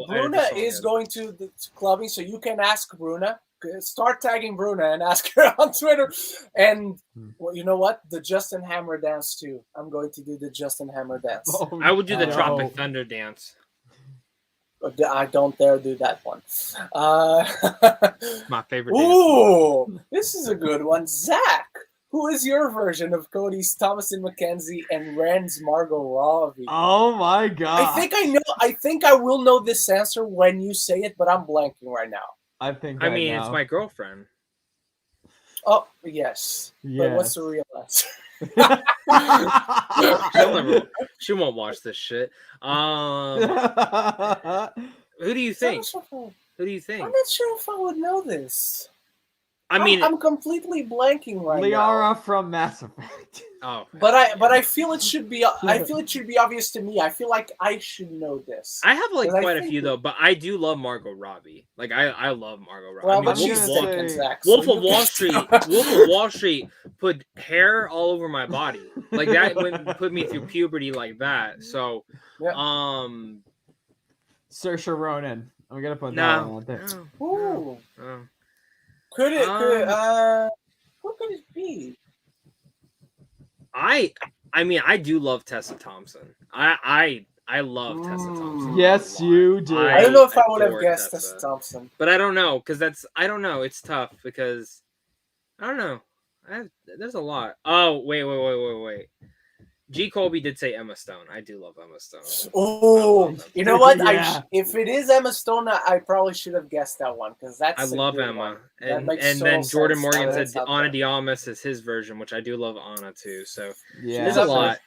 Speaker 1: Bruna is going to the clubbing, so you can ask Bruna. Start tagging Bruna and ask her on Twitter. And well, you know what? The Justin Hammer dance too. I'm going to do the Justin Hammer dance.
Speaker 3: Oh,
Speaker 2: I would do the Tropic Thunder dance.
Speaker 1: I don't dare do that one.
Speaker 2: My favorite.
Speaker 1: Ooh, this is a good one. Zach, who is your version of Cody's Thomasin McKenzie and Ren's Margot Robbie?
Speaker 3: Oh my god!
Speaker 1: I think I know. I think I will know this answer when you say it, but I'm blanking right now.
Speaker 3: I think.
Speaker 2: I mean, it's my girlfriend.
Speaker 1: Oh yes. But what's the real answer?
Speaker 2: She won't watch this shit. Who do you think? Who do you think?
Speaker 1: I'm not sure if I would know this.
Speaker 2: I mean,
Speaker 1: I'm completely blanking right now.
Speaker 3: Liara from Mass Effect.
Speaker 2: Oh,
Speaker 1: but I feel it should be. I feel it should be obvious to me. I feel like I should know this.
Speaker 2: I have like quite a few though, but I do love Margot Robbie. Like I love Margot Robbie.
Speaker 1: Well,
Speaker 2: I mean,
Speaker 1: but she's stinking, Zach.
Speaker 2: Wolf of Wall Street. Wolf of Wall Street put hair all over my body. Like that put me through puberty like that. So,
Speaker 3: Saoirse Ronan. I'm gonna put that one there.
Speaker 1: Ooh.
Speaker 2: No.
Speaker 1: Could it? Who could it be?
Speaker 2: I mean, I do love Tessa Thompson. I love Tessa Thompson.
Speaker 3: Yes, you do.
Speaker 1: I don't know if I would have guessed Tessa Thompson,
Speaker 2: but I don't know because I don't know. It's tough because I don't know. There's a lot. Oh wait. G. Colby did say Emma Stone. I do love Emma Stone.
Speaker 1: Oh, you know what? Yeah. If it is Emma Stone, I probably should have guessed that one because that's.
Speaker 2: I love Emma, and then Jordan Morgan said Ana de Armas is his version, which I do love Ana too. So there's a lot.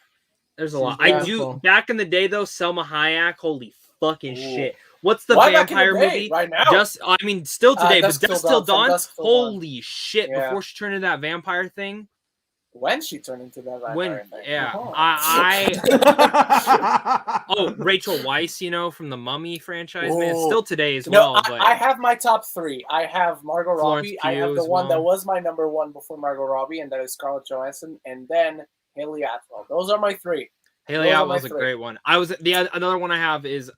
Speaker 2: There's a lot. I do. Back in the day though, Selma Hayek. Holy fucking shit! What's the vampire movie
Speaker 1: right now?
Speaker 2: Still today, but Dusk Till Dawn.
Speaker 1: Holy
Speaker 2: shit! Yeah. Before she turned into that vampire thing.
Speaker 1: When she turned into that vampire thing.
Speaker 2: Yeah. Rachel Weisz, from the Mummy franchise, man. Still today as well.
Speaker 1: I have my top three. I have Margot Robbie. I have the one that was my number one before Margot Robbie, and that is Scarlett Johansson, and then Haley Atwell. Those are my three.
Speaker 2: Haley Atwell's a great one. Another one I have is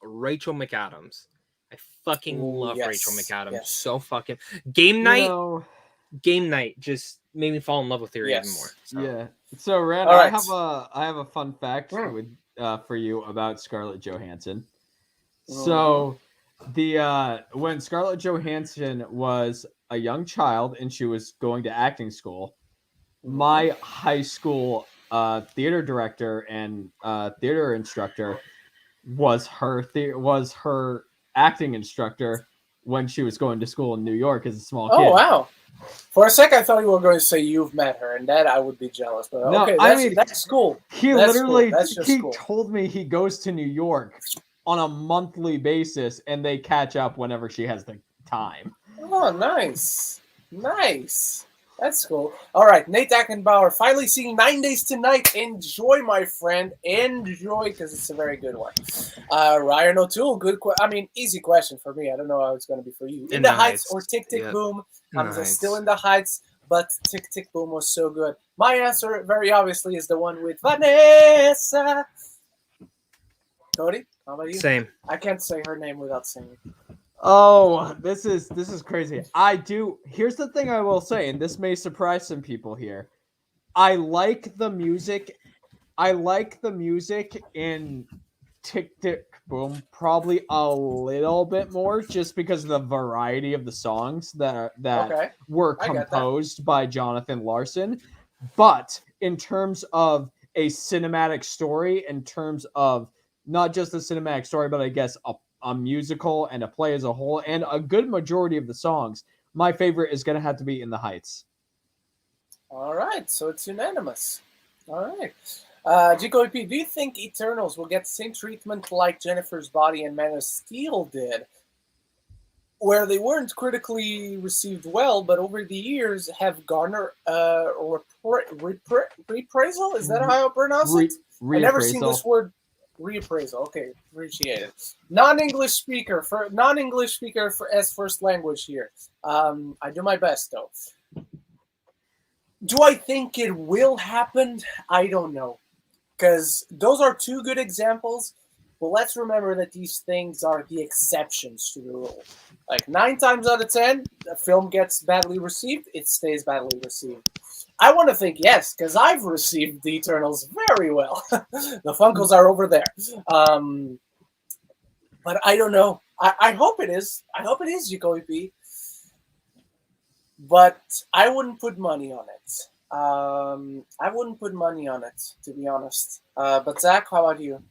Speaker 2: Rachel McAdams. I fucking love Rachel McAdams. Yes. So fucking Game Night just made me fall in love with her even more.
Speaker 3: So. Yeah. So Ren, I have a fun fact for you about Scarlett Johansson. So when Scarlett Johansson was a young child and she was going to acting school, my high school theater director and theater instructor was her acting instructor when she was going to school in New York as a small kid.
Speaker 1: Oh wow! For a sec, I thought you were going to say you've met her, and that I would be jealous. But
Speaker 3: No,
Speaker 1: okay, that's cool.
Speaker 3: He
Speaker 1: that's
Speaker 3: literally
Speaker 1: cool. That's just
Speaker 3: he
Speaker 1: cool.
Speaker 3: told me he goes to New York on a monthly basis, and they catch up whenever she has the time.
Speaker 1: Oh, nice. That's cool. All right, Nate Ackenbauer, finally seeing 9 Days Tonight. Enjoy, my friend. Enjoy, because it's a very good one. Ryan O'Toole, easy question for me. I don't know how it's going to be for you. In the Heights or Tick, Tick, Boom? I'm still in the Heights, but Tick, Tick, Boom was so good. My answer, very obviously, is the one with Vanessa. Cody, how about you?
Speaker 2: Same.
Speaker 1: I can't say her name without singing.
Speaker 3: Oh, this is crazy. Here's the thing I will say, and this may surprise some people here. I like the music in Tick Tick Boom probably a little bit more, just because of the variety of the songs that were composed by Jonathan Larson. But in terms of a cinematic story, in terms of not just a cinematic story, but I guess a musical and a play as a whole, and a good majority of the songs, my favorite is going to have to be In the Heights.
Speaker 1: All right, so it's unanimous. All right. Gico EP, do you think Eternals will get the same treatment like Jennifer's Body and Man of Steel did, where they weren't critically received well, but over the years have garnered reappraisal? Is that how I pronounce it? I've never seen this word. Reappraisal. Okay, appreciate it. Non-English speaker as first language here. I do my best though. Do I think it will happen? I don't know, because those are two good examples. But let's remember that these things are the exceptions to the rule. Like 9 times out of 10, a film gets badly received, it stays badly received. I want to think yes, because I've received the Eternals very well. The Funkos are over there. But I don't know. I hope it is. I hope it is, Jacoby P. But I wouldn't put money on it. I wouldn't put money on it, to be honest. But Zach, how about you?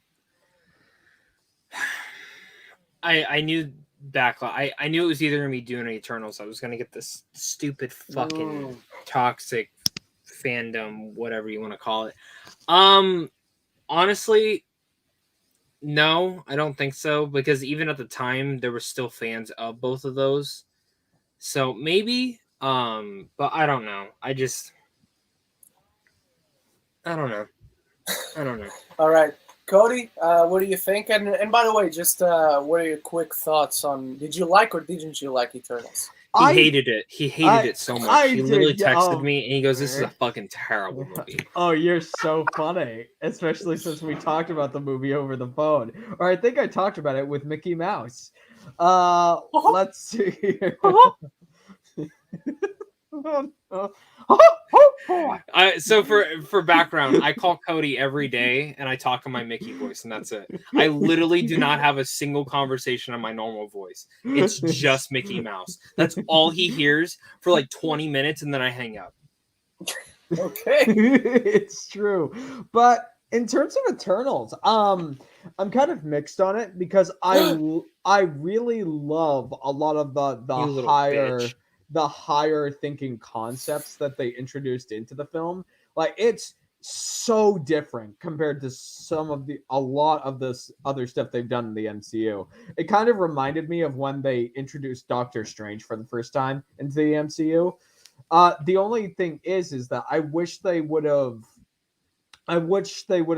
Speaker 2: I knew backlog. I knew it was either going to be Dune or Eternals. I was going to get this stupid fucking toxic fandom, whatever you want to call it. Honestly, no, I don't think so, because even at the time there were still fans of both of those. So maybe, but I don't know. I don't know.
Speaker 1: All right. Cody, what do you think? And by the way, just what are your quick thoughts on? Did you like or didn't you like Eternals?
Speaker 2: He hated it. He hated it so much. He literally texted me and he goes, "This is a fucking terrible movie."
Speaker 3: Oh, you're so funny, especially since we talked about the movie over the phone. Or I think I talked about it with Mickey Mouse. Let's see here.
Speaker 2: So for background, I call Cody every day and I talk in my Mickey voice, and that's it. I literally do not have a single conversation in my normal voice. It's just Mickey Mouse. That's all he hears for like 20 minutes, and then I hang up.
Speaker 1: Okay.
Speaker 3: It's true. But in terms of Eternals, I'm kind of mixed on it, because I really love a lot of the higher thinking concepts that they introduced into the film. Like, it's so different compared to a lot of this other stuff they've done in the MCU. It kind of reminded me of when they introduced Doctor Strange for the first time into the MCU. The only thing is that I wish they would have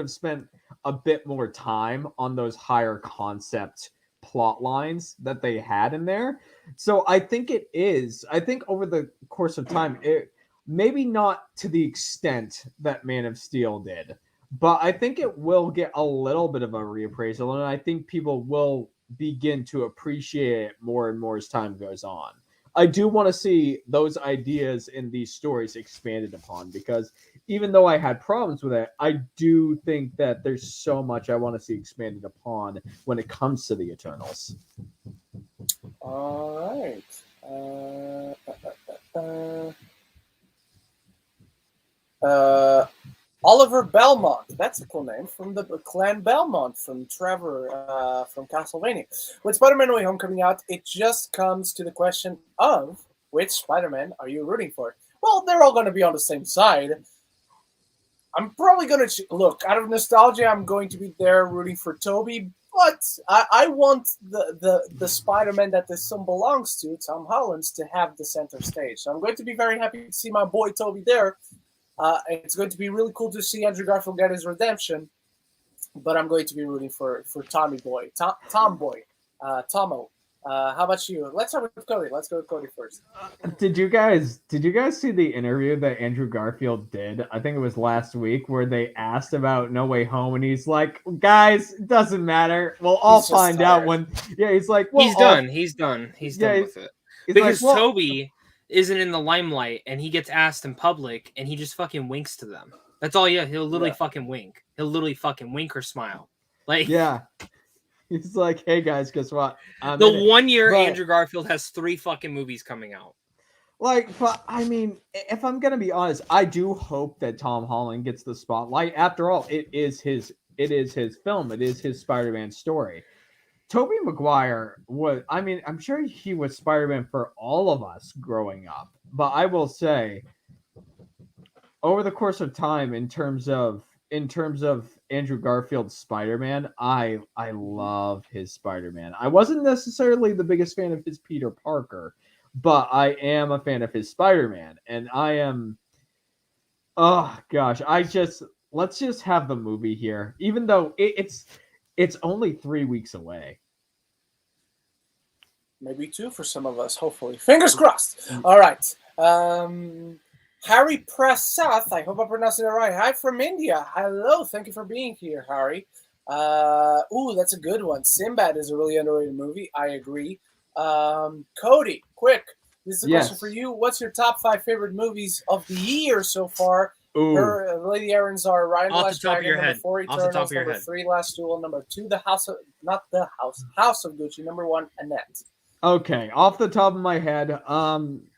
Speaker 3: spent a bit more time on those higher concept plot lines that they had in there. So I think over the course of time, it maybe not to the extent that Man of Steel did, but I think it will get a little bit of a reappraisal, and I think people will begin to appreciate it more and more as time goes on. I do want to see those ideas in these stories expanded upon, because even though I had problems with it, I do think that there's so much I want to see expanded upon when it comes to the Eternals.
Speaker 1: All right. Oliver Belmont. That's a cool name, from the clan Belmont from Trevor from Castlevania. With Spider-Man: No Way Home coming out, it just comes to the question of which Spider-Man are you rooting for? Well, they're all going to be on the same side. I'm probably going to look out of nostalgia. I'm going to be there rooting for Tobey, but I want the Spider-Man that this film belongs to, Tom Holland's, to have the center stage. So I'm going to be very happy to see my boy Tobey there. It's going to be really cool to see Andrew Garfield get his redemption, but I'm going to be rooting for Tommy Boy, Tomboy, Tomo. How about you? Let's start with Cody. Let's go with Cody first.
Speaker 3: Did you guys see the interview that Andrew Garfield did? I think it was last week, where they asked about No Way Home, and he's like, "Guys, it doesn't matter. We'll all find out when." Yeah, he's like, well,
Speaker 2: he's done with it because
Speaker 3: like,
Speaker 2: Toby isn't in the limelight, and he gets asked in public, and he just fucking winks to them. That's all. Yeah, he'll literally fucking wink. He'll literally fucking wink or smile. Like,
Speaker 3: yeah. He's like, hey guys, guess what?
Speaker 2: The 1 year Andrew Garfield has 3 fucking movies coming out.
Speaker 3: Like, but I mean, if I'm gonna be honest, I do hope that Tom Holland gets the spotlight. After all, it is his film. It is his Spider-Man story. Tobey Maguire was, I mean, I'm sure he was Spider-Man for all of us growing up. But I will say, over the course of time, in terms of Andrew Garfield's Spider-Man, I love his Spider-Man. I wasn't necessarily the biggest fan of his Peter Parker, but I am a fan of his Spider-Man, and I am. Oh gosh, let's just have the movie here, even though it's only 3 weeks away.
Speaker 1: Maybe 2 for some of us, hopefully. Fingers crossed. All right. Harry Prasath, I hope I pronounced it right. Hi from India. Hello, thank you for being here, Harry. That's a good one. Sinbad is a really underrated movie. I agree. Cody, quick. This is a question for you. What's your top 5 favorite movies of the year so far? Lady Aaron's are Ryan the Last Dragon, number 4, Eternals, number 3, Last Duel, number 2, House of Gucci, number 1, Annette.
Speaker 3: Okay, off the top of my head,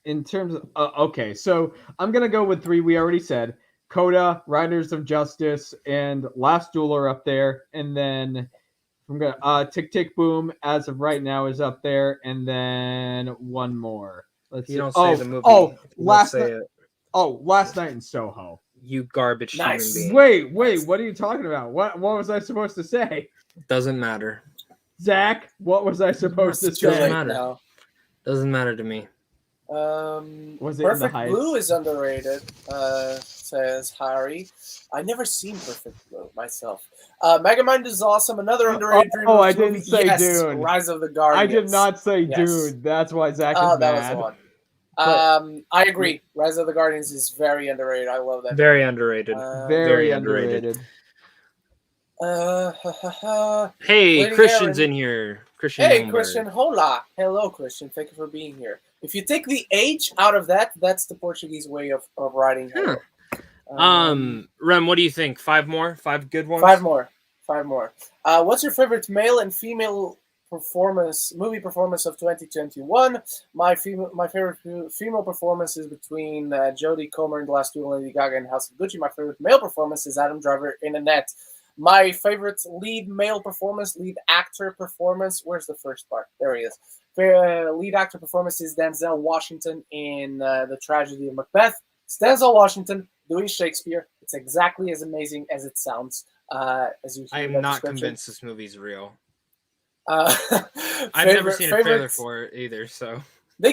Speaker 3: in terms of okay, so I'm gonna go with 3 we already said. Coda, Riders of Justice, and Last Duel are up there, and then I'm gonna Tick Tick Boom as of right now is up there, and then one more. Let's see.
Speaker 2: Don't say the movie.
Speaker 3: Last Night in Soho.
Speaker 2: You garbage human being.
Speaker 3: Wait, what are you talking about? What was I supposed to say?
Speaker 2: Doesn't matter.
Speaker 3: Zach, what was I supposed to say?
Speaker 2: Doesn't matter to me.
Speaker 3: Was it
Speaker 1: Perfect Blue is underrated, says Harry. I never seen Perfect Blue myself. Megamind is awesome. Another underrated dream.
Speaker 3: I didn't say Dune.
Speaker 1: Rise of the Guardians.
Speaker 3: I did not say Dune. That's why Zach is mad.
Speaker 1: That was the one. I agree. Rise of the Guardians is very underrated. I love that.
Speaker 2: Very underrated.
Speaker 3: Very underrated.
Speaker 2: Hey, Christian's in here.
Speaker 1: Christian, hola. Hello, Christian. Thank you for being here. If you take the H out of that, that's the Portuguese way of writing.
Speaker 2: Ren, what do you think? 5 more? 5 good ones?
Speaker 1: 5 more. What's your favorite male and female movie performance of 2021? My favorite female performance is between Jodie Comer in The Last Duel and Lady Gaga in House of Gucci. My favorite male performance is Adam Driver in Annette. My favorite lead actor performance. Where's the first part? There he is. Lead actor performance is Denzel Washington in The Tragedy of Macbeth. It's Denzel Washington doing Shakespeare. It's exactly as amazing as it sounds. As you
Speaker 2: I am not convinced this movie's real. I've never seen a trailer for it either, so.
Speaker 1: They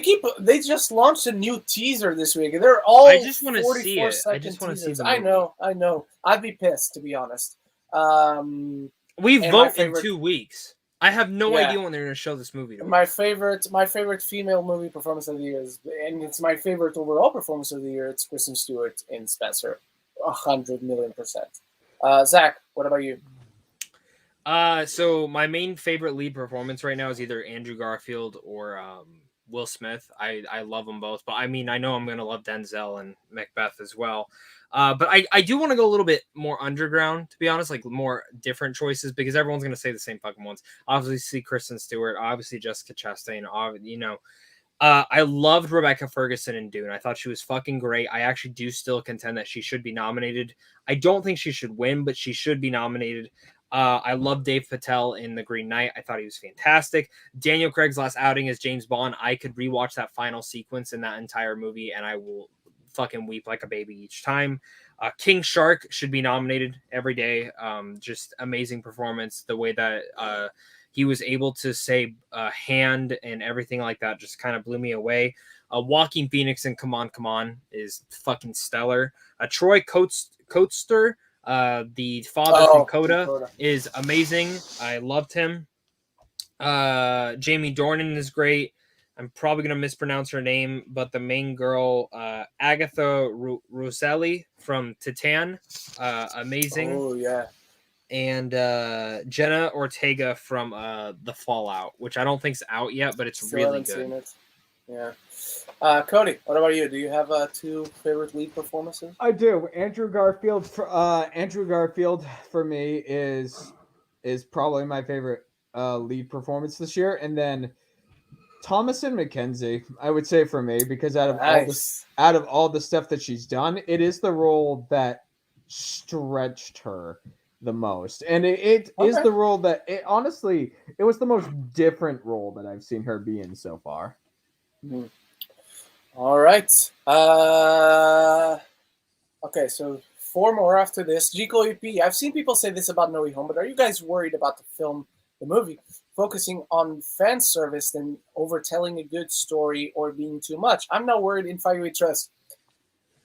Speaker 1: just launched a new teaser this week. They're all
Speaker 2: I just want to see it. I just want to see the movie.
Speaker 1: I know. I'd be pissed, to be honest.
Speaker 2: We vote in 2 weeks. I have no idea when they're going to show this movie to me.
Speaker 1: My favorite female movie performance of the year and it's my favorite overall performance of the year. It's Kristen Stewart in Spencer, 100,000,000%. Zach, what about you?
Speaker 2: So my main favorite lead performance right now is either Andrew Garfield or Will Smith. I love them both, but I mean, I know I'm going to love Denzel and Macbeth as well. But I do want to go a little bit more underground, to be honest, like more different choices, because everyone's going to say the same fucking ones. Obviously, Kristen Stewart, obviously Jessica Chastain, you know. I loved Rebecca Ferguson in Dune. I thought she was fucking great. I actually do still contend that she should be nominated. I don't think she should win, but she should be nominated. I love Dave Patel in The Green Knight. I thought he was fantastic. Daniel Craig's last outing as James Bond. I could rewatch that final sequence in that entire movie, and I will fucking weep like a baby each time. King Shark should be nominated every day. Just amazing performance. The way that he was able to say hand and everything like that just kind of blew me away. Joaquin Phoenix in Come On, Come On is fucking stellar. Troy Coaster, the father from Coda, is amazing. I loved him. Jamie Dornan is great. I'm probably going to mispronounce her name, but the main girl, Agatha Rosselli from Titan, amazing.
Speaker 1: Oh, yeah.
Speaker 2: And Jenna Ortega from The Fallout, which I don't think's out yet, but it's
Speaker 1: Still
Speaker 2: really
Speaker 1: haven't
Speaker 2: good.
Speaker 1: seen it. Yeah. Cody, what about you? Do you have 2 favorite lead performances?
Speaker 3: I do. Andrew Garfield for me is probably my favorite lead performance this year, and then Thomasin McKenzie, I would say for me, because out of all the stuff that she's done, it is the role that stretched her the most, and it is the role that it was the most different role that I've seen her be in so far.
Speaker 1: All right. Okay, so 4 more after this. Gico EP. I've seen people say this about No Way Home, but are you guys worried about the movie, focusing on fan service than overtelling a good story or being too much? I'm not worried. In Feige We Trust.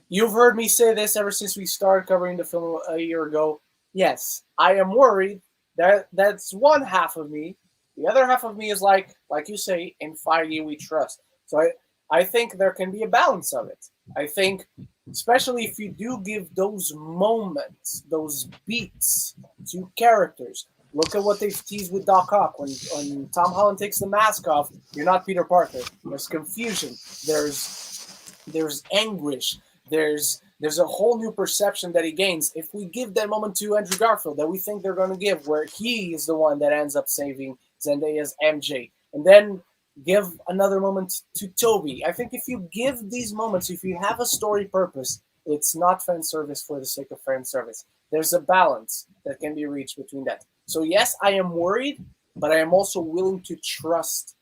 Speaker 1: You've heard me say this ever since we started covering the film a year ago. Yes, I am worried. That's one half of me. The other half of me is like you say, in Feige We Trust. So I think there can be a balance of it. I think, especially if you do give those moments, those beats to characters. Look at what they've teased with Doc Ock. When Tom Holland takes the mask off, you're not Peter Parker. There's confusion. There's anguish. There's a whole new perception that he gains. If we give that moment to Andrew Garfield that we think they're going to give, where he is the one that ends up saving Zendaya's MJ, and then give another moment to Toby. I think if you give these moments, if you have a story purpose, it's not fan service for the sake of fan service. There's a balance that can be reached between that. So yes, I am worried, but I am also willing to trust.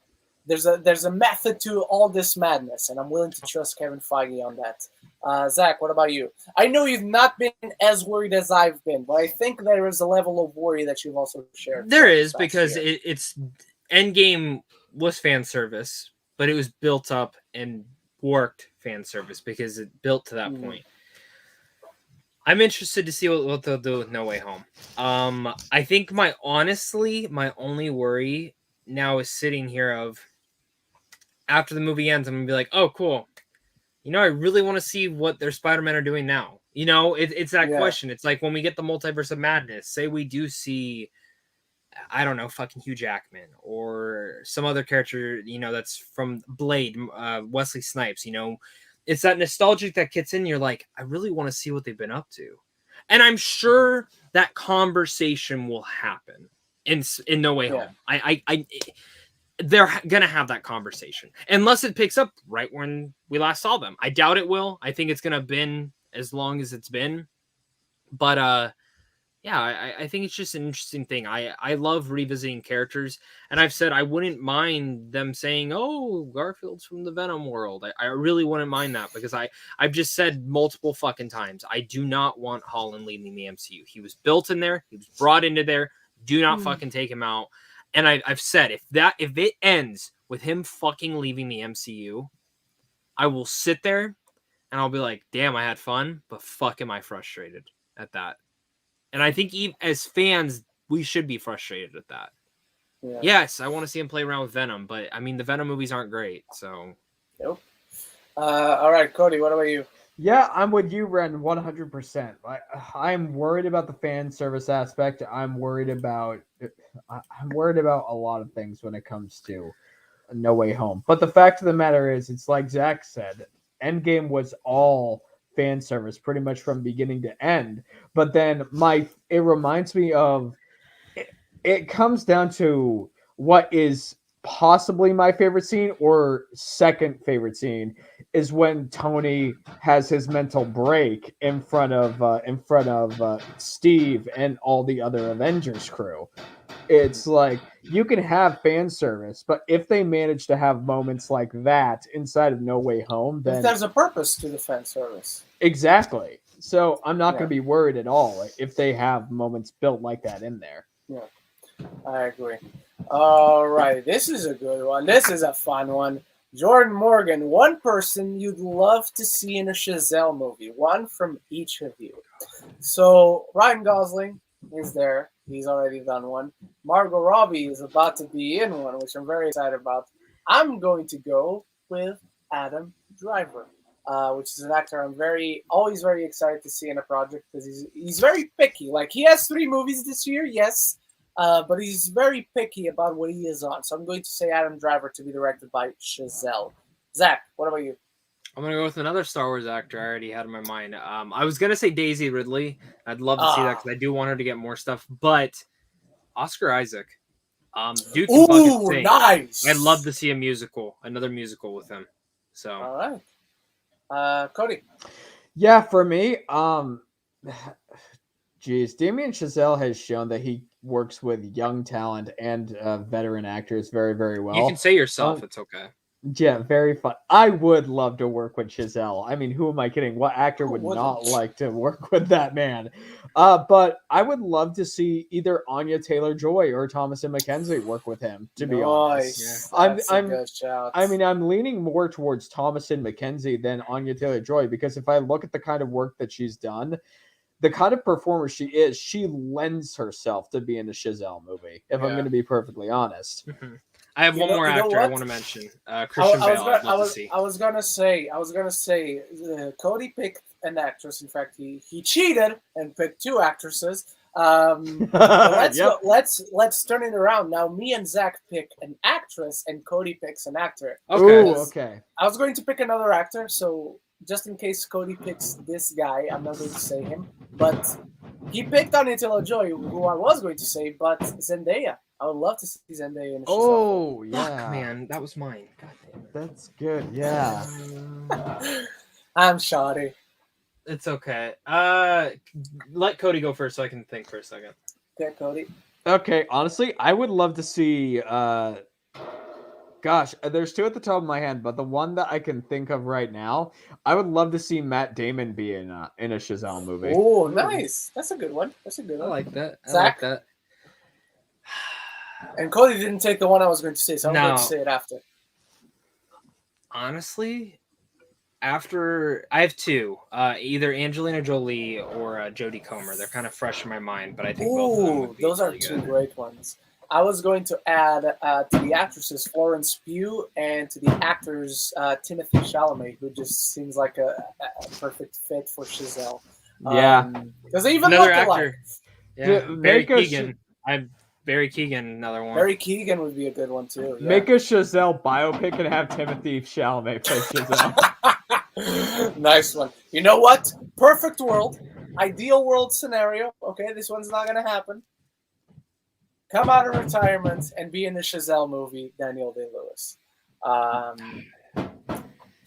Speaker 1: There's a method to all this madness, and I'm willing to trust Kevin Feige on that. Zach, what about you? I know you've not been as worried as I've been, but I think there is a level of worry that you've also shared.
Speaker 2: There is, because it's Endgame was fan service, but it was built up and worked fan service because it built to that point. I'm interested to see what they'll do with No Way Home. I think my only worry now is sitting here of, after the movie ends, I'm gonna be like, oh, cool. I really want to see what their Spider-Man are doing now. It's that question. It's like when we get the Multiverse of Madness, say we do see, I don't know, fucking Hugh Jackman or some other character, that's from Blade, Wesley Snipes, it's that nostalgic that gets in. You're like, I really want to see what they've been up to. And I'm sure that conversation will happen in No Way Home. They're going to have that conversation unless it picks up right when we last saw them. I doubt it will. I think it's going to have been as long as it's been. But I think it's just an interesting thing. I love revisiting characters, and I've said I wouldn't mind them saying, oh, Garfield's from the Venom world. I really wouldn't mind that, because I've just said multiple fucking times, I do not want Holland leaving the MCU. He was built in there. He was brought into there. Do not fucking take him out. And I've said, if it ends with him fucking leaving the MCU, I will sit there and I'll be like, damn, I had fun, but fuck am I frustrated at that. And I think even as fans, we should be frustrated at that. Yeah. Yes, I want to see him play around with Venom, but I mean, the Venom movies aren't great, so.
Speaker 1: Nope. All right, Cody, what about you?
Speaker 3: Yeah, I'm with you, Ren, 100%. I'm worried about the fan service aspect. I'm worried about a lot of things when it comes to No Way Home. But the fact of the matter is, it's like Zach said, Endgame was all fan service pretty much from beginning to end. But then it reminds me of it comes down to what is possibly my favorite scene or second favorite scene is when Tony has his mental break in front of Steve and all the other Avengers crew. It's like you can have fan service, but if they manage to have moments like that inside of No Way Home, then
Speaker 1: there's a purpose to the fan service.
Speaker 3: Exactly. So I'm not going to be worried at all if they have moments built like that in there.
Speaker 1: Yeah, I agree. All right, this is a good one. This is a fun one. Jordan Morgan, one person you'd love to see in a Chazelle movie. One from each of you. So Ryan Gosling is there. He's already done one. Margot Robbie is about to be in one, which I'm very excited about. I'm going to go with Adam Driver, which is an actor I'm always very excited to see in a project because he's very picky. Like, he has 3 movies this year, yes, but he's very picky about what he is on. So I'm going to say Adam Driver to be directed by Chazelle. Zach, what about you?
Speaker 2: I'm going to go with another Star Wars actor I already had in my mind. I was going to say Daisy Ridley. I'd love to see that because I do want her to get more stuff. But Oscar Isaac. Dude can fucking sing.
Speaker 1: Nice.
Speaker 2: I'd love to see another musical with him. So,
Speaker 1: all right. Cody.
Speaker 3: Yeah, for me, Damien Chazelle has shown that he works with young talent and veteran actors very, very well.
Speaker 2: You can say yourself, it's okay.
Speaker 3: Yeah, very fun. I would love to work with Chazelle. I mean, who am I kidding? What actor would not like to work with that man? But I would love to see either Anya Taylor-Joy or Thomasin McKenzie work with him, to be honest.
Speaker 1: Yeah.
Speaker 3: I'm leaning more towards Thomasin McKenzie than Anya Taylor-Joy because if I look at the kind of work that she's done, the kind of performer she is, she lends herself to be in a Chazelle movie, if I'm going to be perfectly honest.
Speaker 2: Mm-hmm. I have one more actor I want to mention. Christian Bale.
Speaker 1: I was gonna say. Cody picked an actress. In fact, he cheated and picked 2 actresses. Let's turn it around now. Me and Zach pick an actress, and Cody picks an actor.
Speaker 3: Okay.
Speaker 1: I was going to pick another actor, so just in case Cody picks this guy, I'm not going to say him. But he picked Anya Taylor-Joy, who I was going to say, but Zendaya. I would love to see Zendaya in a
Speaker 3: show.
Speaker 2: Fuck, man, that was mine. God damn it.
Speaker 3: That's good. Yeah.
Speaker 1: I'm sorry.
Speaker 2: It's okay. Let Cody go first so I can think for a second.
Speaker 1: Okay, Cody.
Speaker 3: Okay, honestly, I would love to see gosh, there's 2 at the top of my head, but the one that I can think of right now, I would love to see Matt Damon be in a Chazelle movie.
Speaker 1: Oh, nice. That's a good one.
Speaker 2: I like that.
Speaker 1: Zach? And Cody didn't take the one I was going to say, so I'm going to say it after.
Speaker 2: Honestly, I have 2. Either Angelina Jolie or Jodie Comer. They're kind of fresh in my mind, but I think both of them would be
Speaker 1: those are
Speaker 2: really
Speaker 1: 2
Speaker 2: good.
Speaker 1: great ones. I was going to add to the actresses Florence Pugh and to the actors Timothée Chalamet, who just seems like a perfect fit for Chazelle.
Speaker 3: Yeah.
Speaker 1: Does he even
Speaker 2: another
Speaker 1: look
Speaker 2: actor?
Speaker 1: alike?
Speaker 2: Yeah, Barry Keoghan. Barry Keoghan, another one.
Speaker 1: Barry Keoghan would be a good one too. Yeah.
Speaker 3: Make a Chazelle biopic and have Timothée Chalamet play Chazelle.
Speaker 1: Nice one. You know what? Perfect world, ideal world scenario. Okay, this one's not gonna happen. Come out of retirement and be in the Chazelle movie, Daniel Day-Lewis.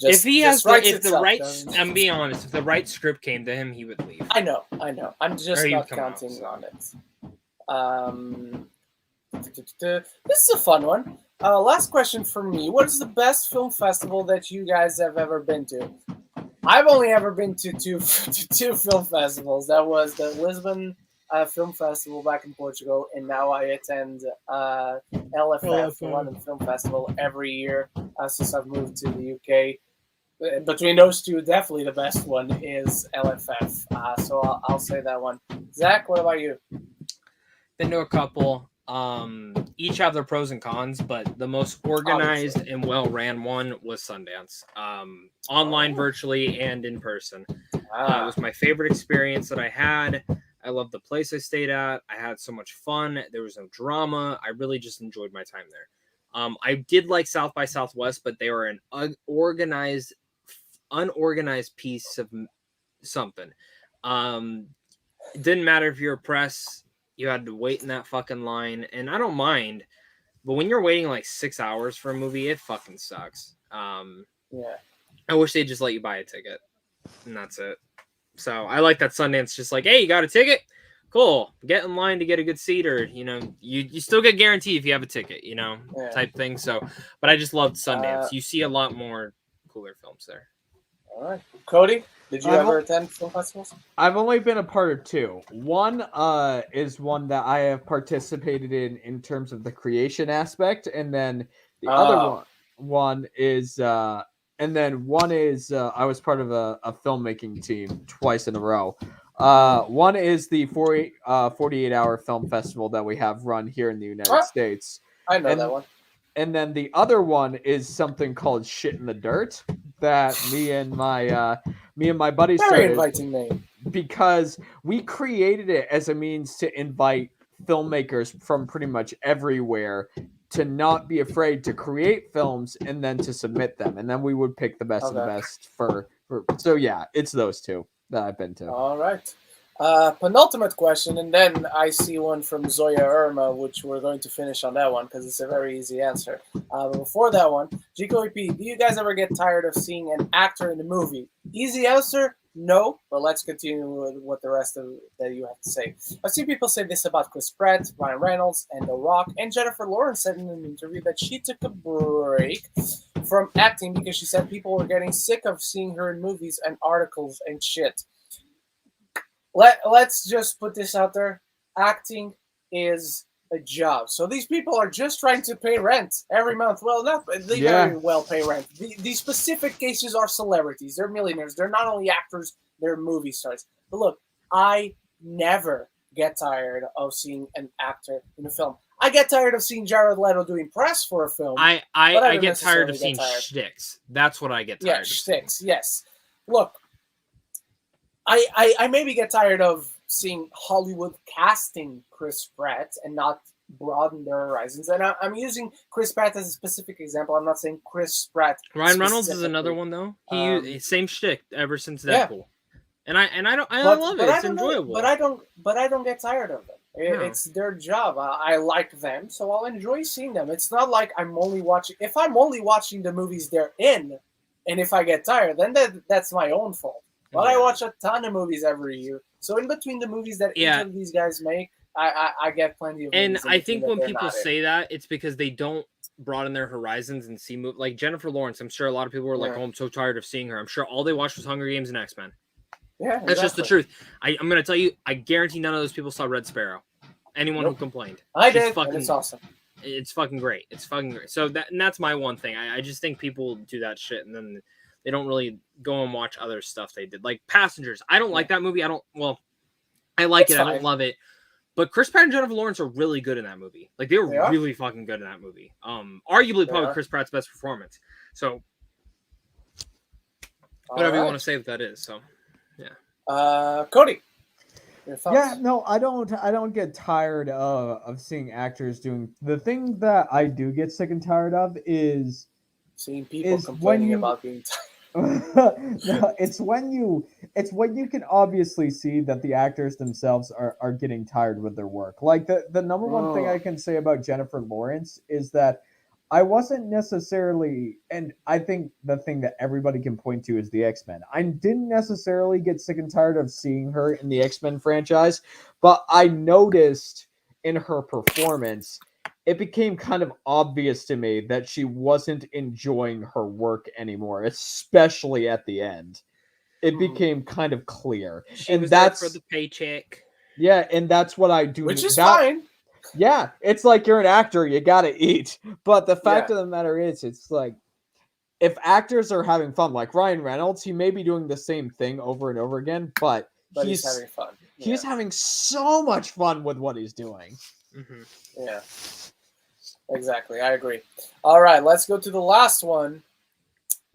Speaker 2: If I'm being honest, if the right script came to him, he would leave.
Speaker 1: I know. I'm just not counting on it. This is a fun one. Last question for me. What is the best film festival that you guys have ever been to? I've only ever been to two film festivals. That was the Lisbon Film Festival back in Portugal, and now I attend LFF, the London Film Festival, every year since I've moved to the UK. Between those 2, definitely the best one is LFF. So I'll say that one. Zach, what about you?
Speaker 2: Been to a couple. Each have their pros and cons, but the most organized and well-ran one was Sundance. Online, virtually, and in person. It was my favorite experience that I had. I loved the place I stayed at. I had so much fun. There was no drama. I really just enjoyed my time there. I did like South by Southwest, but they were an unorganized piece of something. It didn't matter if you're a press, you had to wait in that fucking line, and I don't mind, but when you're waiting like 6 hours for a movie, it fucking sucks.
Speaker 1: Yeah.
Speaker 2: I wish they'd just let you buy a ticket, and that's it. So I like that Sundance just like, hey, you got a ticket? Cool. Get in line to get a good seat, or you still get guaranteed if you have a ticket, type thing. So, but I just loved Sundance. You see a lot more cooler films there.
Speaker 1: All right, Cody, did you ever attend film festivals?
Speaker 3: I've only been a part of 2. One is one that I have participated in terms of the creation aspect, and then the other one is and then one is I was part of a filmmaking team twice in a row. One is the 48-hour film festival that we have run here in the United States.
Speaker 1: I know that one.
Speaker 3: And then the other one is something called Shit in the Dirt that me and my buddies started.
Speaker 1: Very inviting name.
Speaker 3: Because we created it as a means to invite filmmakers from pretty much everywhere to not be afraid to create films and then to submit them. And then we would pick the best of the best for. So yeah, it's those 2 that I've been to.
Speaker 1: All right. Penultimate question, and then I see one from Zoya Irma, which we're going to finish on that one because it's a very easy answer. But before that one, Gico EP, do you guys ever get tired of seeing an actor in the movie? Easy answer, no, but let's continue with what the rest of that you have to say. I've seen people say this about Chris Pratt, Ryan Reynolds, and The Rock, and Jennifer Lawrence said in an interview that she took a break from acting because she said people were getting sick of seeing her in movies and articles and shit. Let's just put this out there. Acting is a job. So these people are just trying to pay rent every month. Well, they very well pay rent. These specific cases are celebrities. They're millionaires. They're not only actors, they're movie stars. But look, I never get tired of seeing an actor in a film. I get tired of seeing Jared Leto doing press for a film.
Speaker 2: I get tired of seeing shticks. That's what I get tired of.
Speaker 1: Yeah, shticks, yes. Look, I maybe get tired of seeing Hollywood casting Chris Pratt and not broaden their horizons. And I'm using Chris Pratt as a specific example. I'm not saying Chris Pratt.
Speaker 2: Ryan Reynolds is another one though. He same shtick ever since Deadpool. And I love it. It's enjoyable.
Speaker 1: But I don't get tired of it. It's their job. I like them, so I'll enjoy seeing them. It's not like I'm only watching. If I'm only watching the movies they're in, and if I get tired, then that's my own fault. But I watch a ton of movies every year. So in between the movies that each of these guys make, I get plenty of movies.
Speaker 2: And I think when people say that, it's because they don't broaden their horizons and see movies. Like Jennifer Lawrence, I'm sure a lot of people were like, oh, I'm so tired of seeing her. I'm sure all they watched was Hunger Games and X-Men.
Speaker 1: Yeah,
Speaker 2: that's just the truth. I'm going to tell you, I guarantee none of those people saw Red Sparrow. Anyone who complained.
Speaker 1: I did, and it's awesome.
Speaker 2: It's fucking great. It's fucking great. So that's my one thing. I just think people do that shit and then they don't really go and watch other stuff they did. Like Passengers. I don't like that movie. I like it. Fine. I don't love it. But Chris Pratt and Jennifer Lawrence are really good in that movie. Like they were really fucking good in that movie. Arguably probably Chris Pratt's best performance. So whatever you want to say that is. So yeah.
Speaker 1: Cody.
Speaker 3: Yeah, no, I don't get tired of seeing actors doing the thing that I do get sick and tired of is
Speaker 1: seeing people complaining about being tired.
Speaker 3: No, it's when you can obviously see that the actors themselves are getting tired with their work. Like the number one thing I can say about Jennifer Lawrence is that I wasn't necessarily, and I think the thing that everybody can point to is the X-Men. I didn't necessarily get sick and tired of seeing her in the X-Men franchise, but I noticed in her performance, it became kind of obvious to me that she wasn't enjoying her work anymore, especially at the end. It became kind of clear.
Speaker 2: She was there for the paycheck.
Speaker 3: Yeah, and that's what I do.
Speaker 1: Which is fine.
Speaker 3: Yeah, it's like you're an actor, you gotta eat. But the fact of the matter is, it's like, if actors are having fun, like Ryan Reynolds, he may be doing the same thing over and over again, but
Speaker 1: he's having fun. Yeah.
Speaker 3: He's having so much fun with what he's doing.
Speaker 1: Mm-hmm. Yeah, exactly. I agree. All right, let's go to the last one.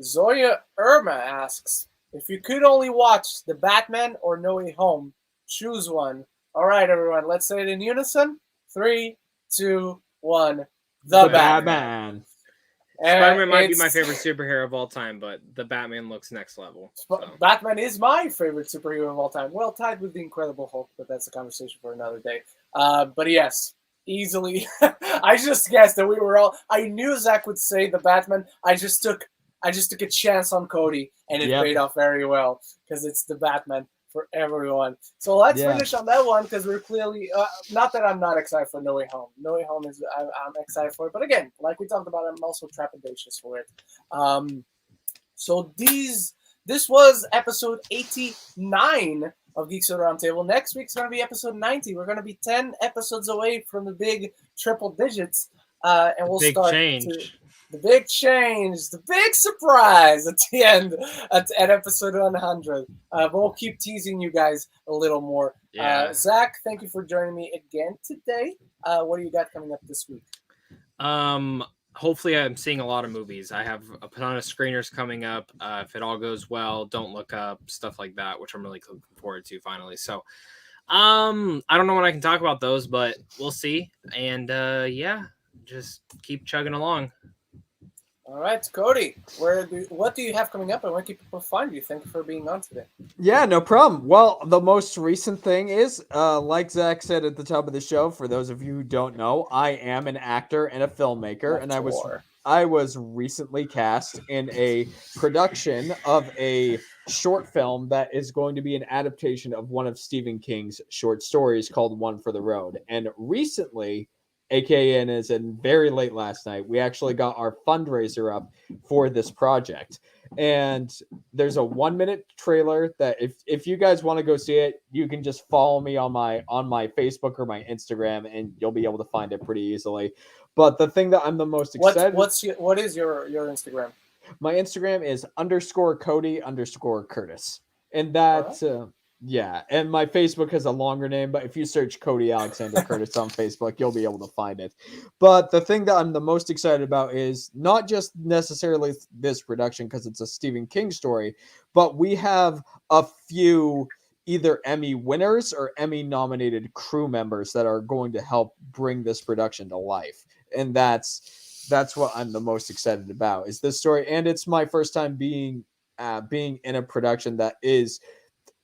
Speaker 1: Zoya Irma asks, if you could only watch The Batman or No Way Home, choose one. All right, everyone, let's say it in unison. 3, 2, 1. The Batman.
Speaker 2: Spider-Man might be my favorite superhero of all time, but the Batman looks next level. So.
Speaker 1: Batman is my favorite superhero of all time. Well, tied with the Incredible Hulk, but that's a conversation for another day. But yes, easily. I just guessed that we were all. I knew Zach would say the Batman. I just took a chance on Cody, and it paid off very well because it's the Batman for everyone. So let's finish on that one because we're clearly not that I'm not excited for No Way Home. No Way Home is I'm excited for it, but again, like we talked about, I'm also trepidatious for it. So this was episode 89 of Geeks at Roundtable. Next week's going to be episode 90. We're going to be 10 episodes away from the big triple digits, and we'll start the big change, the big surprise at the end at episode 100. But we'll keep teasing you guys a little more. Zach, thank you for joining me again today. What do you got coming up this week?
Speaker 2: Hopefully I'm seeing a lot of movies. I have a ton of screeners coming up. If it all goes well, Don't Look Up, stuff like that, which I'm really looking forward to finally. So I don't know when I can talk about those, but we'll see. And just keep chugging along.
Speaker 1: All right, Cody, what do you have coming up and where can people find you? Thank you for being on today.
Speaker 3: Yeah, no problem. Well, the most recent thing is, like Zach said at the top of the show, for those of you who don't know, I am an actor and a filmmaker, and I was recently cast in a production of a short film that is going to be an adaptation of one of Stephen King's short stories called One for the Road. And recently, aka as in very late last night, we actually got our fundraiser up for this project. And there's a 1-minute trailer that if you guys want to go see it, you can just follow me on my Facebook or my Instagram, and you'll be able to find it pretty easily. But the thing that I'm the most excited...
Speaker 1: What is your Instagram?
Speaker 3: My Instagram is _Cody_Curtis. And that... yeah, and my Facebook has a longer name, but if you search Cody Alexander Curtis on Facebook, you'll be able to find it. But the thing that I'm the most excited about is not just necessarily this production because it's a Stephen King story, but we have a few either Emmy winners or Emmy nominated crew members that are going to help bring this production to life. And that's what I'm the most excited about is this story. And it's my first time being in a production that is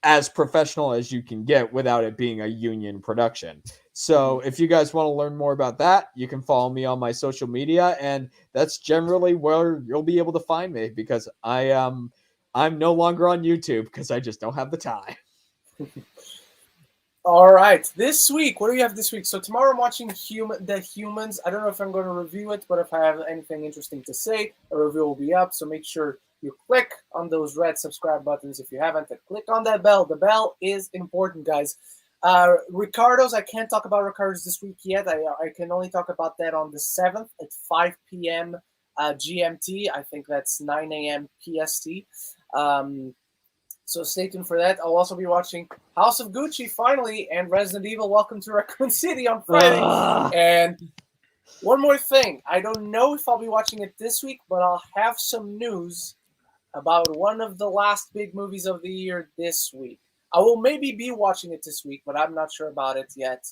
Speaker 3: as professional as you can get without it being a union production. So if you guys want to learn more about that, you can follow me on my social media, and that's generally where you'll be able to find me because I'm no longer on YouTube because I just don't have the time.
Speaker 1: All right, this week, what do we have this week? So tomorrow I'm watching The Humans. I don't know if I'm going to review it, but if I have anything interesting to say, a review will be up, so make sure you click on those red subscribe buttons if you haven't, and click on that bell. The bell is important, guys. Ricardo's, I can't talk about Ricardo's this week yet. I can only talk about that on the 7th at 5 p.m. GMT. I think that's 9 a.m. PST. So stay tuned for that. I'll also be watching House of Gucci finally and Resident Evil Welcome to Raccoon City on Friday. And one more thing. I don't know if I'll be watching it this week, but I'll have some news about one of the last big movies of the year this week. I will maybe be watching it this week, but I'm not sure about it yet.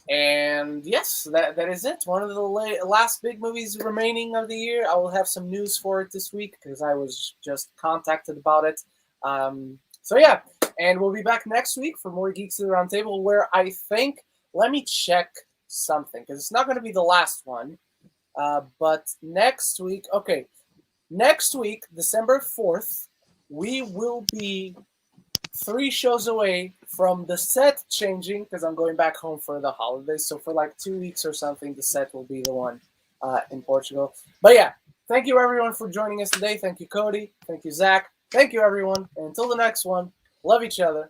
Speaker 1: And yes, that is it. One of the last big movies remaining of the year. I will have some news for it this week because I was just contacted about it. So yeah, and we'll be back next week for more Geeks at the Roundtable, where I think, let me check something because it's not going to be the last one. But next week, December 4th, we will be 3 shows away from the set changing because I'm going back home for the holidays. So for like 2 weeks or something, the set will be the one in Portugal. But yeah, thank you everyone for joining us today. Thank you, Cody. Thank you, Zach. Thank you, everyone. And until the next one, love each other.